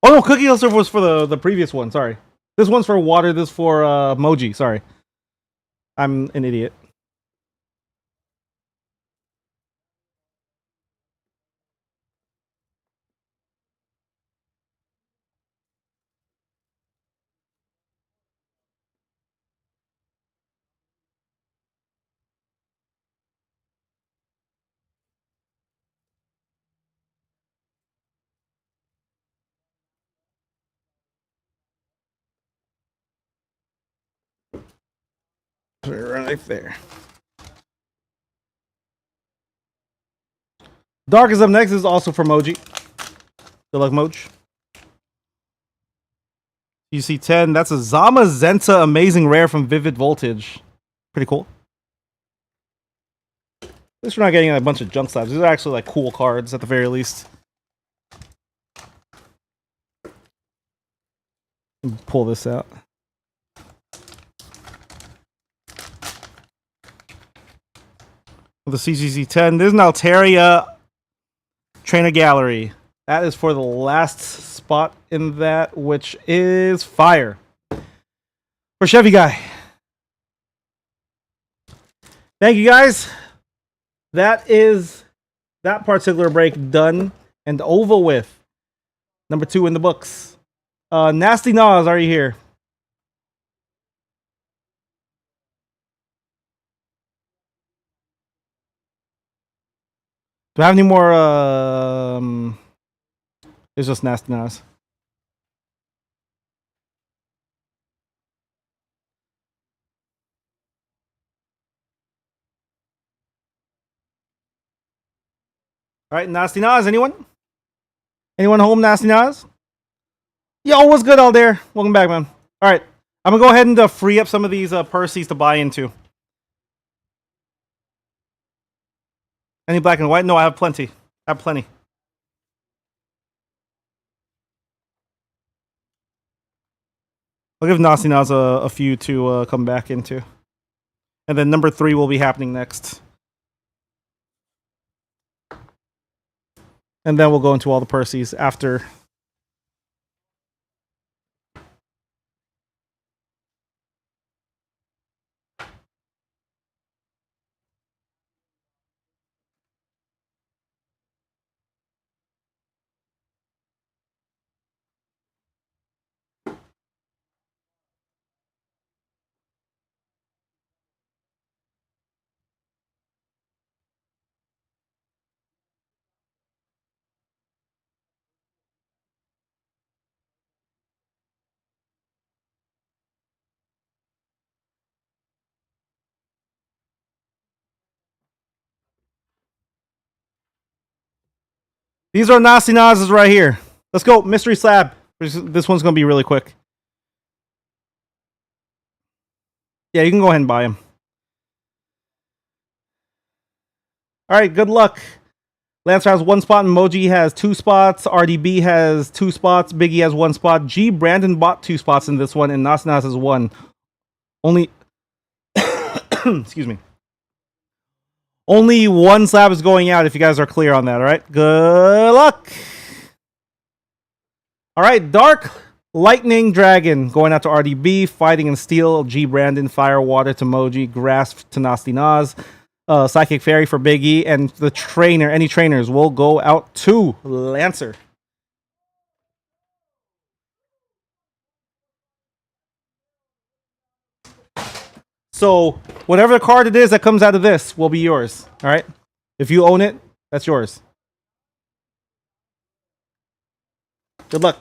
Oh no, Cookie Hustler was for the previous one. Sorry. This one's for Water. This for Moji. Sorry. I'm an idiot. Right there. Dark is up next. This is also for Moji. Good luck, Moj. You see 10. That's a Zamazenta Amazing Rare from Vivid Voltage. Pretty cool. At least we're not getting a bunch of junk slabs. These are actually like cool cards at the very least. Pull this out. The CGC 10. There's an Altaria Trainer Gallery. That is for the last spot in that, which is Fire. For Chevy Guy. Thank you guys. That is that particular break done and over with. Number 2 in the books. Nasty Nas, are you here? Do I have any more? It's just Nasty Nas. All right, Nasty Nas. Anyone? Anyone home, Nasty Nas? Yo, what's good out there? Welcome back, man. All right, I'm gonna go ahead and free up some of these Percy's to buy into. Any black and white? No, I have plenty. I have plenty. I'll give Nasty Nas a few to come back into. And then number 3 will be happening next. And then we'll go into all the Percy's after. These are Nasty Nazes right here. Let's go. Mystery slab. This one's going to be really quick. Yeah, you can go ahead and buy them. All right, good luck. Lancer has 1 spot. Emoji has 2 spots. RDB has 2 spots. Biggie has 1 spot. G. Brandon bought 2 spots in this one, and Nasty Naz has 1. Only... Excuse me. Only 1 slab is going out if you guys are clear on that, alright? Good luck! Alright, Dark Lightning Dragon going out to RDB, Fighting and Steel, G Brandon, Fire Water to Moji, Grasp to Nasty Naz, Psychic Fairy for Big E, and the trainer, any trainers will go out to Lancer. So, whatever the card it is that comes out of this will be yours, alright? If you own it, that's yours. Good luck.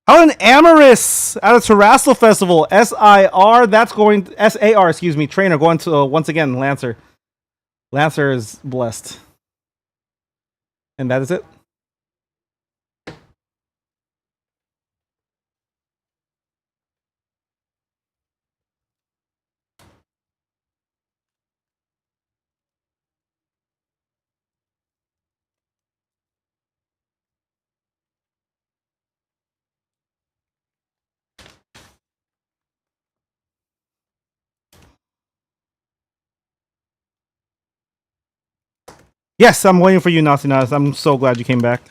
How an Amorous out of Terrassel Festival. SIR, that's going... SAR, excuse me. Trainer going to, once again, Lancer. Lancer is blessed. And that is it. Yes, I'm waiting for you, Nasty Naz. I'm so glad you came back.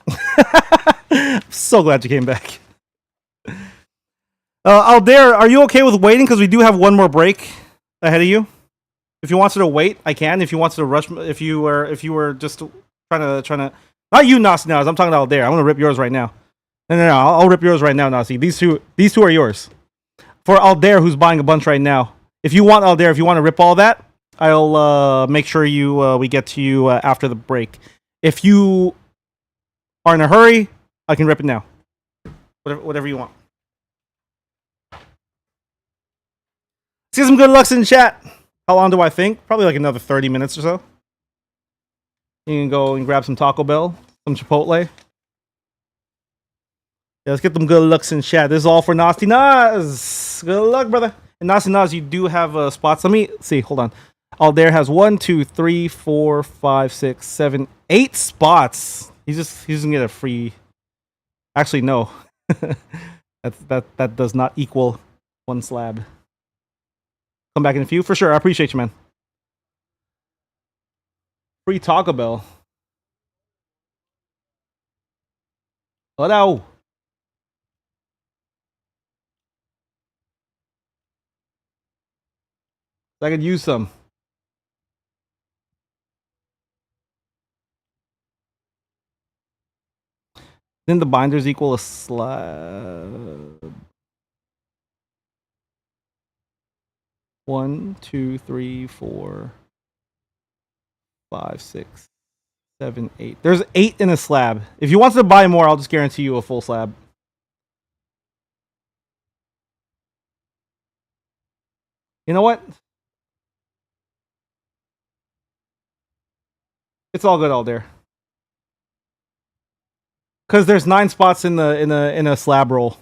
I'm so glad you came back. Aldair, are you okay with waiting? Because we do have 1 more break ahead of you. If you wanted to wait, I can. If you wanted to rush, if you were just trying to, not you, Nasty Naz. I'm talking to Aldair. I'm gonna rip yours right now. No, I'll rip yours right now, Nasty. These two are yours. For Aldair, who's buying a bunch right now. If you want Aldair, if you want to rip all that, I'll make sure we get to you after the break. If you are in a hurry, I can rip it now. Whatever you want. Let's get some good lucks in chat. How long do I think? Probably like another 30 minutes or so. You can go and grab some Taco Bell, some Chipotle. Yeah, let's get them good looks in chat. This is all for Nasty Naz. Good luck, brother. And Nasty Naz, you do have spots. Let me see. Hold on. Aldair has 1, 2, 3, 4, 5, 6, 7, 8 spots. He's gonna get a free. Actually, no. that does not equal 1 slab. Come back in a few for sure. I appreciate you, man. Free Taco Bell. Hello. I could use some. Then the binders equal a slab. 1, 2, 3, 4, 5, 6, 7, 8. There's 8 in a slab. If you want to buy more, I'll just guarantee you a full slab. You know what? It's all good all there. Because there's 9 spots in a slab roll.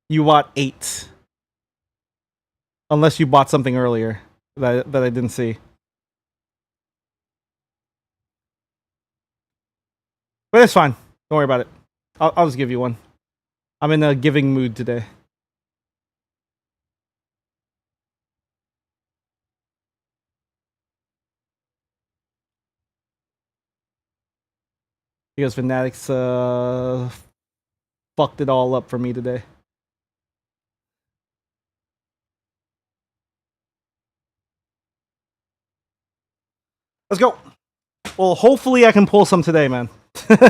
You bought 8. Unless you bought something earlier that I didn't see. But it's fine. Don't worry about it. I'll just give you one. I'm in a giving mood today. Because Fanatics fucked it all up for me today. Let's go. Well, hopefully I can pull some today, man. Let's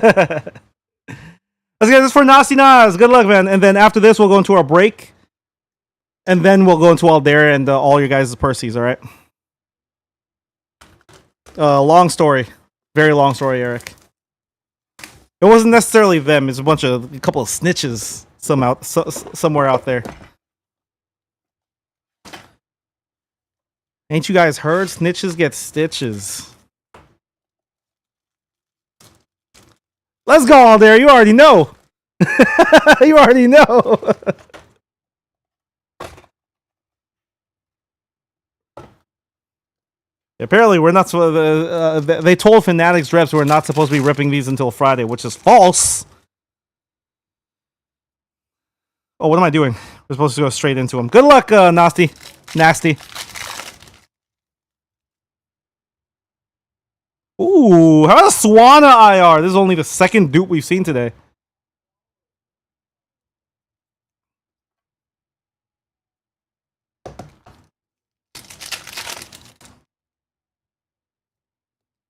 get this for Nasty Naz. Good luck, man. And then after this, we'll go into our break. And then we'll go into Aldair and all your guys' Percy's, alright? Long story. Very long story, Eric. It wasn't necessarily them. It's a couple of snitches somewhere out there. Ain't you guys heard? Snitches get stitches. Let's go all there. You already know. You already know. Apparently, we're not. They told Fanatics reps we're not supposed to be ripping these until Friday, which is false. Oh, what am I doing? We're supposed to go straight into them. Good luck, Nasty. Nasty. Ooh, how about Swana IR? This is only the second dupe we've seen today.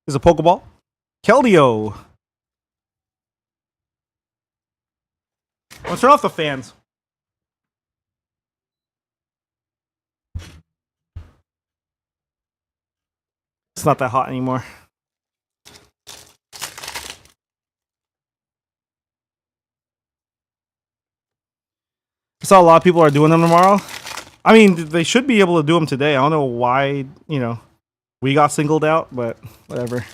Is a Pokeball. Keldeo. Let's turn off the fans. It's not that hot anymore. I saw a lot of people are doing them tomorrow. I mean, they should be able to do them today. I don't know why, we got singled out, but whatever.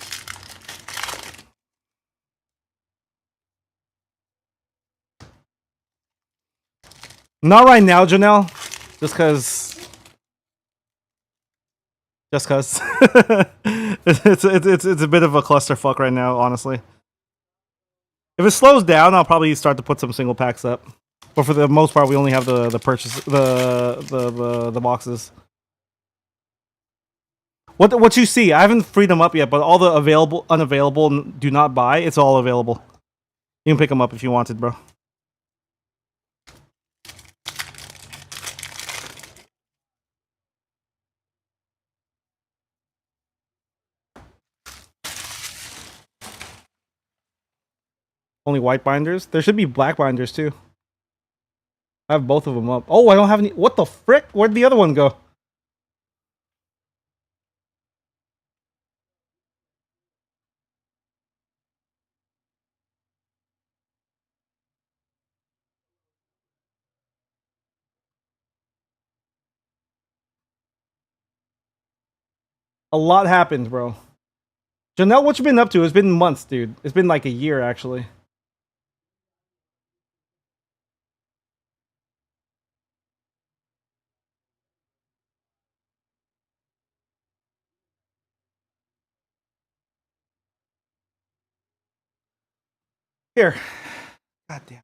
Not right now, Janelle. Just cause. It's a bit of a clusterfuck right now, honestly. If it slows down, I'll probably start to put some single packs up. But for the most part, we only have the purchase the boxes. What you see? I haven't freed them up yet, but all the available, unavailable, do not buy. It's all available. You can pick them up if you wanted, bro. Only white binders. There should be black binders too. I have both of them up. Oh, I don't have any. What the frick? Where'd the other one go? A lot happened, bro. Janelle, what you been up to? It's been months, dude. It's been like a year, actually. Here. God damn.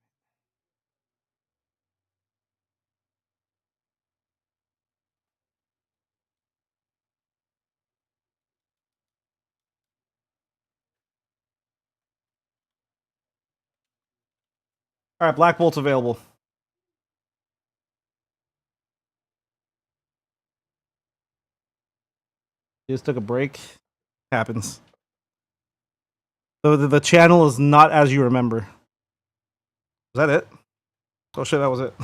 All right, Black Bolt's available. Just took a break. Happens. The channel is not as you remember. Was that it? Oh shit, that was it.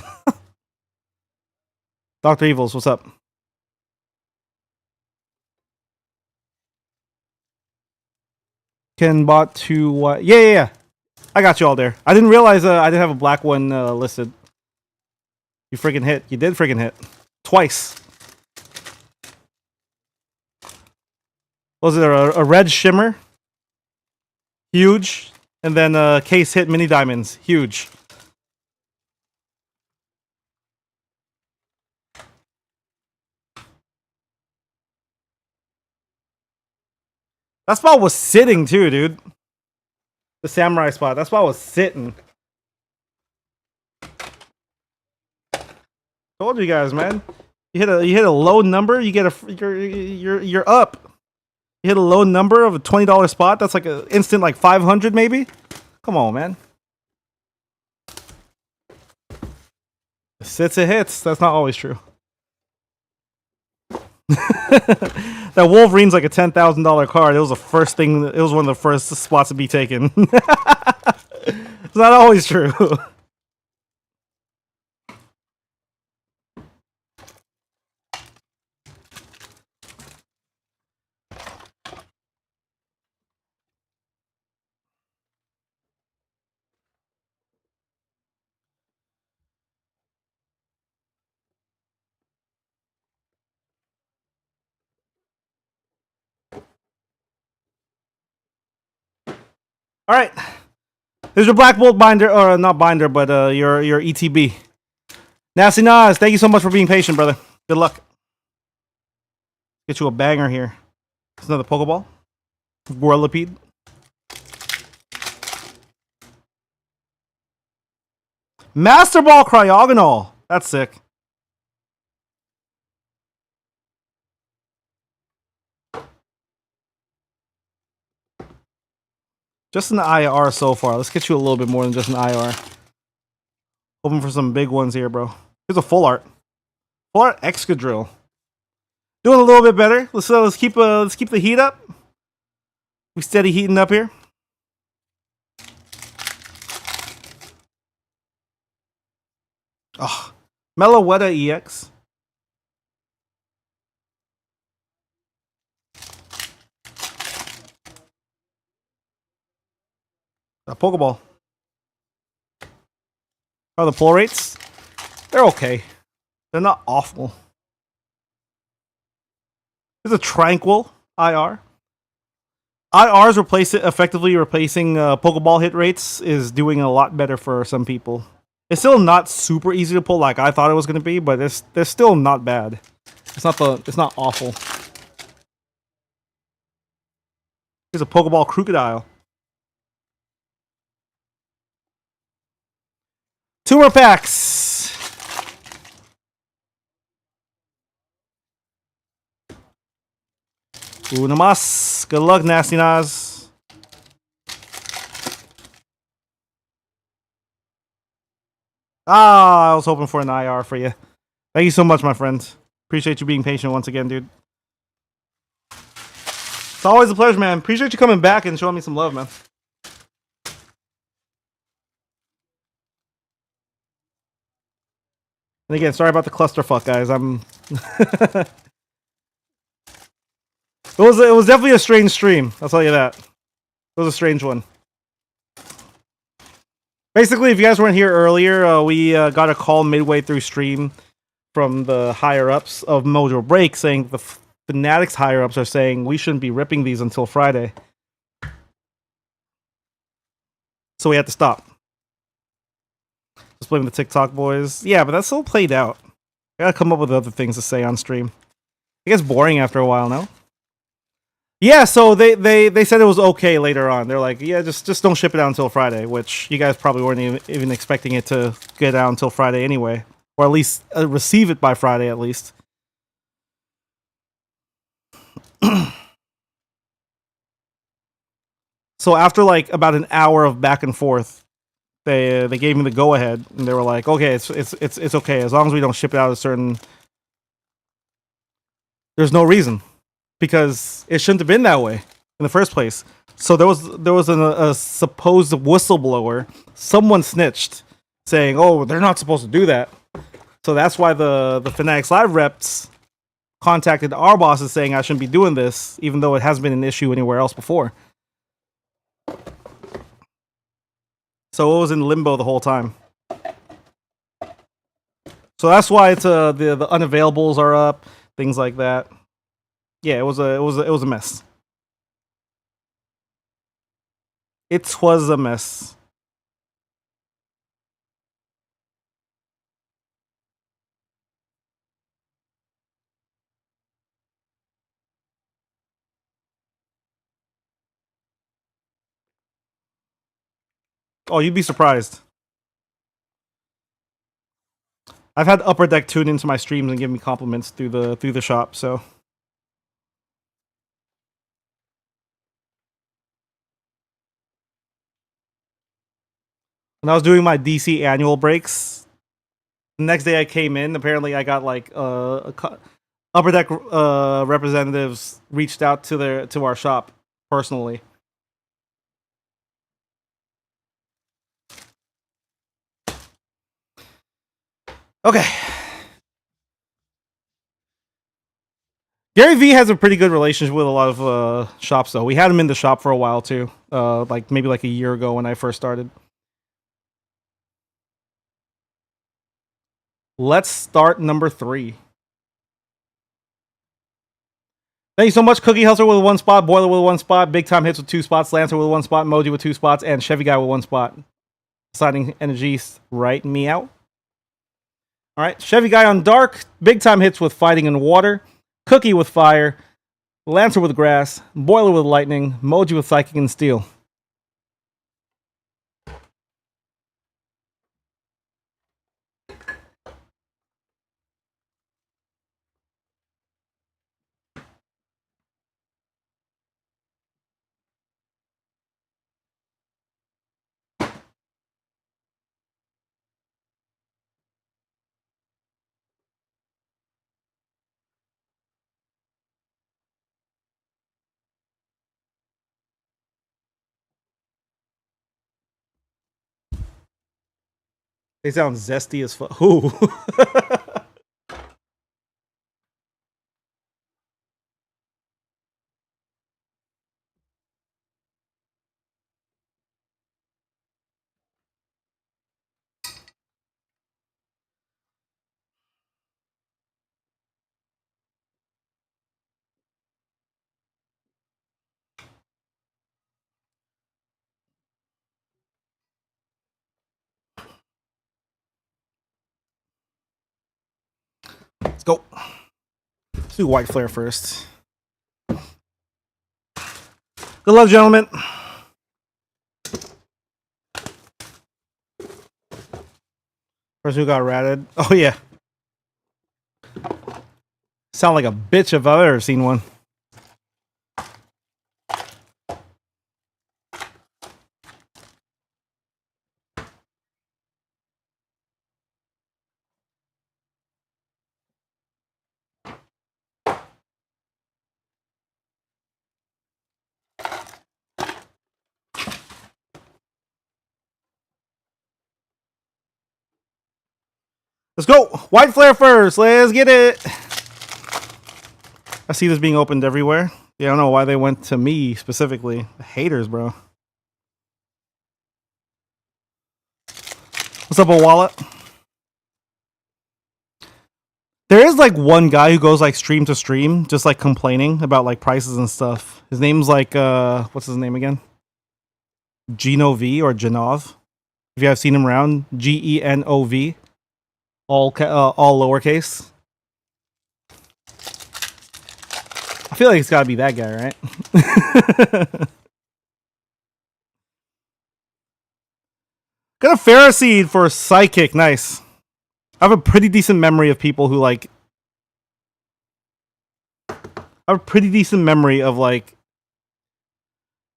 Dr. Evils, what's up? Can bot to what? Yeah. I got you all there. I didn't realize I didn't have a black one listed. You freaking hit. You did freaking hit. Twice. Was it a red shimmer? Huge. And then case hit mini diamonds. Huge. That spot was sitting too, dude. The samurai spot. That spot was sitting. Told you guys, man. You hit a low number, you get you're up. You hit a low number of a $20 spot. That's like an instant like 500 maybe. Come on, man. Sits it hits. That's not always true. That Wolverine's like a $10,000 card. It was the first thing. It was one of the first spots to be taken. It's not always true. All right. Here's your Black Bolt binder, or not binder, but your ETB. Nasty Nas, thank you so much for being patient, brother. Good luck. Get you a banger here. It's another Pokeball. Whirlipede. Master Ball Cryogonal. That's sick. Just an IR so far. Let's get you a little bit more than just an IR. Hoping for some big ones here, bro. Here's a full art. Full art Excadrill. Doing a little bit better. Let's keep the heat up. We steady heating up here. Oh, Meloetta EX. A Pokeball. How are the pull rates? They're okay. They're not awful. There's a Tranquil IR. IRs effectively replacing Pokeball hit rates is doing a lot better for some people. It's still not super easy to pull like I thought it was going to be, but they're still not bad. It's not awful. Here's a Pokeball Crocodile. Two more packs. Unamas. Good luck, Nasty Nas. I was hoping for an IR for you. Thank you so much, my friend. Appreciate you being patient once again, dude. It's always a pleasure, man. Appreciate you coming back and showing me some love, man. And again, sorry about the clusterfuck, guys. It was definitely a strange stream. I'll tell you that. It was a strange one. Basically, if you guys weren't here earlier, we got a call midway through stream from the higher ups of Mojobreak saying the Fanatics higher ups are saying we shouldn't be ripping these until Friday. So we had to stop. Just blaming the TikTok boys. Yeah, but that's all played out. I gotta come up with other things to say on stream. It gets boring after a while, no? Yeah, so they said it was okay later on. They're like, yeah, just don't ship it out until Friday, which you guys probably weren't even expecting it to get out until Friday anyway. Or at least receive it by Friday, at least. So after like about an hour of back and forth, they gave me the go ahead, and they were like, okay, it's okay as long as we don't ship it out a certain. There's no reason, because it shouldn't have been that way in the first place. So there was a supposed whistleblower. Someone snitched, saying, "Oh, they're not supposed to do that." So that's why the Fanatics Live reps contacted our bosses saying I shouldn't be doing this, even though it hasn't been an issue anywhere else before. So it was in limbo the whole time. So that's why it's the unavailables are up, things like that. Yeah, it was a mess. It was a mess. Oh, you'd be surprised. I've had Upper Deck tune into my streams and give me compliments through the shop. So when I was doing my DC annual breaks, the next day I came in. Apparently, I got like Upper Deck representatives reached out to our shop personally. Okay. Gary V has a pretty good relationship with a lot of shops, though. We had him in the shop for a while too, like maybe like a year ago when I first started. Let's start number 3. Thank you so much, Cookie Hustler with 1 spot, Boiler with 1 spot, Big Time Hits with 2 spots, Lancer with 1 spot, Moji with 2 spots, and Chevy Guy with 1 spot. Deciding energies right me out. All right, Chevy Guy on Dark, Big Time Hits with Fighting and Water, Cookie with Fire, Lancer with Grass, Boiler with Lightning, Moji with Psychic and Steel. They sound zesty as fuck. Ooh. Let's go. Let's do White Flare first. Good luck, gentlemen. Person who got ratted. Oh, yeah. Sound like a bitch if I've ever seen one. Let's go. White Flare first. Let's get it. I see this being opened everywhere. Yeah, I don't know why they went to me specifically. Haters, bro. What's up, a wallet? There is like one guy who goes like stream to stream, just like complaining about like prices and stuff. His name's like what's his name again? Genov or Genov. If you have seen him around, Genov, all lowercase. I feel like it's got to be that guy, right? Got a Pharisee for Psychic. Nice. I have a pretty decent memory of people who like. I have a pretty decent memory of like.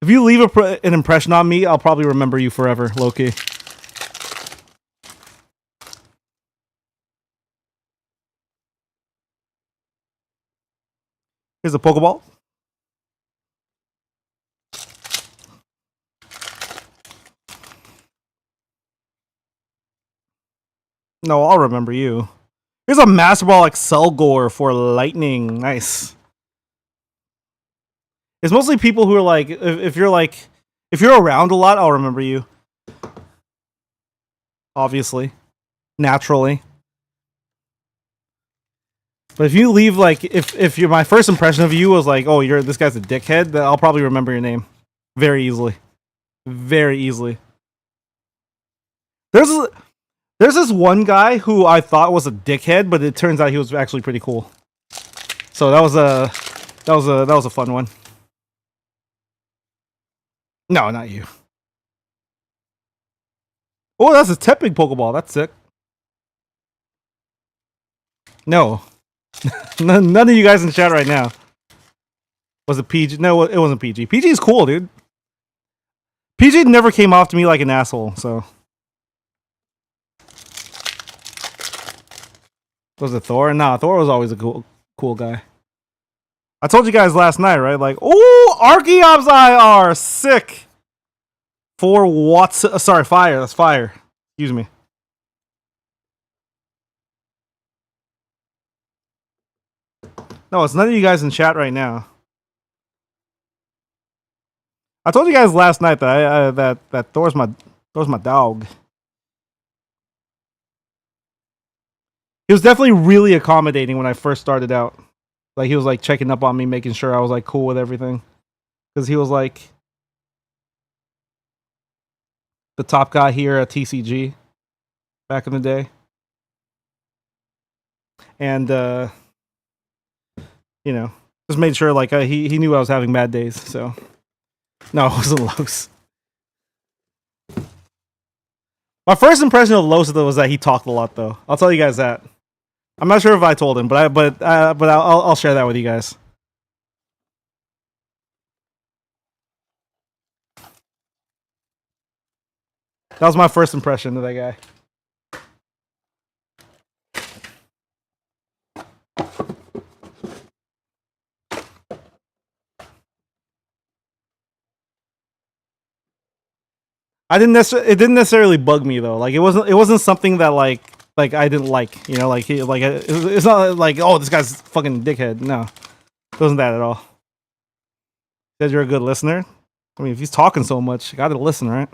If you leave an impression on me, I'll probably remember you forever, Loki. Here's a Pokeball. No, I'll remember you. Here's a Master Ball Excelgor for Lightning. Nice. It's mostly people who are like, if you're around a lot, I'll remember you. Obviously. Naturally. But if you leave like, if you're my first impression of you was like, oh, this guy's a dickhead, then I'll probably remember your name. Very easily. Very easily. There's this one guy who I thought was a dickhead, but it turns out he was actually pretty cool. So that was a fun one. No, not you. Oh, that's a Tepig Pokeball. That's sick. No. None of you guys in chat right now. Was it PG? No, it wasn't PG. PG is cool, dude. PG never came off to me like an asshole, so. Was it Thor? Nah, Thor was always a cool guy. I told you guys last night, right? Like, oh, Archeops IR, sick. 4 watts. Sorry, fire. That's fire. Excuse me. No, it's none of you guys in chat right now. I told you guys last night that that Thor's my dog. He was definitely really accommodating when I first started out. Like he was like checking up on me, making sure I was like cool with everything. Because he was like the top guy here at TCG back in the day. And you know, just made sure like he knew I was having bad days. So no, it wasn't Los. My first impression of Los though was that he talked a lot. Though I'll tell you guys that. I'm not sure if I told him, but I'll share that with you guys. That was my first impression of that guy. It didn't necessarily bug me though. Like it wasn't something that like I didn't like. You know, like it's not like, oh, this guy's fucking dickhead. No, it wasn't that at all. Said you're a good listener. I mean, if he's talking so much, you gotta listen, right?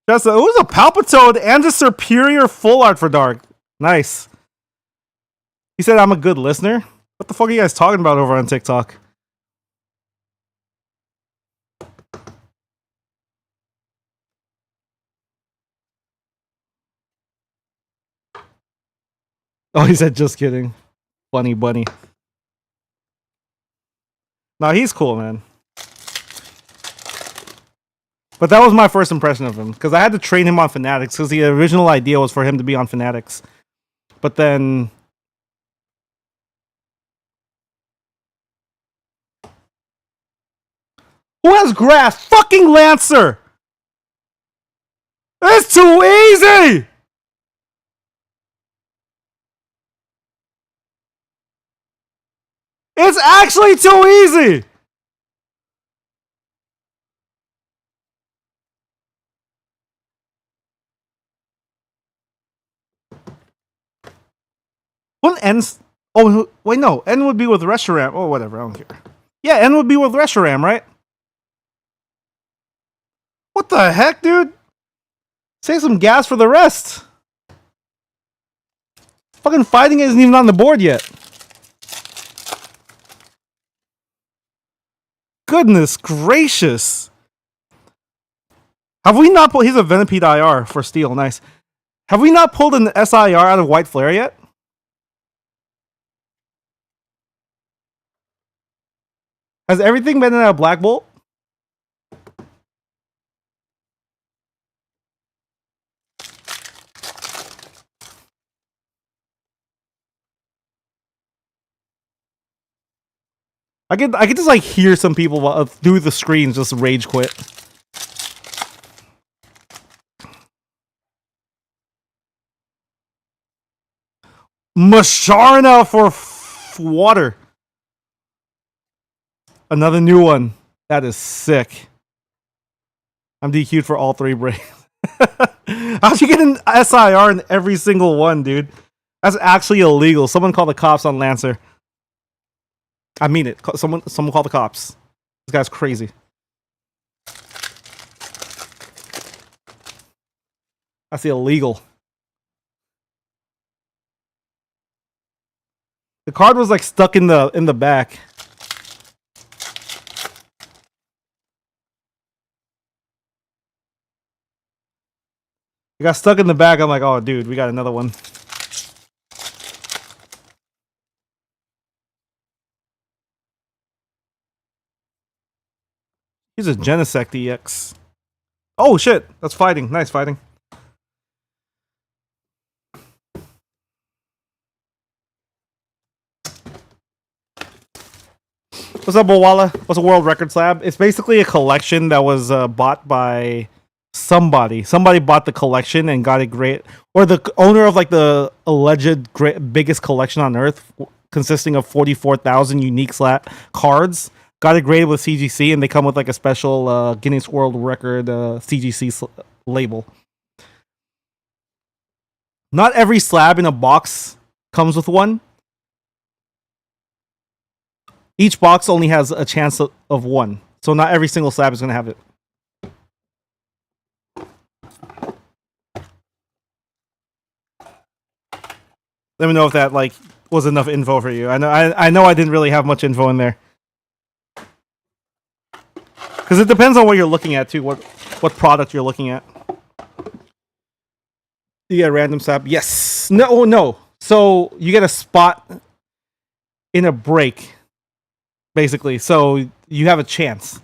It was a Palpitoad and a Superior Full Art for Dark. Nice. He said I'm a good listener. What the fuck are you guys talking about over on TikTok? Oh, he said just kidding. Funny bunny. No, he's cool, man. But that was my first impression of him, because I had to train him on Fanatics, because the original idea was for him to be on Fanatics. But then... Who has grass? Fucking Lancer! It's too easy! It's actually too easy! Wouldn't N... Oh, wait, no. N would be with Reshiram. Oh, whatever. I don't care. Yeah, N would be with Reshiram, right? What the heck, dude? Save some gas for the rest. Fucking fighting isn't even on the board yet. Goodness gracious. Have we not pulled... He's a Venipede IR for steel. Nice. Have we not pulled an SIR out of White Flare yet? Has everything been in a Black Bolt? I could just like hear some people through the screens just rage quit. Masharna for water. Another new one. That is sick. I'm DQ'd for all three breaks. How'd you get an SIR in every single one, dude? That's actually illegal. Someone call the cops on Lancer. I mean it. Someone call the cops. This guy's crazy. That's illegal. The card was like stuck in the back. It got stuck in the back. I'm like, oh, dude, we got another one. He's a Genesect EX. Oh, shit. That's fighting. Nice fighting. What's up, Bowala? What's a World Record Slab? It's basically a collection that was bought by somebody. Somebody bought the collection and got it great. Or the owner of like the alleged biggest collection on Earth, consisting of 44,000 unique cards. Got it graded with CGC, and they come with like a special Guinness World Record CGC label. Not every slab in a box comes with one. Each box only has a chance of one. So not every single slab is going to have it. Let me know if that like was enough info for you. I know I didn't really have much info in there. Because it depends on what you're looking at too, what product you're looking at. You get a random slap? Yes. No. So you get a spot in a break, basically. So you have a chance.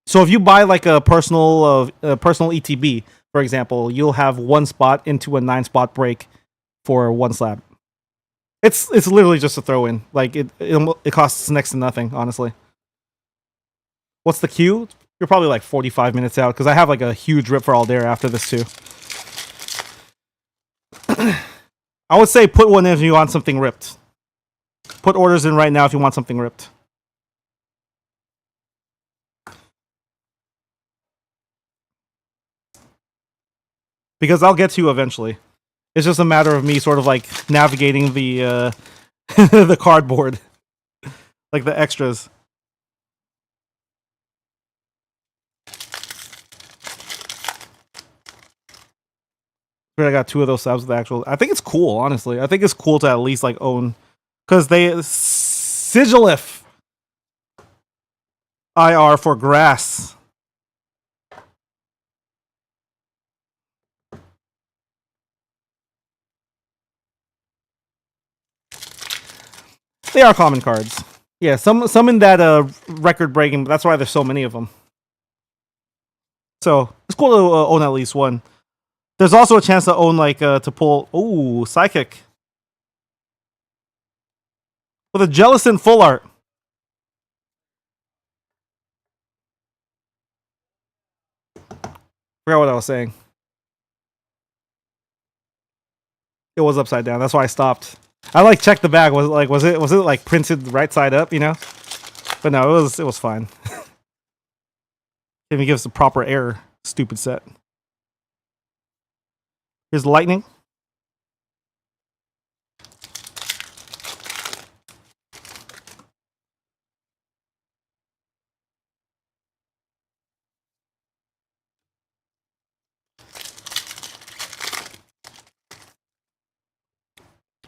So if you buy like a personal ETB, for example, you'll have one spot into a 9-spot break for one slab. It's literally just a throw in. Like it costs next to nothing, honestly. What's the queue? You're probably like 45 minutes out because I have like a huge rip for all dare after this too. I would say put one in if you want something ripped. Put orders in right now if you want something ripped. Because I'll get to you eventually. It's just a matter of me sort of like navigating the the cardboard. Like the extras. I got 2 of those subs with the actual. I think it's cool, honestly. I think it's cool to at least like own, because they Sigilif IR for grass. They are common cards. Yeah, some in that record breaking. But that's why there's so many of them. So it's cool to own at least one. There's also a chance to own like to pull. Ooh, psychic with a Jellicent full art. Forgot what I was saying. It was upside down. That's why I stopped. I like checked the bag. Was it like printed right side up? You know. But no, it was fine. Didn't even give us the proper error. Stupid set. Here's lightning.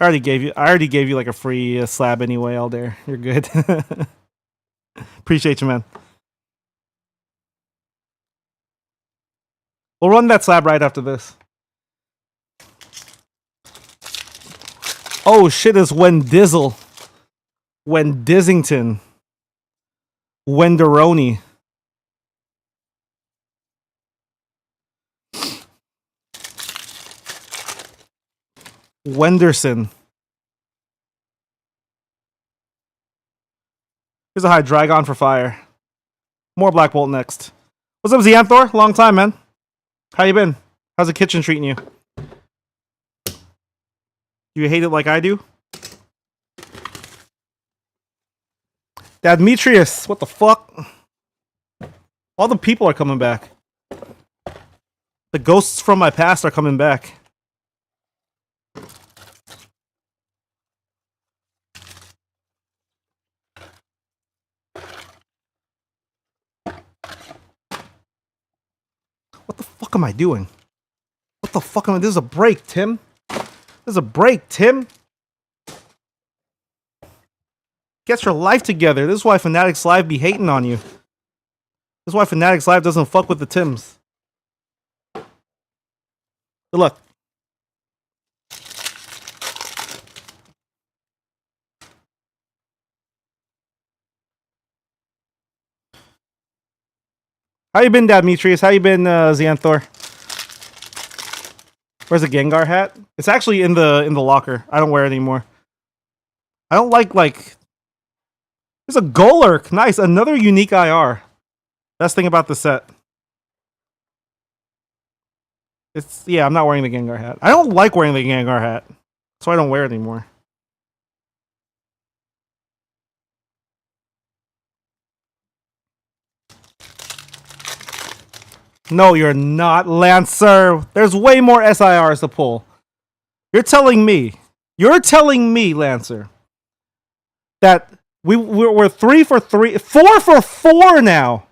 I already gave you like a free slab anyway, all there. You're good. Appreciate you, man. We'll run that slab right after this. Oh shit, it's Wendizzle. Wendizzington. Wenderoni. Wenderson. Here's a high Dragon for fire. More Black Bolt next. What's up, Xanthor? Long time, man. How you been? How's the kitchen treating you? You hate it like I do? Dad Demetrius, what the fuck? All the people are coming back. The ghosts from my past are coming back. What the fuck am I doing? What the fuck am I? This is a break, Tim. This is a break, Tim. Get your life together. This is why Fanatics Live be hating on you. This is why Fanatics Live doesn't fuck with the Tims. Good luck. How you been, Demetrius? How you been, Xanthor? Where's the Gengar hat? It's actually in the locker. I don't wear it anymore. I don't like there's a Golurk. Nice, another unique IR. Best thing about the set. Yeah, I'm not wearing the Gengar hat. I don't like wearing the Gengar hat, so I don't wear it anymore. No, you're not, Lancer. There's way more SIRs to pull. You're telling me, Lancer, that we're 3 for 3, 4 for 4 now.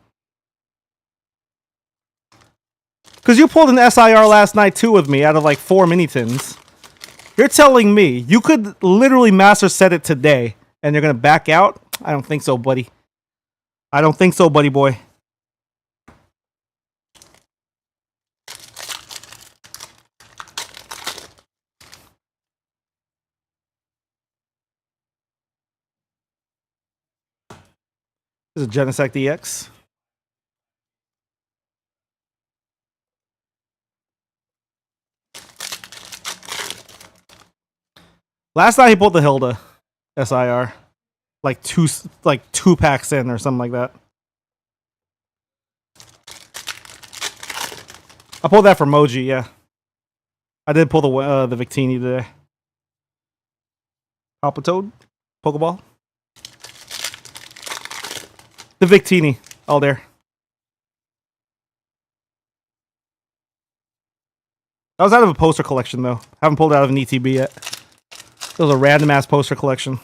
Because you pulled an SIR last night too with me out of like 4 mini tins. You're telling me you could literally master set it today and you're gonna back out? I don't think so, buddy. I don't think so, buddy boy. This is a Genesect EX. Last night he pulled the Hilda SIR. Like two packs in or something like that. I pulled that for Moji, yeah. I did pull the Victini today. Palpitoad? Pokeball? The Victini. All there. I was out of a poster collection though. Haven't pulled it out of an ETB yet. It was a random ass poster collection.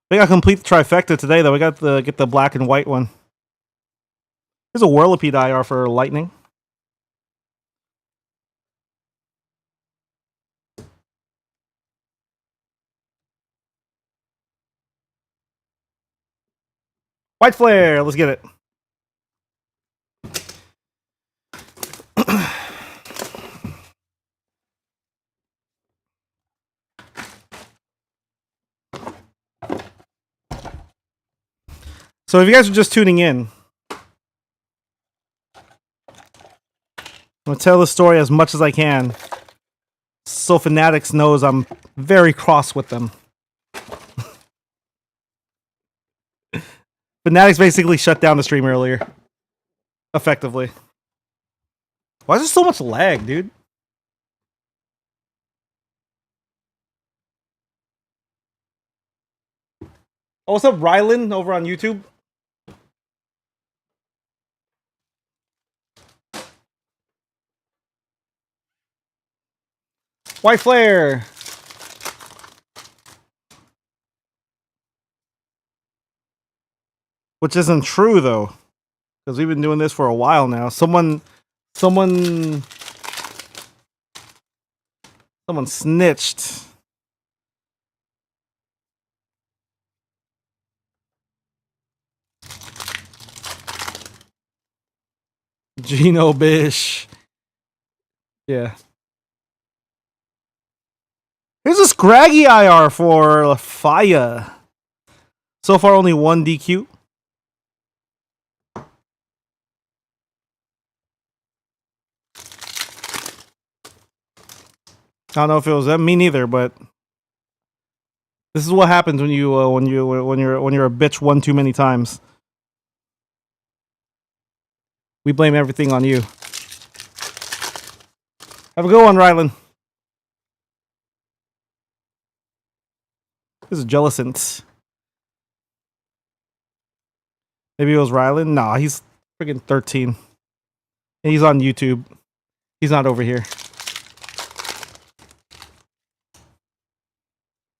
We got to complete the trifecta today though. We got to get the black and white one. There's a Whirlipede IR for Lightning. White Flare, let's get it. So if you guys are just tuning in, I'm going to tell the story as much as I can, so Fanatics knows I'm very cross with them. Fanatics basically shut down the stream earlier. Effectively. Why is there so much lag, dude? Oh, what's up, Rylan, over on YouTube? White Flare! Which isn't true, though. Because we've been doing this for a while now. Someone snitched. Gino Bish. Yeah. Here's a Scraggy IR for Fire. So far, only one DQ. I don't know if it was them. Me neither, but this is what happens when you're a bitch one too many times. We blame everything on you. Have a good one, Rylan. This is Jellicent. Maybe it was Rylan. Nah, he's freaking 13. And he's on YouTube. He's not over here.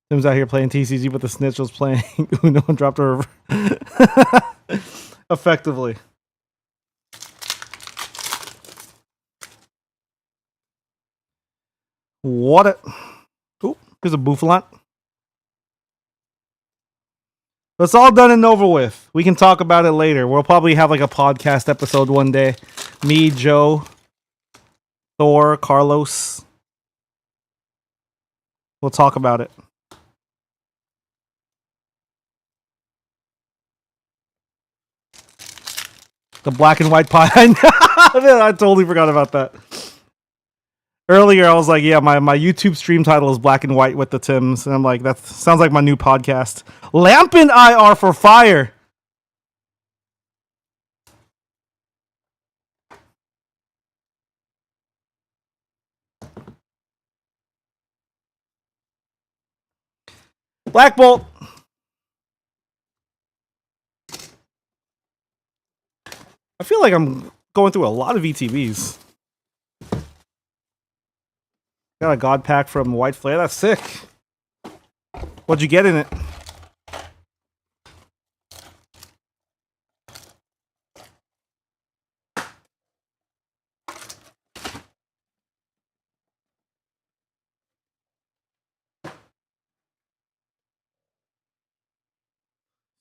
Tim's out here playing TCG, but the snitch was playing Uno and dropped her over. Effectively. What a... Ooh, there's a Bouffalant. But it's all done and over with. We can talk about it later. We'll probably have like a podcast episode one day. Me, Joe, Thor, Carlos. We'll talk about it. The black and white pie. I totally forgot about that. Earlier, I was like, yeah, my YouTube stream title is Black and White with the Tims. And I'm like, that sounds like my new podcast. Lampin IR for Fire. Black Bolt. I feel like I'm going through a lot of ETBs. Got a God Pack from White Flare. That's sick. What'd you get in it?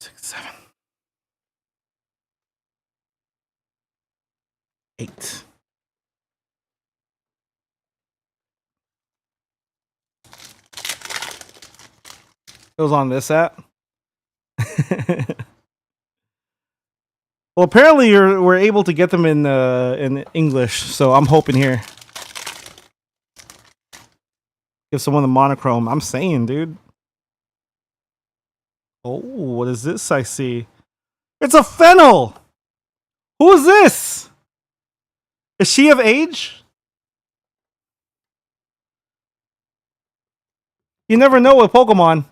6, 7, 8. It was on this app. Well, apparently we're able to get them in English, so I'm hoping here. Give someone the monochrome. I'm saying, dude. Oh, what is this I see? It's a fennel! Who is this? Is she of age? You never know with Pokemon.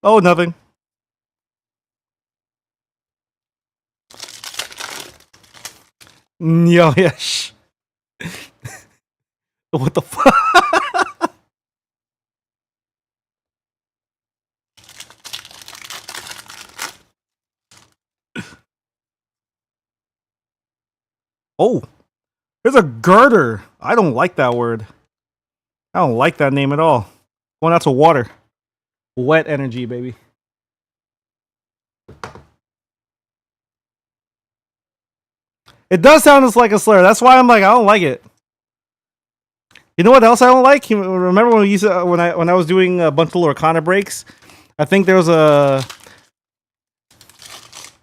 Oh, nothing. Yo, yeah. Shh. What the fuck? Oh, there's a girder. I don't like that word. I don't like that name at all. Going out to water. Wet energy, baby. It does sound just like a slur. That's why I'm like, I don't like it. You know what else I don't like? Remember when we used to, when I was doing a bunch of Lorcana breaks? I think there was a.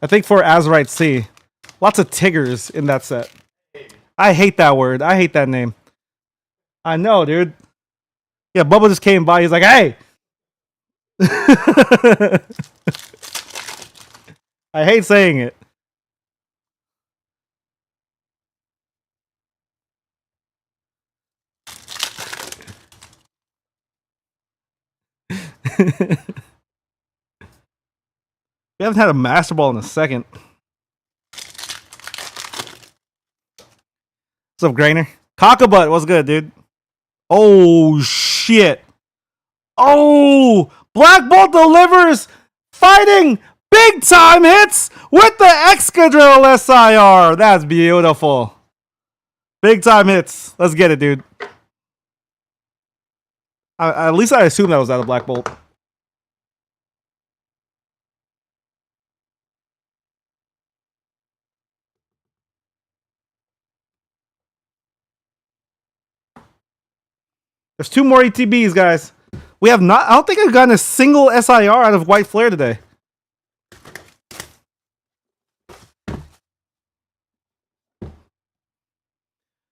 I think for Azurite C, lots of Tiggers in that set. I hate that word. I hate that name. I know, dude. Yeah, Bubba just came by. He's like, "Hey." I hate saying it. We haven't had a Master Ball in a second. What's up, Grainer? Cockabutt, what's good, dude? Oh, shit. Oh, Black Bolt delivers fighting big time hits with the Excadrill SIR. That's beautiful. Big time hits. Let's get it, dude. At least I assume that was out of Black Bolt. There's 2 more ETBs, guys. We have not. I don't think I've gotten a single SIR out of White Flare today.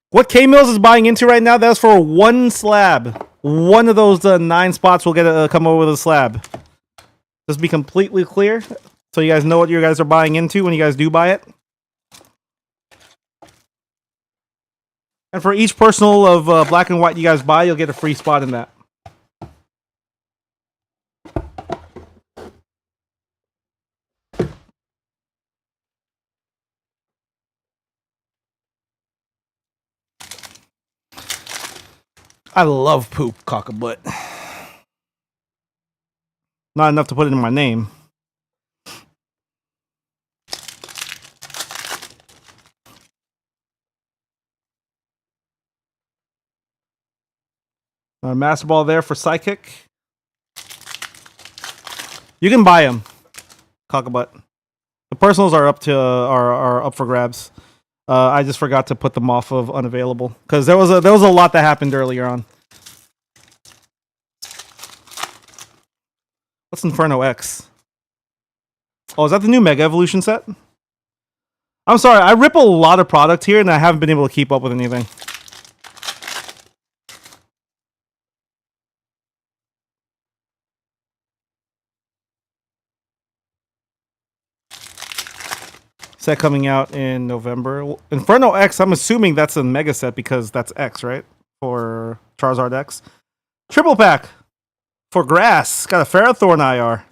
What K-Mills is buying into right now, that's for 1 slab. One of those 9 spots will get come over with a slab. Just be completely clear, so you guys know what you guys are buying into when you guys do buy it. And for each personal of black and white you guys buy, you'll get a free spot in that. I love poop, cockabutt. Not enough to put it in my name. Master Ball there for Psychic. You can buy them, cockabutt. The personals are up to are up for grabs. I just forgot to put them off of unavailable because there was a lot that happened earlier on. What's Inferno X? Oh, is that the new Mega Evolution set? I'm sorry, I rip a lot of product here and I haven't been able to keep up with anything. Set coming out in November. Inferno X, I'm assuming that's a mega set because that's X, right? For Charizard X. Triple pack for Grass. Got a Ferrothorn IR.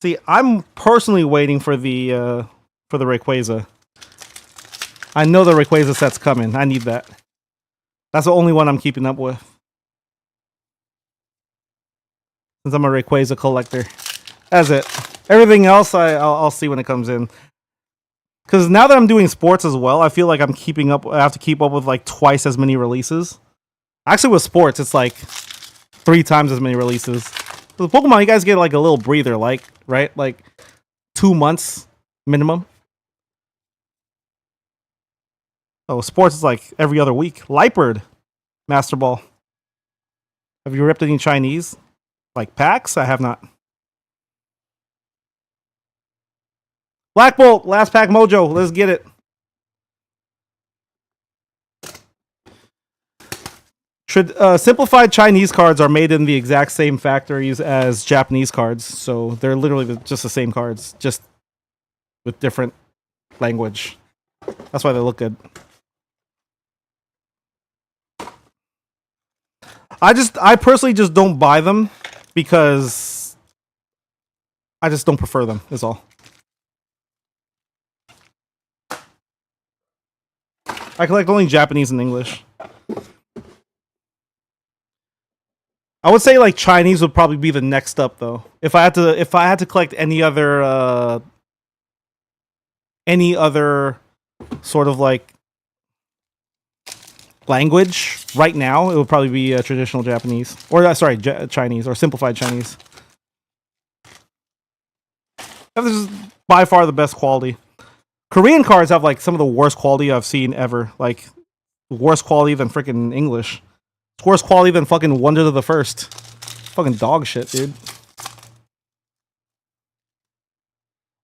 See, I'm personally waiting for the Rayquaza. I know the Rayquaza set's coming. I need that. That's the only one I'm keeping up with. Since I'm a Rayquaza collector. That's it. Everything else, I'll see when it comes in. Because now that I'm doing sports as well, I feel like I'm keeping up. I have to keep up with like twice as many releases. Actually, with sports, it's like 3 times as many releases. With Pokemon, you guys get like a little breather, like right, like 2 months minimum. Oh, sports is like every other week. Lightbird, Master Ball. Have you ripped any Chinese? Like packs? I have not. Black Bolt, last pack mojo. Let's get it. Simplified Chinese cards are made in the exact same factories as Japanese cards, so they're literally just the same cards, just with different language. That's why they look good. I personally just don't buy them because I just don't prefer them, is all. I collect only Japanese and English. I would say like Chinese would probably be the next up though. If I had to collect any other sort of like language right now, it would probably be traditional Japanese or sorry, Chinese or simplified Chinese. This is by far the best quality. Korean cards have like some of the worst quality I've seen ever. Like worse quality than freaking English. It's worse quality than fucking Wonder to the First. Fucking dog shit, dude.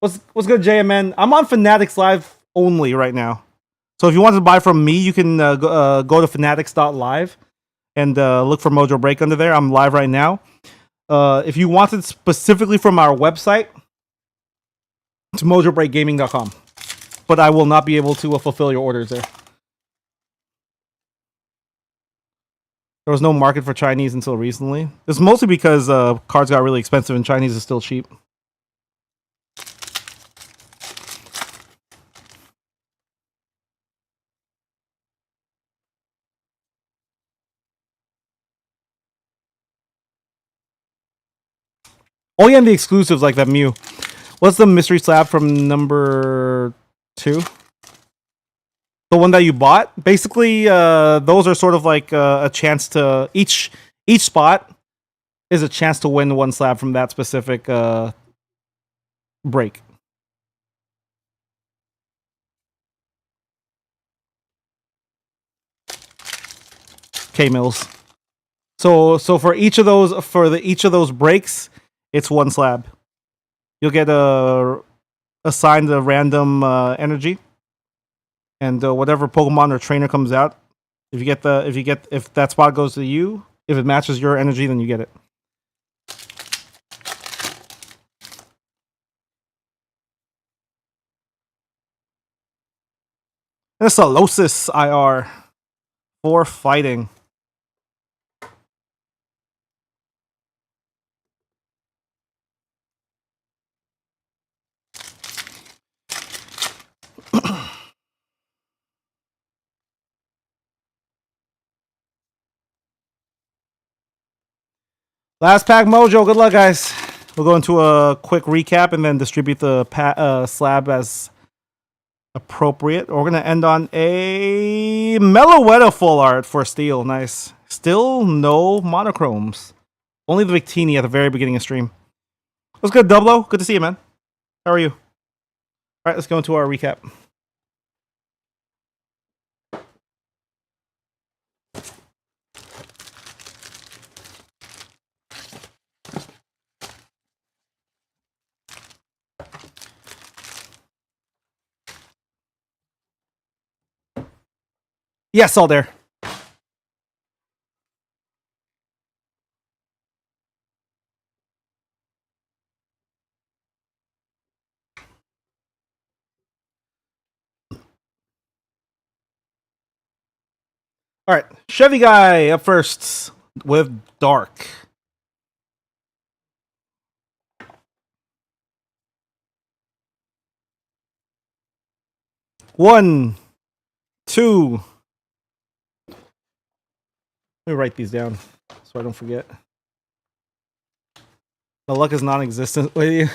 What's good, JMN? I'm on Fanatics Live only right now. So if you want to buy from me, you can go to fanatics.live and look for Mojobreak under there. I'm live right now. If you want it specifically from our website, it's mojobreakgaming.com. But I will not be able to fulfill your orders there. There was no market for Chinese until recently. It's mostly because cards got really expensive and Chinese is still cheap. Oh yeah, and the exclusives like that Mew. What's the mystery slab from number 2? The one that you bought? Basically, those are sort of like a chance to each spot is a chance to win one slab from that specific break. K Mills. So for each of those breaks, it's one slab. You'll get assigned a random energy, and whatever Pokemon or trainer comes out, if that spot goes to you, if it matches your energy, then you get it. And it's a Losis IR for fighting. Last pack mojo. Good luck, guys. We'll go into a quick recap and then distribute the slab as appropriate. We're gonna end on a Meloetta full art for Steel. Nice. Still no monochromes. Only the Victini at the very beginning of stream. What's good, Dublo? Good to see you, man. How are you? All right, let's go into our recap. Yes, all there. All right, Chevy guy up first with Dark. One, two, Let me write these down so I don't forget. The luck is non-existent with you.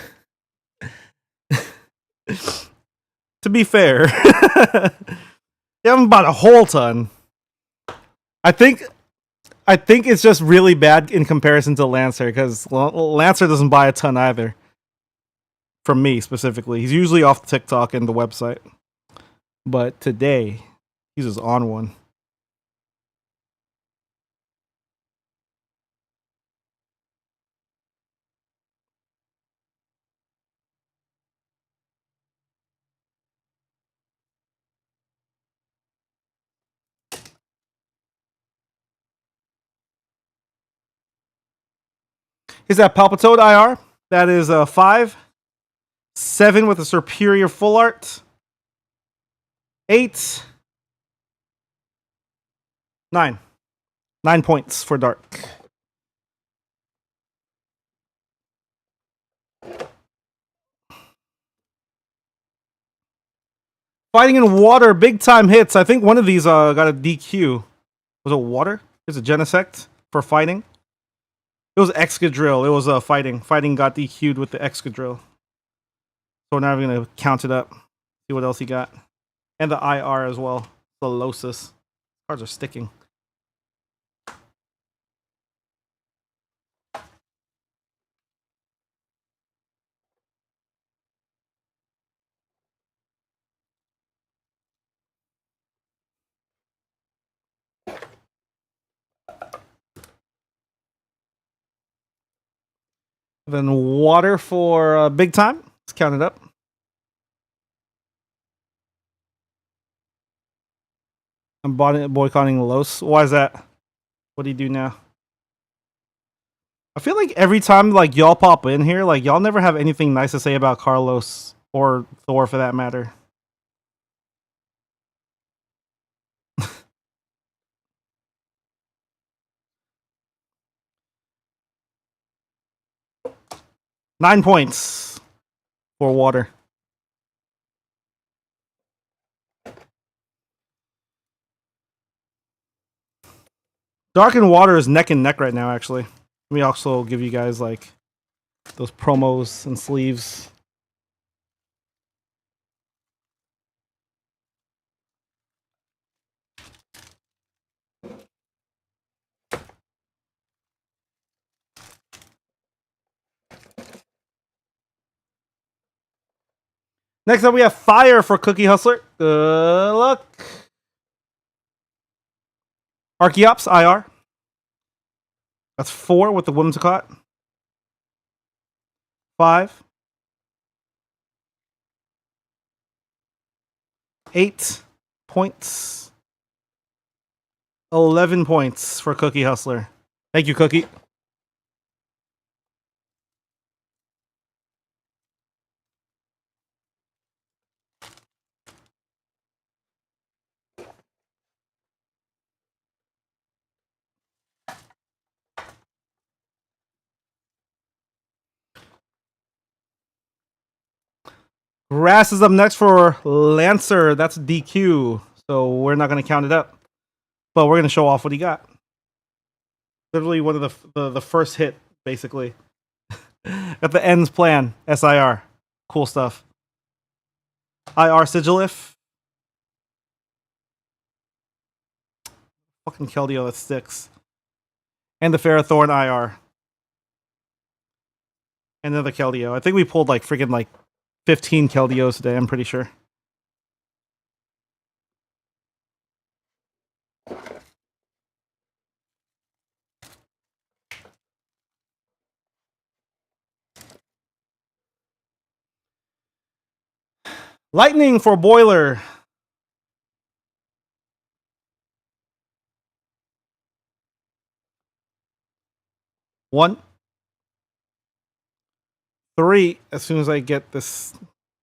To be fair, you haven't bought a whole ton. I think it's just really bad in comparison to Lancer because Lancer doesn't buy a ton either. From me specifically, he's usually off TikTok and the website, but today he's just on one. He's that Palpitoad IR. That is a 5-7 with a superior full art. 8, 9. 9 points for Dark. Fighting in water, big time hits. I think one of these got a DQ. Was it water? There's a Genesect for fighting. It was Excadrill. It was fighting. Fighting got DQ'd with the Excadrill. So we're not even going to count it up. See what else he got. And the IR as well. The Losis. Cards are sticking. Then water for big time. Let's count it up. I'm boycotting Los. Why is that? What do you do now? I feel like every time like y'all pop in here, like y'all never have anything nice to say about Carlos or Thor for that matter. Nine points for water. Dark and water is neck and neck right now, actually. Let me also give you guys like those promos and sleeves. Next up, we have Fire for Cookie Hustler. Good luck. Archeops IR. That's 4 with the Whimsicott. 5. 8 points. 11 points for Cookie Hustler. Thank you, Cookie. Grass is up next for Lancer. That's DQ. So we're not going to count it up. But we're going to show off what he got. Literally one of the first hit, basically. At the ends plan. SIR. Cool stuff. IR Sigilif. Fucking Keldeo that sticks. And the Ferrothorn IR. And another Keldeo. I think we pulled like freaking like 15 Keldeos today, I'm pretty sure. Lightning for Boiler. 1, 3. As soon as I get this,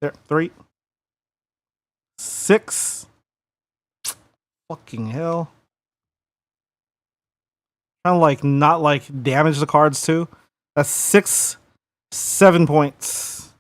there, 3, 6. Fucking hell. Trying to like not like damage the cards too. That's 6, 7 points.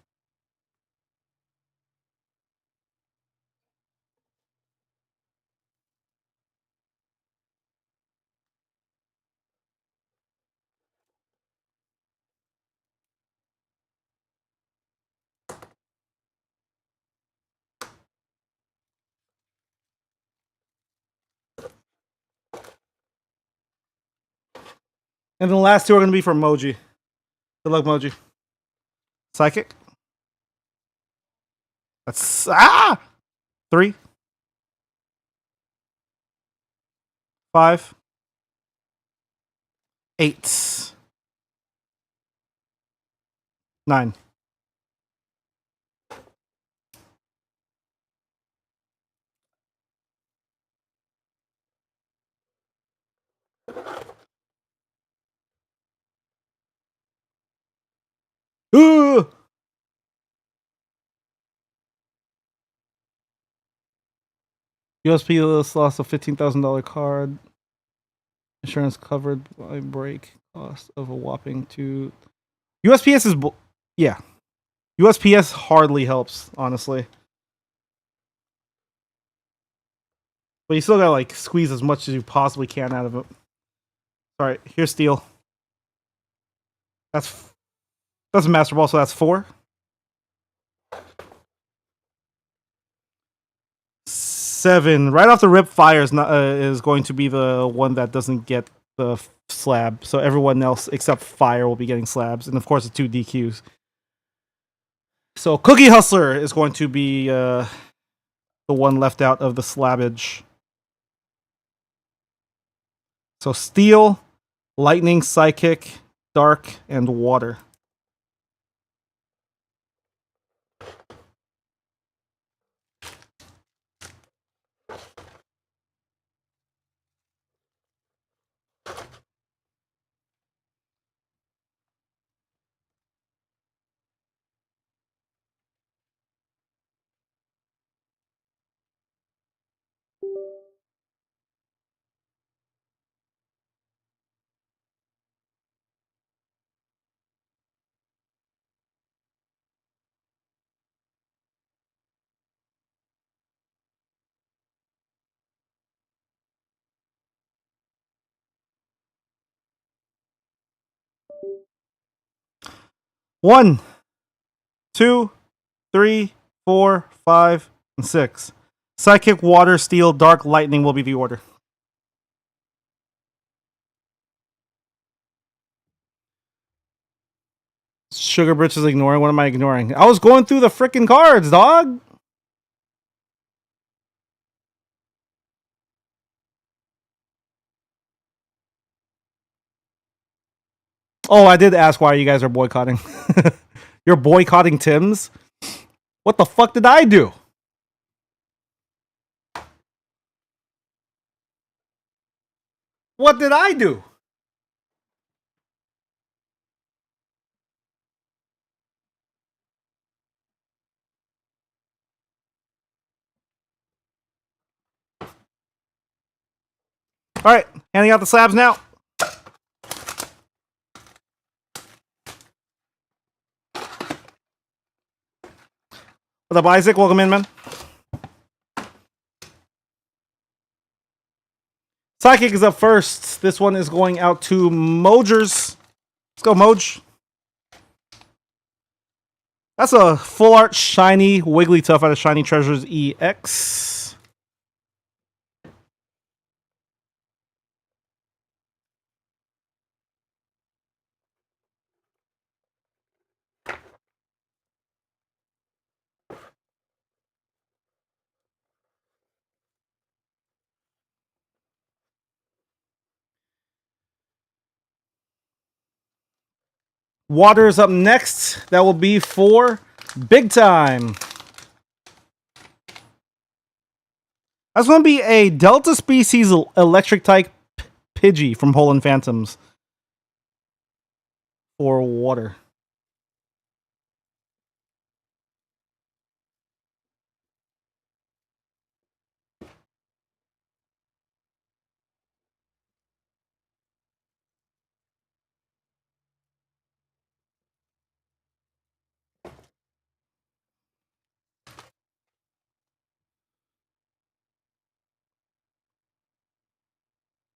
And the last two are going to be for Moji. Good luck, Moji. Psychic. That's 3, 5, 8, 9. Ooh! USP lost a $15,000 card. Insurance covered by break cost of a whopping 2. USPS is yeah. USPS hardly helps, honestly. But you still gotta like squeeze as much as you possibly can out of it. Alright, here's steel. That's a master ball, so that's 4. 7. Right off the rip, fire is going to be the one that doesn't get the slab. So everyone else except fire will be getting slabs, and of course the 2 DQs. So Cookie Hustler is going to be the one left out of the slabbage. So steel, lightning, psychic, dark, and water. One, 2, 3, 4, 5, and 6. Psychic, water, steel, dark, lightning will be the order. Sugar Britch is ignoring. What am I ignoring? I was going through the freaking cards, dog. Oh, I did ask why you guys are boycotting. You're boycotting TheTimz? What the fuck did I do? What did I do? All right, handing out the slabs now. What's up, Isaac? Welcome in, man. Psychic is up first. This one is going out to Mojers. Let's go, Moj. That's a full art shiny Wigglytuff out of Shiny Treasures EX. Water is up next. That will be for Big Time. That's going to be a Delta Species Electric type Pidgey from Poland Phantoms for water.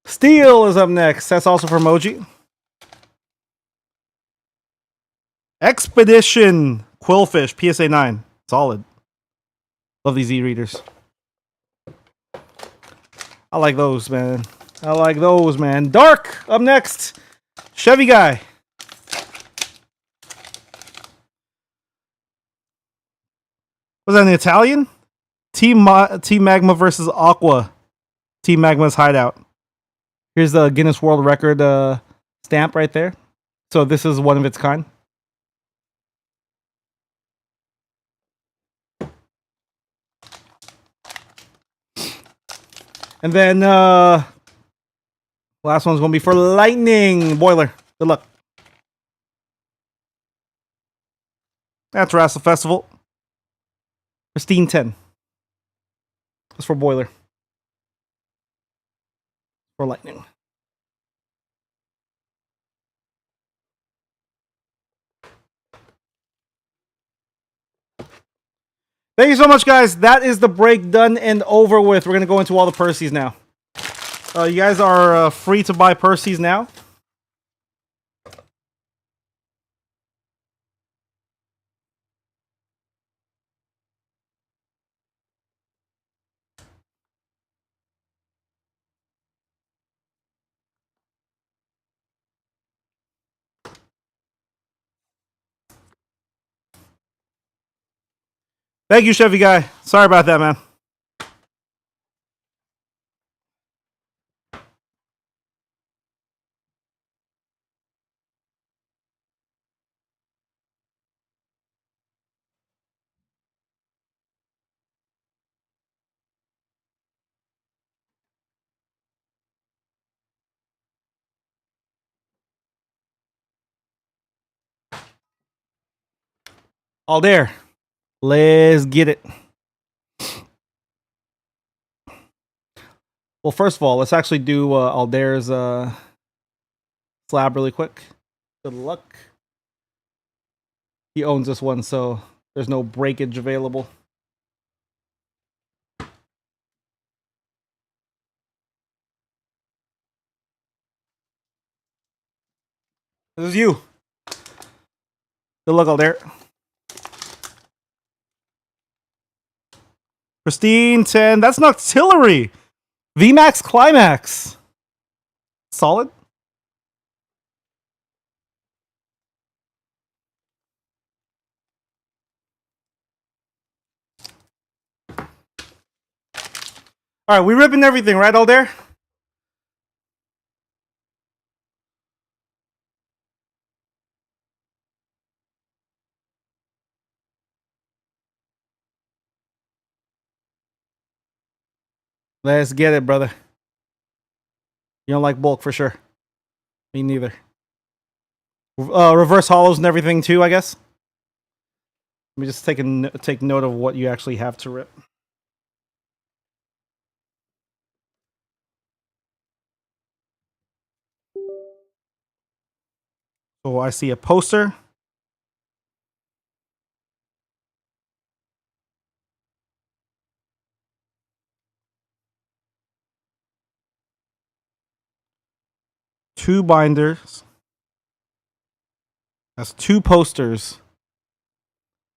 Steel is up next. That's also for Moji. Expedition Quillfish PSA 9. Solid. Love these e-readers. I like those, man. I like those, man. Dark up next. Chevy guy. Was that an Italian? Team Magma versus Aqua. Team Magma's hideout. Here's the Guinness World Record stamp right there. So this is one of its kind. And then last one's gonna be for Lightning Boiler. Good luck. That's Wrestle Festival. Pristine 10. That's for Boiler. For Lightning. Thank you so much, guys. That is the break done and over with. We're going to go into all the Percy's now. You guys are free to buy Percy's now. Thank you, Chevy guy. Sorry about that, man. All there. Let's get it. Well, first of all, let's actually do Aldaire's slab really quick. Good luck. He owns this one, so there's no breakage available. This is you. Good luck, Aldair. Pristine 10. That's Noctillery. VMAX Climax. Solid. All right, we ripping everything, right, Aldair? Let's get it, brother. You don't like bulk for sure. Me neither. Reverse hollows and everything too, I guess. Let me just take note of what you actually have to rip. So I see a poster. Two binders. That's two posters.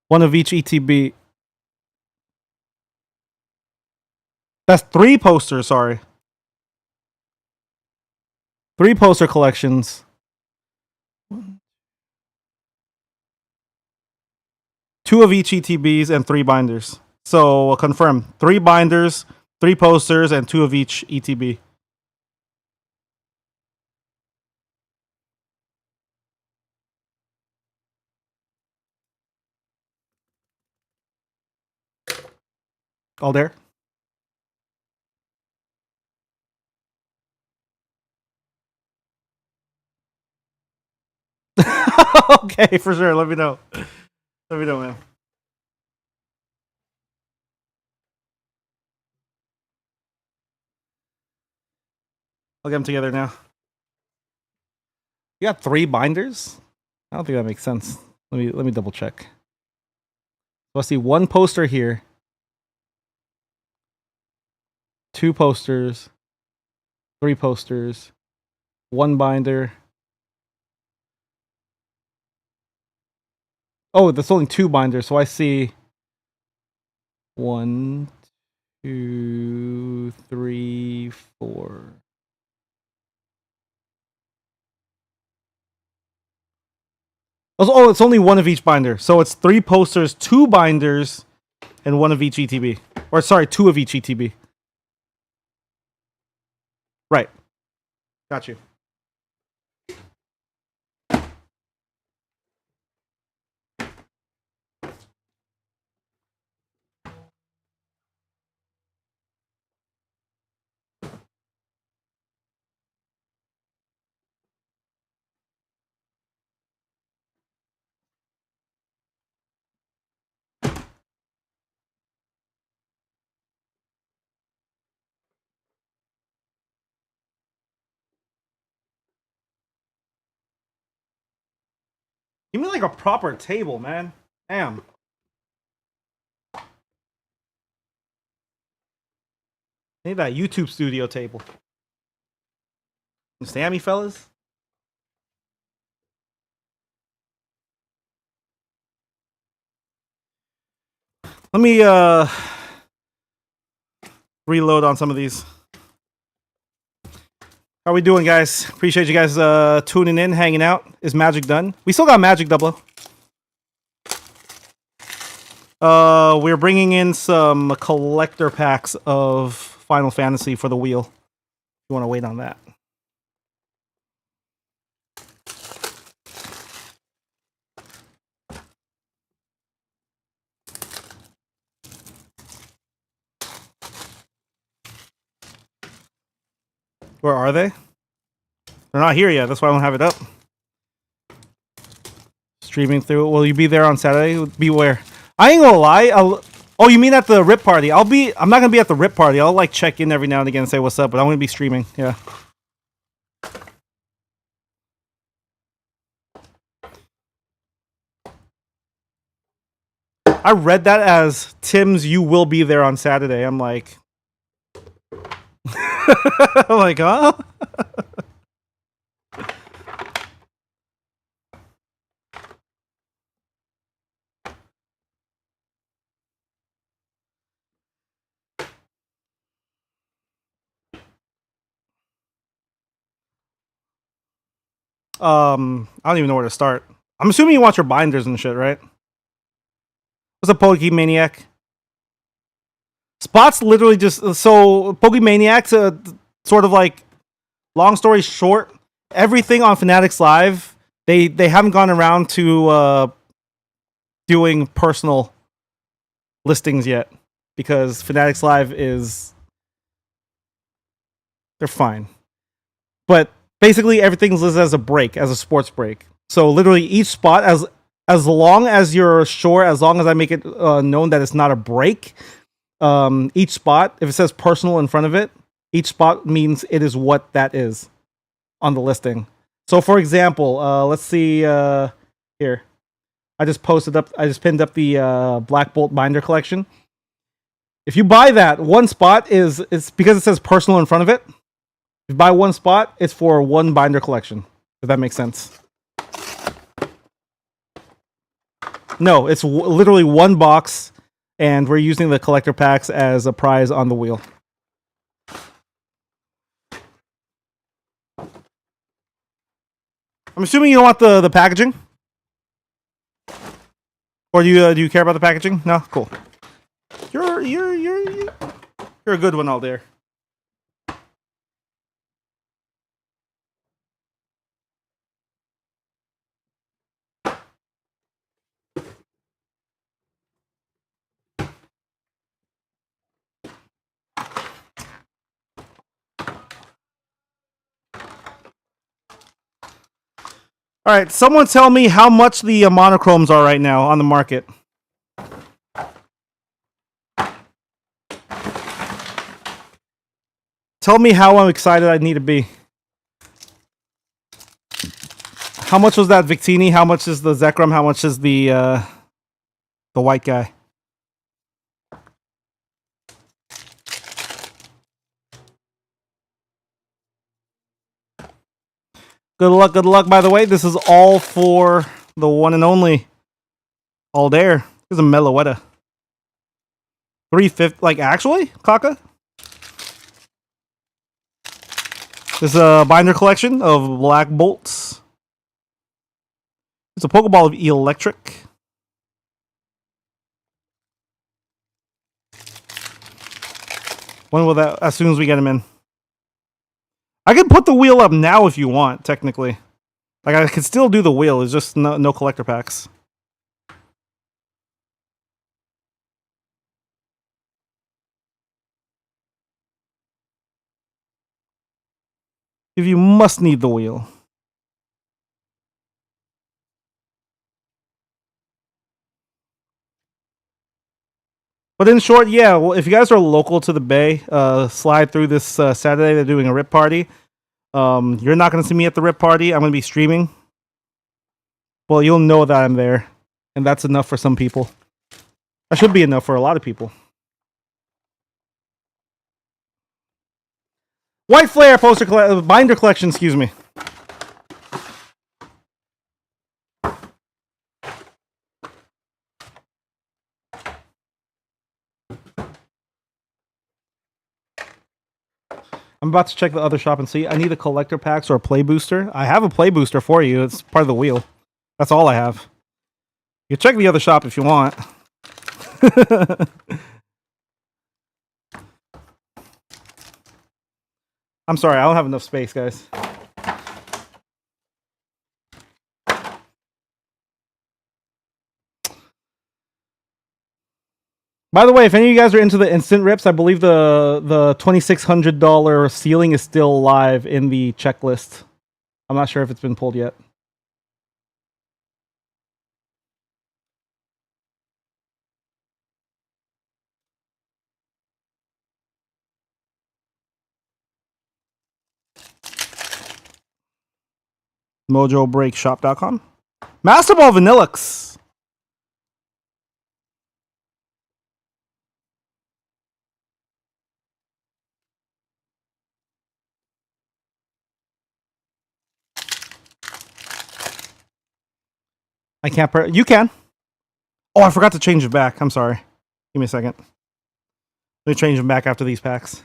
One of each ETB. That's three posters, sorry. Three poster collections. Two of each ETBs and three binders. So I'll confirm. Three binders, three posters, and two of each ETB. All there? Okay, for sure. Let me know. Let me know, man. I'll get them together now. You got three binders? I don't think that makes sense. Let me double check. So I see one poster here. Two posters. Three posters. One binder. Oh, there's only two binders, so I see 1, 2, 3, 4. Oh, it's only one of each binder. So it's 3 posters, 2 binders, and 1 of each ETB. Or sorry, 2 of each ETB. Right. Got you. Give me like a proper table, man. Damn. Need that YouTube studio table. Understand me, fellas? Let me reload on some of these. How we doing, guys? Appreciate you guys tuning in, hanging out. Is Magic done? We still got Magic, Double. We're bringing in some collector packs of Final Fantasy for the wheel. You want to wait on that? Where are they? They're not here yet. That's why I don't have it up. Streaming through. Will you be there on Saturday? Beware. I ain't gonna lie. Oh, you mean at the RIP party? I'm not gonna be at the RIP party. I'll like check in every now and again and say what's up, but I'm gonna be streaming. Yeah. I read that as Tim's. You will be there on Saturday. I'm like, I'm like, huh? I don't even know where to start. I'm assuming you want your binders and shit, right? What's a Pokemaniac? Spot's literally just so Pokemaniacs. Sort of like, long story short, everything on Fanatics Live, they haven't gone around to doing personal listings yet because Fanatics Live is they're fine, but basically everything's listed as a break, as a sports break. So literally each spot, as long as you're sure, as long as I make it known that it's not a break, each spot, if it says personal in front of it, each spot means it is what that is on the listing. So for example, let's see here. I just pinned up the Black Bolt binder collection. If you buy that, one spot it's because it says personal in front of it. If you buy one spot, it's for one binder collection. If that makes sense. No, it's literally one box, and we're using the collector packs as a prize on the wheel. I'm assuming you don't want the packaging? Or do you care about the packaging? No? Cool. You're a good one out there. All right, someone tell me how much the monochromes are right now on the market. Tell me how I'm excited I need to be. How much was that Victini? How much is the Zekrom? How much is the white guy? Good luck, by the way. This is all for the one and only All Dare. This is a Meloetta. 350, like actually, Kaka? This is a binder collection of Black Bolts. It's a Pokeball of Electric. When will that? As soon as we get him in. I can put the wheel up now if you want, technically. Like, I could still do the wheel, it's just no collector packs. If you must need the wheel. But in short, yeah, well, if you guys are local to the Bay, slide through this Saturday. They're doing a rip party. You're not going to see me at the rip party. I'm going to be streaming. Well, you'll know that I'm there. And that's enough for some people. That should be enough for a lot of people. White Flare binder collection, excuse me. I'm about to check the other shop and see. I need a collector packs or a play booster. I have a play booster for you. It's part of the wheel. That's all I have. You can check the other shop if you want. I'm sorry, I don't have enough space, guys. By the way, if any of you guys are into the instant rips, I believe the $2,600 ceiling is still live in the checklist. I'm not sure if it's been pulled yet. Mojobreakshop.com. Master Ball Vanillux. I can't. You can. Oh, I forgot to change it back. I'm sorry. Give me a second. Let me change them back after these packs.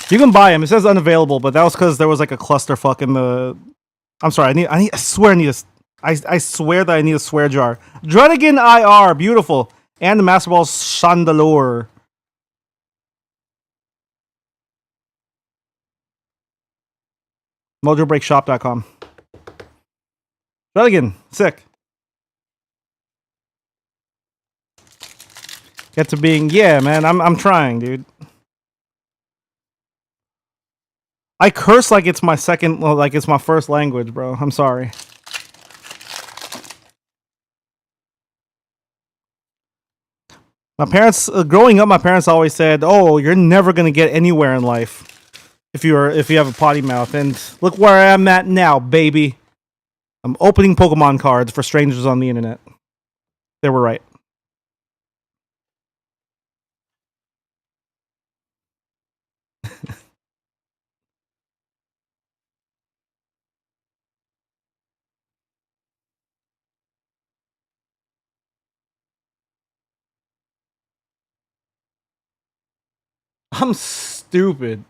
You can buy them. It says unavailable, but that was because there was like a clusterfuck in the. I'm sorry. I swear I need a. I swear that I need a swear jar. Druddigan IR, beautiful, and the Master Ball Chandelure. Mojobreakshop.com. Druddigan, sick. Get to being, yeah, man. I'm trying, dude. I curse like it's my second, well, like it's my first language, bro. I'm sorry. My parents, growing up, my parents always said, "Oh, you're never gonna get anywhere in life if you have a potty mouth." And look where I'm at now, baby. I'm opening Pokemon cards for strangers on the internet. They were right. I'm stupid.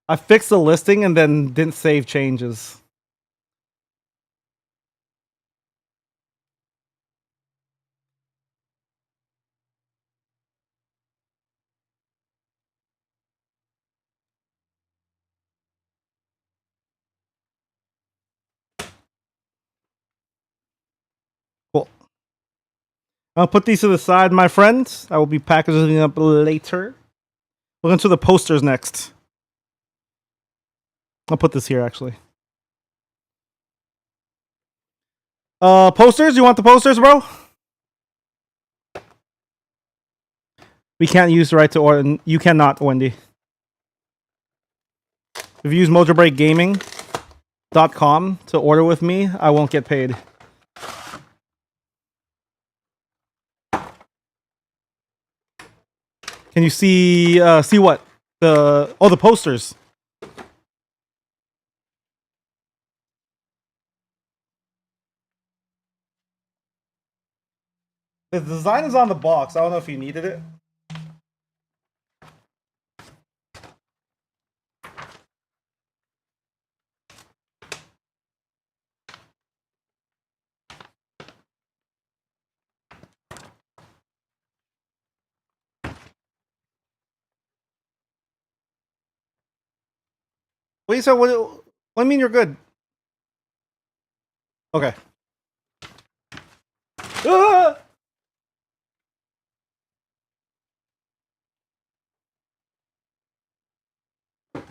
I fixed the listing and then didn't save changes. Cool. I'll put these to the side, my friends. I will be packaging up later. We're going to the posters next. I'll put this here, actually. Posters? You want the posters, bro? We can't use the right to order. You cannot, Wendy. If you use Mojobreak Gaming.com to order with me, I won't get paid. Can you see what? The posters. The design is on the box. I don't know if you needed it. What you said? What do you mean you're good? Okay. Ah! That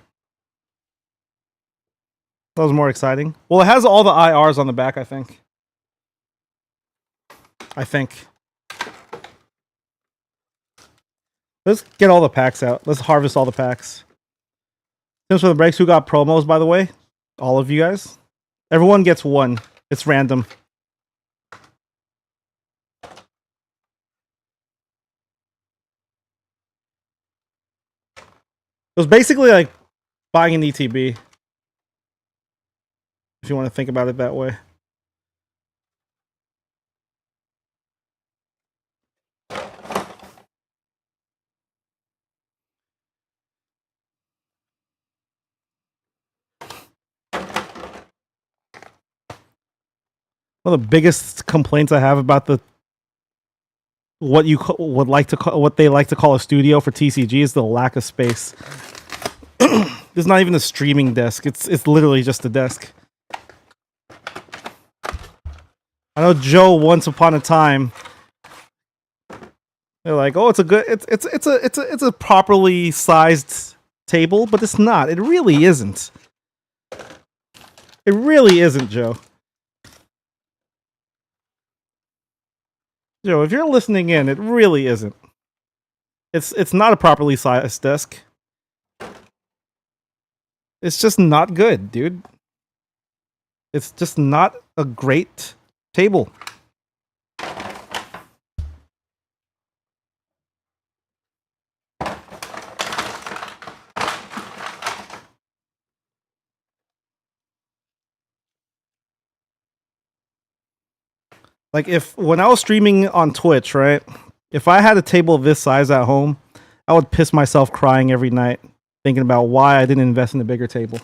was more exciting. Well, it has all the IRs on the back, I think. Let's get all the packs out. Let's harvest all the packs. Thanks for the breaks. Who got promos, by the way? All of you guys. Everyone gets one. It's random. It was basically like buying an ETB. If you want to think about it that way. One of the biggest complaints I have about the what they like to call a studio for TCG is the lack of space. There's not even a streaming desk. It's literally just a desk. I know Joe once upon a time. They're like, oh, it's a properly sized table, but it's not. It really isn't. It really isn't, Joe. Joe, if you're listening in, it really isn't. It's not a properly sized desk. It's just not good, dude. It's just not a great table. Like when I was streaming on Twitch, right? If I had a table of this size at home, I would piss myself crying every night thinking about why I didn't invest in a bigger table.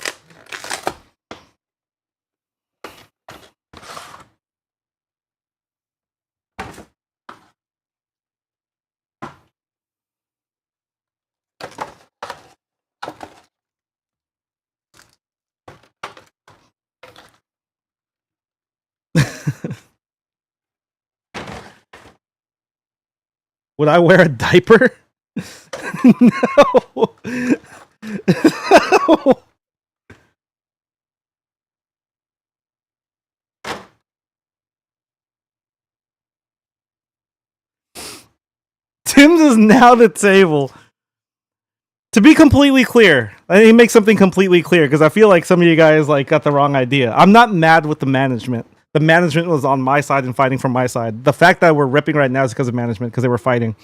Would I wear a diaper? No. No. Tim's is now the table. To be completely clear, I need to make something completely clear because I feel like some of you guys like got the wrong idea. I'm not mad with the management. The management was on my side and fighting from my side. The fact that we're ripping right now is because of management, because they were fighting.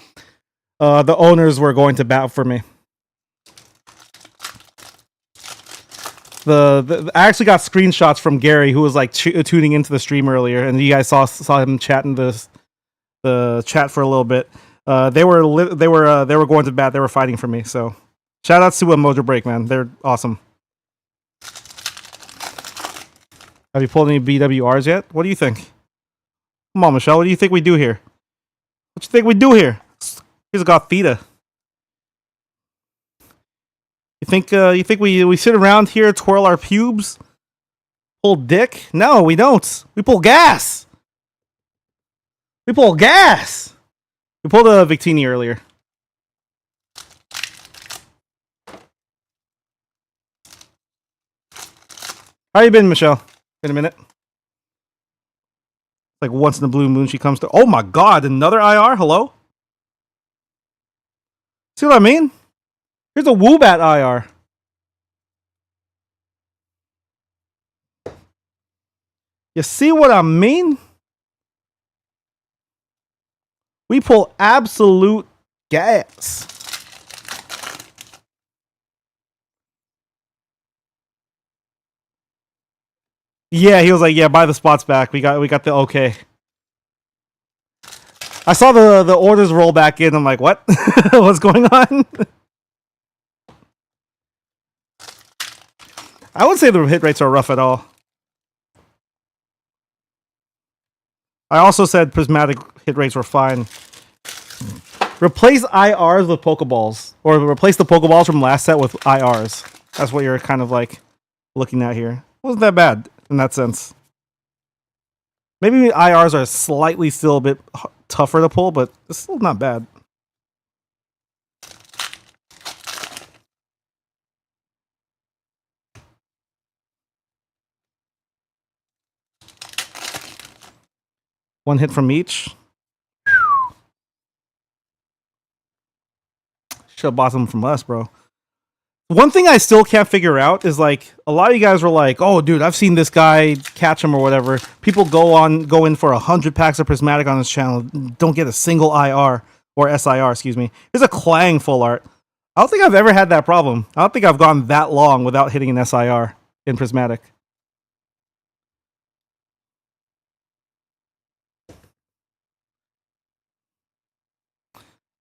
The owners were going to bat for me. I actually got screenshots from Gary, who was like tuning into the stream earlier, and you guys saw him chatting the chat for a little bit. They were going to bat. They were fighting for me. So shout outs to Mojobreak, man. They're awesome. Have you pulled any BWRs yet? What do you think? Come on, Michelle. What do you think we do here? What you think we do here? Here's a Gothita. You think we sit around here, twirl our pubes, pull dick? No, we don't. We pull gas. We pull gas. We pulled a Victini earlier. How you been, Michelle? Been a minute. Like once in a blue moon she comes to. Oh my god, another IR? Hello? See what I mean? Here's a Woobat IR. You see what I mean? We pull absolute gas. Yeah, he was like, yeah, buy the spots back. We got the okay. I saw the orders roll back in. I'm like, what? What's going on? I wouldn't say the hit rates are rough at all. I also said prismatic hit rates were fine. Replace IRs with Pokeballs. Or replace the Pokeballs from last set with IRs. That's what you're kind of like looking at here. Wasn't that bad in that sense. Maybe IRs are slightly still a bit tougher to pull, but it's still not bad. One hit from each. Should have bought them from us, bro. One thing I still can't figure out is like a lot of you guys were like, "Oh, dude, I've seen this guy catch him or whatever." People go in for 100 packs of prismatic on his channel, don't get a single IR or SIR. Excuse me. There's a Clang full art. I don't think I've ever had that problem. I don't think I've gone that long without hitting an SIR in prismatic.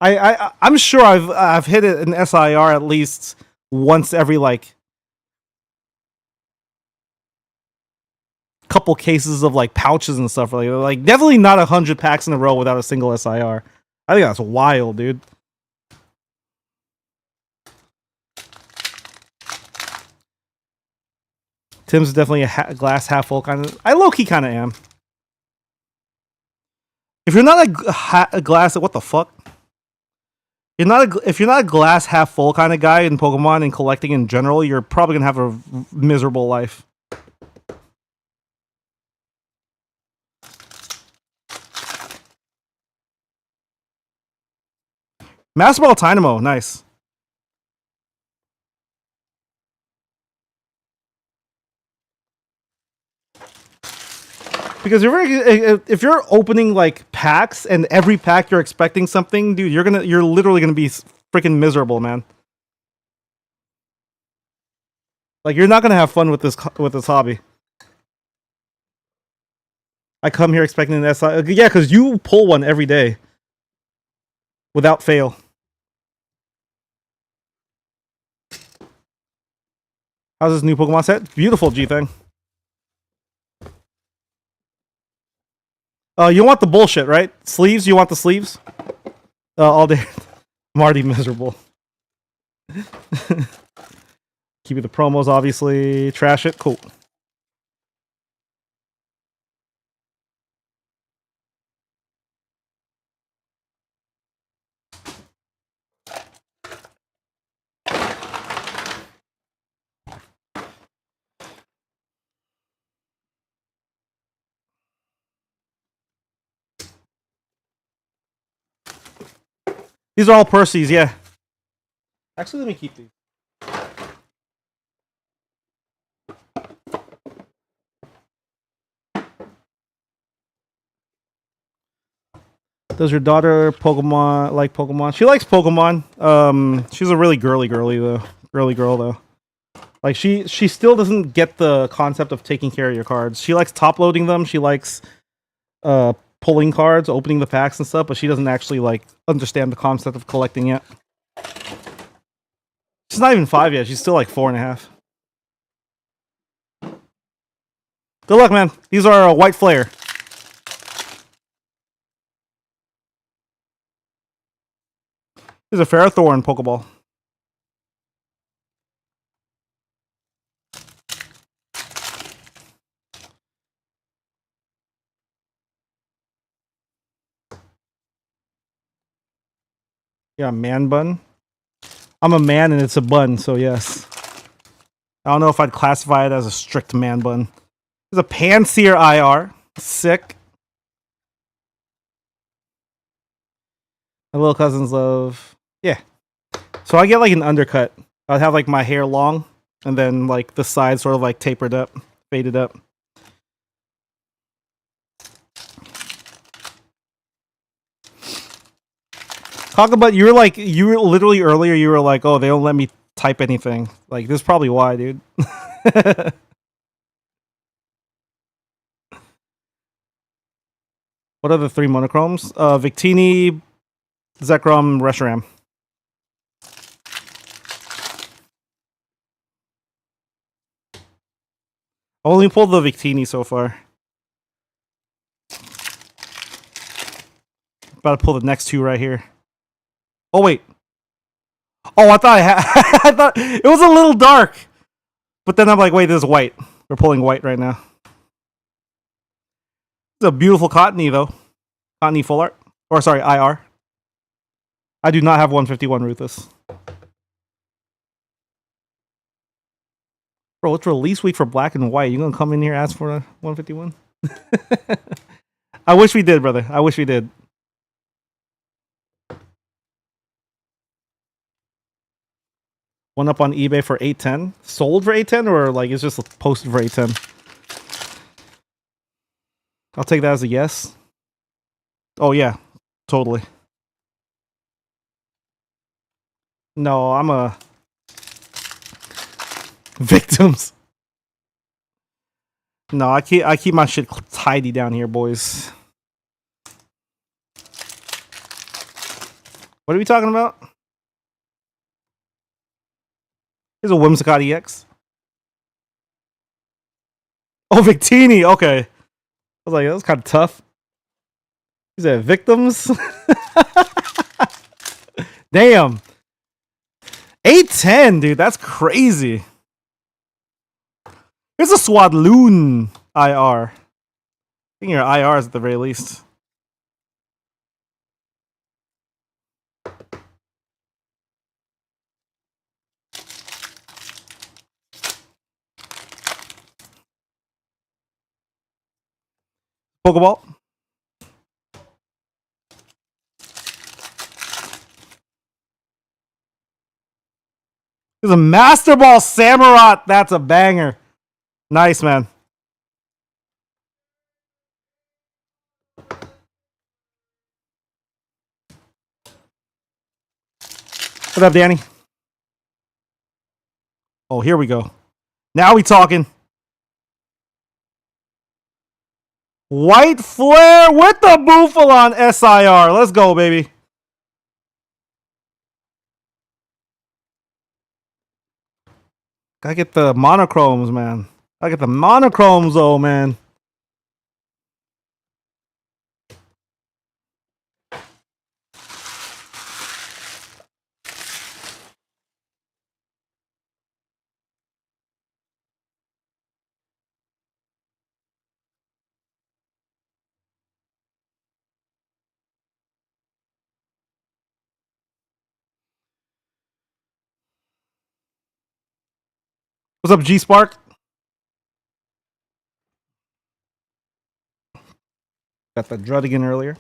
I'm sure I've hit it an SIR at least once every like couple cases of like pouches and stuff. Like definitely not 100 packs in a row without a single SIR. I think that's wild, dude. Tim's is definitely a glass half full kind of. I low key kind of am. If you're not a glass, what the fuck? If you're not a glass half full kind of guy in Pokemon and collecting in general, you're probably gonna have a miserable life. Master Ball Dynamo, nice. Because if you're opening like packs and every pack you're expecting something, dude, you're literally gonna be freaking miserable, man. Like you're not gonna have fun with this hobby. I come here expecting an SI. Yeah, because you pull one every day without fail. How's this new Pokemon set? Beautiful, G-Thing. You want the bullshit, right? Sleeves? You want the sleeves? All day. I'm already miserable. Keep it the promos, obviously. Trash it. Cool. These are all Percy's, yeah. Actually, let me keep these. Does your daughter like Pokemon? She likes Pokemon. She's a really girly girl though. Like she still doesn't get the concept of taking care of your cards. She likes top loading them. She likes pulling cards, opening the packs and stuff, but she doesn't actually like understand the concept of collecting yet. She's not even 5 yet. She's still like 4.5. Good luck, man. These are a white flare. There's a Ferrothorn Pokeball. Yeah, man bun. I'm a man and it's a bun, so yes. I don't know if I'd classify it as a strict man bun. There's a Panseer IR. Sick. My little cousins love... Yeah. So I get like an undercut. I'd have like my hair long, and then like the sides sort of like tapered up, faded up. Talk about you were literally earlier. You were like, oh, they don't let me type anything. Like this is probably why, dude. What are the 3 monochromes? Victini, Zekrom, Reshiram. I only pulled the Victini so far. About to pull the next 2 right here. Oh wait. Oh, I thought I had. I thought it was a little dark, But then I'm like, wait, this is white. We're pulling white right now. It's a beautiful cottony though. Cottony full art. Or sorry, IR. I do not have 151 Ruthless. Bro, it's release week for black and white. You gonna come in here and ask for a 151? I wish we did, brother. I wish we did. One up on eBay for 810. Sold for 810 or like it's just posted for 810? I'll take that as a yes. Oh yeah, totally. No, I'm a victims. No, I keep my shit tidy down here, boys. What are we talking about? Here's a Whimsicott EX. Oh, Victini. Okay. I was like, that was kind of tough. Is that victims? Damn. 810, dude. That's crazy. Here's a Swadloon IR. I think your IRs at the very least. Pokeball. There's a Master Ball Samurott. That's a banger. Nice, man. What up, Danny? Oh, here we go. Now we talking. White Flare with the Boofalon SIR. Let's go, baby. Gotta get the monochromes, man. Gotta get the monochromes, though, man. What's up, G Spark? Got the Druddigan earlier.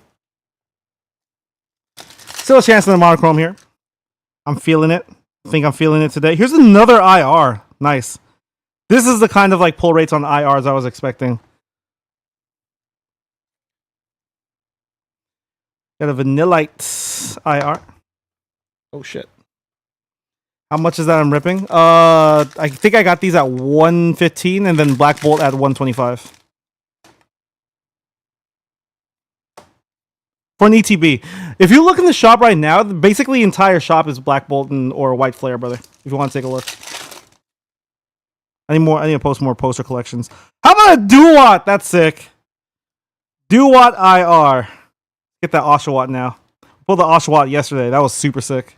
Still a chance in the monochrome here. I'm feeling it. I think I'm feeling it today. Here's another IR. Nice. This is the kind of like pull rates on IRs I was expecting. Got a Vanillite IR. Oh shit. How much is that I'm ripping? I think I got these at 115 and then Black Bolt at 125. For an ETB. If you look in the shop right now, basically the entire shop is Black Bolt or White Flare, brother. If you want to take a look. I need to post more poster collections. How about a Duwat? That's sick. Duwat IR. Get that Oshawott now. Pulled the Oshawott yesterday. That was super sick.